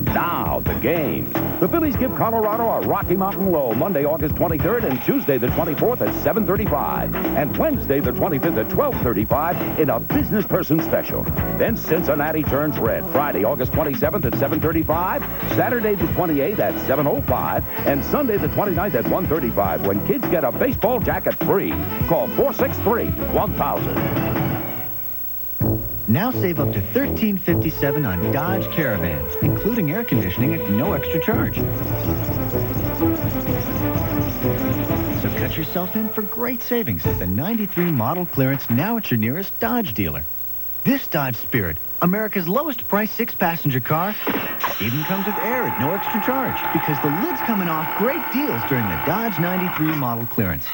Now, the games. The Phillies give Colorado a Rocky Mountain Low Monday, August 23rd and Tuesday the 24th at 7:35 and Wednesday the 25th at 12:35 in a business person special. Then Cincinnati turns red Friday, August 27th at 7:35, Saturday the 28th at 7:05, and Sunday the 29th at 1:35 when kids get a baseball jacket free. Call 463-1000. Now save up to $13.57 on Dodge Caravans, including air conditioning at no extra charge. So cut yourself in for great savings at the 93 model clearance now at your nearest Dodge dealer. This Dodge Spirit, America's lowest price 6-passenger car, even comes with air at no extra charge because the lid's coming off great deals during the Dodge 93 model clearance.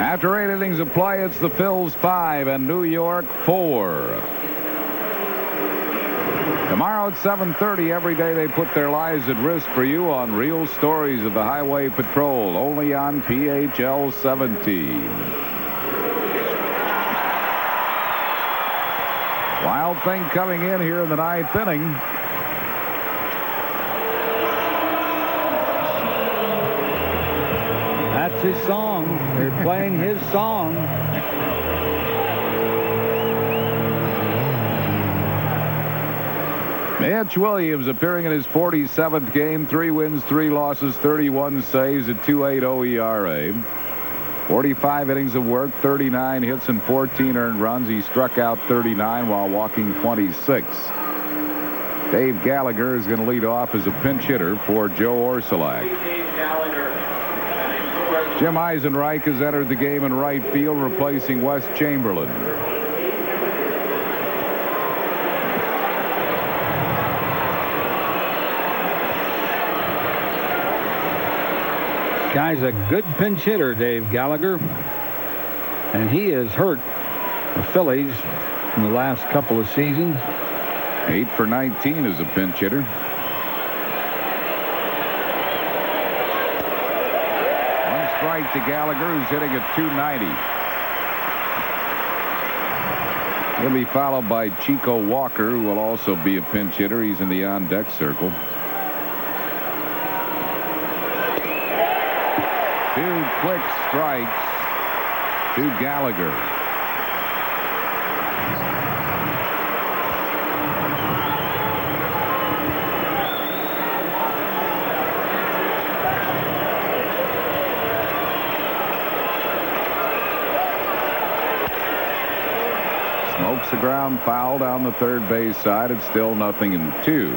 After 8 innings of play, it's the Phils 5 and New York 4. Tomorrow at 7:30, every day they put their lives at risk for you on Real Stories of the Highway Patrol, only on PHL 17. Wild Thing coming in here in the 9th inning. That's his song. They're playing his song. Mitch Williams appearing in his 47th game, 3 wins, 3 losses, 31 saves at 2.80 ERA. 45 innings of work, 39 hits and 14 earned runs. He struck out 39 while walking 26. Dave Gallagher is going to lead off as a pinch hitter for Joe Orsulak. Jim Eisenreich has entered the game in right field, replacing Wes Chamberlain. Guy's a good pinch hitter, Dave Gallagher. And he has hurt the Phillies in the last couple of seasons. 8 for 19 as a pinch hitter. One strike to Gallagher, who's hitting at 290. He'll be followed by Chico Walker, who will also be a pinch hitter. He's in the on-deck circle. 2 quick strikes to Gallagher. Smokes the ground foul down the third base side. It's still 0-2.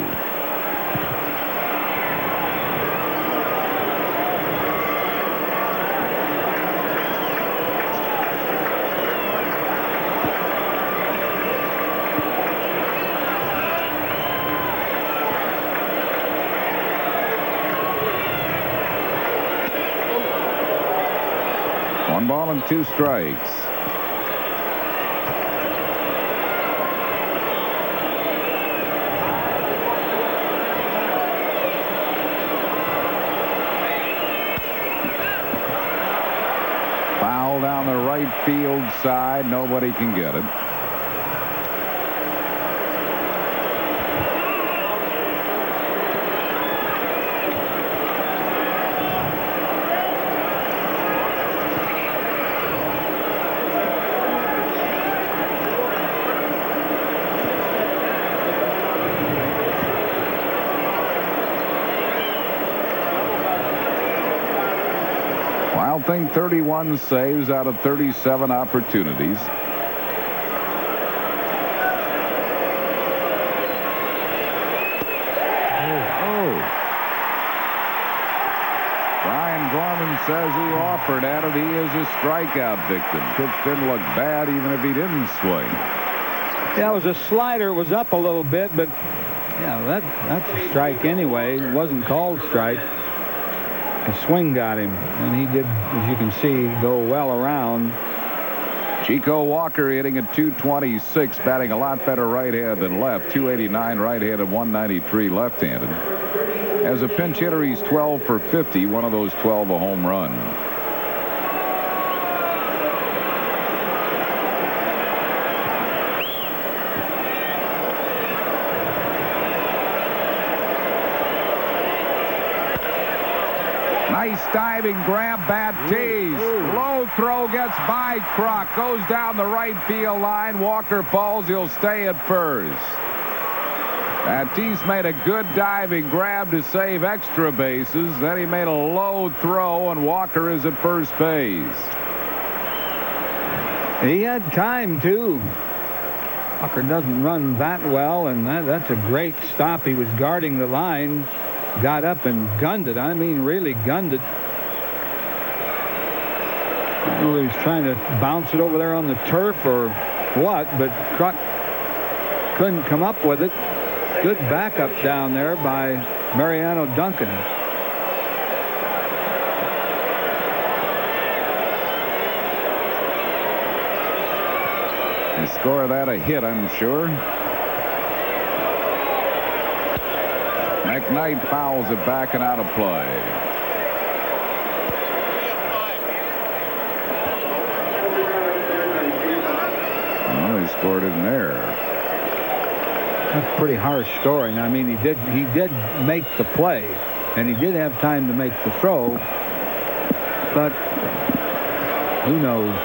One ball and 2 strikes. Foul down the right field side. Nobody can get it. Wild Thing 31 saves out of 37 opportunities. says he offered at it. He is a strikeout victim. Pitch didn't look bad even if he didn't swing. Yeah, it was a slider. It was up a little bit, but yeah, that's a strike anyway. It wasn't called strike. The swing got him, and he did, as you can see, go well around. Chico Walker hitting at .226, batting a lot better right-hand than left. .289 right-handed, .193 left-handed. As a pinch hitter, he's 12 for 50. One of those 12 a home run. Nice diving grab, bat tease. Low throw gets by Croc. Goes down the right field line. Walker falls. He'll stay at first. Tatis made a good diving grab to save extra bases. Then he made a low throw, and Walker is at first base. He had time, too. Walker doesn't run that well, and that's a great stop. He was guarding the line. Got up and gunned it. I mean, really gunned it. I don't know if he was trying to bounce it over there on the turf or what, but Croc couldn't come up with it. Good backup down there by Mariano Duncan. The score of that a hit, I'm sure. McKnight fouls it back and out of play. Well, he scored it in there. That's a pretty harsh story. And I mean, he did make the play, and he did have time to make the throw, but who knows?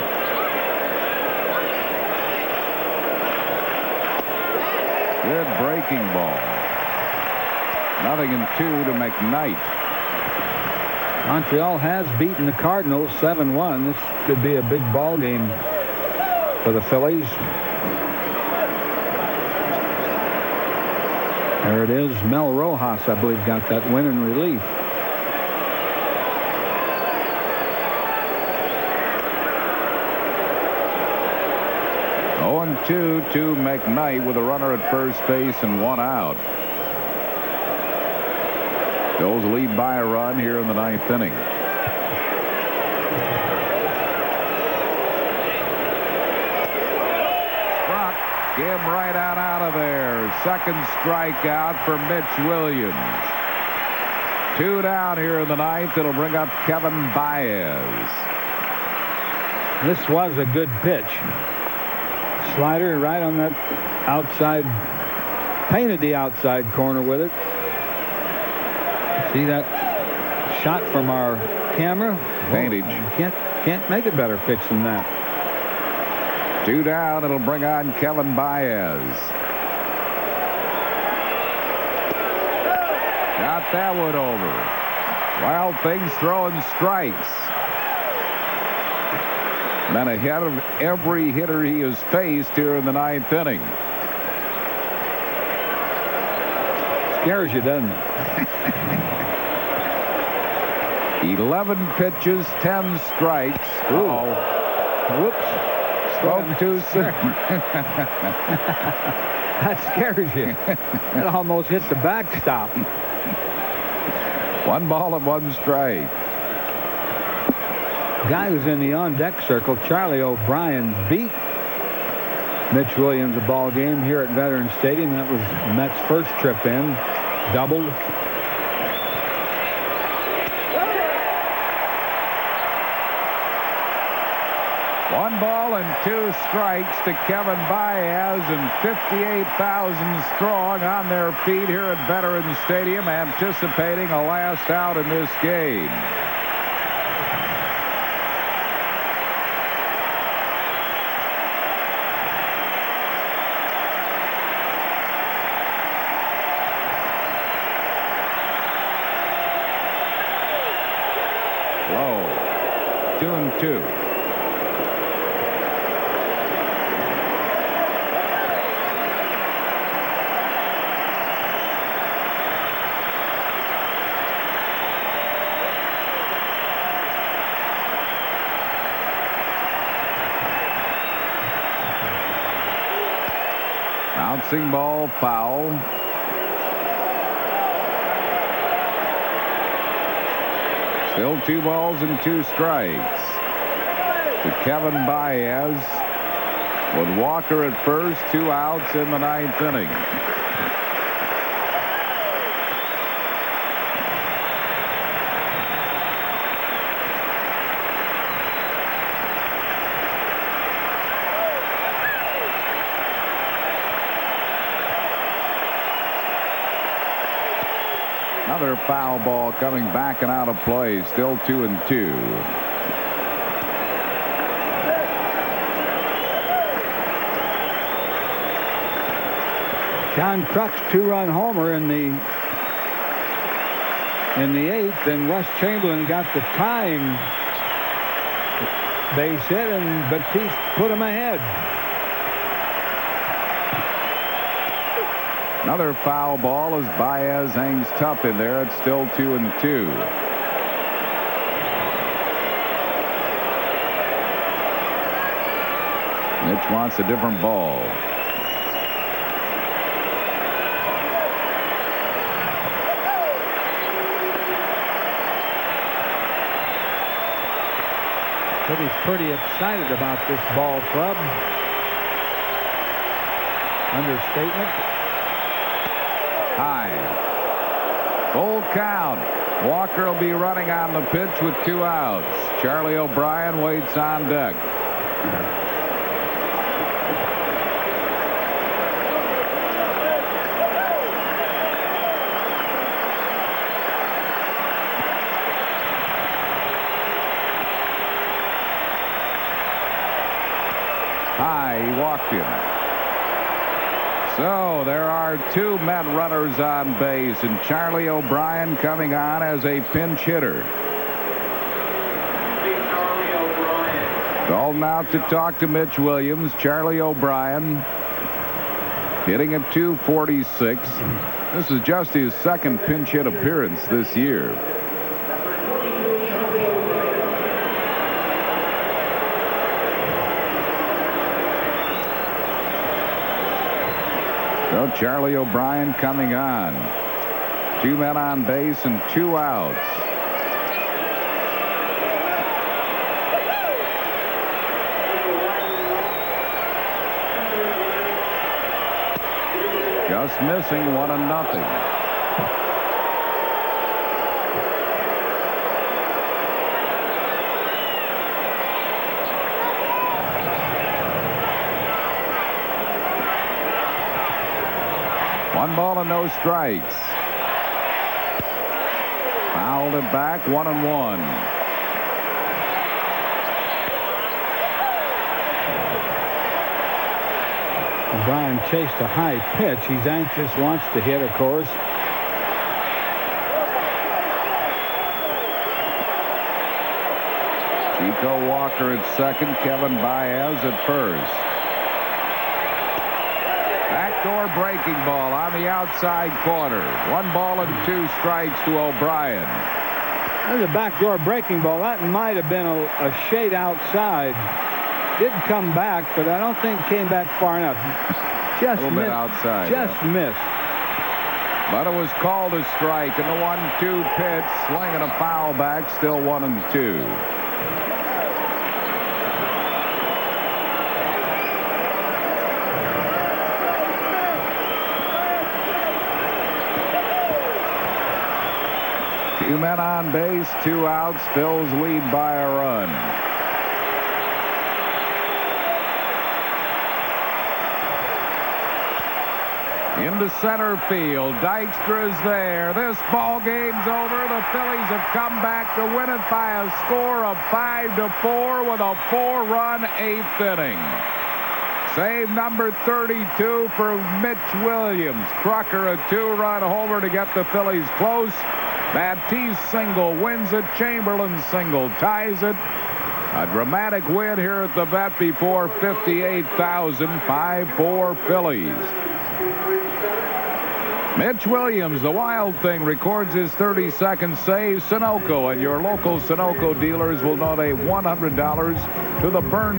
Good breaking ball. 0-2 to McKnight. Montreal has beaten the Cardinals 7-1. This could be a big ball game for the Phillies. There it is. Mel Rojas, I believe, got that win in relief. Oh, 2 to McKnight with a runner at first base and one out. Phillies lead by a run here in the ninth inning. Croc came right out of there. Second strikeout for Mitch Williams. 2 down here in the ninth. It'll bring up Kevin Baez. This was a good pitch. Slider right on that outside. Painted the outside corner with it. See that shot from our camera? Paintage. Can't make a better pitch than that. 2 down. It'll bring on Kevin Baez. Got that one over. Wild Things throwing strikes. Been ahead of every hitter he has faced here in the ninth inning. Scares you, doesn't it? 11 pitches, 10 strikes. Oh, whoops. Spoke too soon. That scares you. It almost hit the backstop. 1 ball and 1 strike. Guy who's in the on-deck circle, Charlie O'Brien, beat Mitch Williams a ball game here at Veterans Stadium. That was Mets' first trip in. Doubled. One ball and 2 strikes to Kevin Baez, and 58,000 strong on their feet here at Veterans Stadium, anticipating a last out in this game. Low. 2-2. bouncing ball, foul. Still 2 balls and 2 strikes to Kevin Baez with Walker at first, 2 outs in the 9th inning. Another foul ball coming back and out of play. Still 2-2. John Kruk's 2-run homer in the 8th, and Wes Chamberlain got the tying base hit, and Batiste put him ahead. Another foul ball as Baez hangs tough in there. It's still 2-2. Mitch wants a different ball. But he's pretty excited about this ball club. Understatement. High. Full count. Walker will be running on the pitch with 2 outs. Charlie O'Brien waits on deck. High, he walked in. So there are 2 Met runners on base, and Charlie O'Brien coming on as a pinch hitter. Called out to talk to Mitch Williams. Charlie O'Brien hitting at .246. This is just his 2nd pinch hit appearance this year. So Charlie O'Brien coming on. 2 men on base and 2 outs. Just missing 1-0. One ball and no strikes. Fouled it back, 1-1. O'Brien chased a high pitch. He's anxious, wants to hit, of course. Chico Walker at second, Kevin Baez at first. Backdoor breaking ball on the outside corner. 1 ball and 2 strikes to O'Brien. There's a backdoor breaking ball. That might have been a shade outside. Did come back, but I don't think came back far enough. Just a little bit outside. Just missed. But it was called a strike, and the 1-2 pitch, swinging a foul back, still 1-2. Two men on base, 2 outs. Phillies lead by a run. Into center field. Dykstra is there. This ball game's over. The Phillies have come back to win it by a score of 5-4 with a 4-run 8th inning. Save number 32 for Mitch Williams. Crocker a 2-run homer to get the Phillies close. Batiste single wins it. Chamberlain single ties it. A dramatic win here at the vet before 58,000. 5-4 Phillies. Mitch Williams, the Wild Thing, records his 32nd save. Sunoco and your local Sunoco dealers will donate $100 to the burn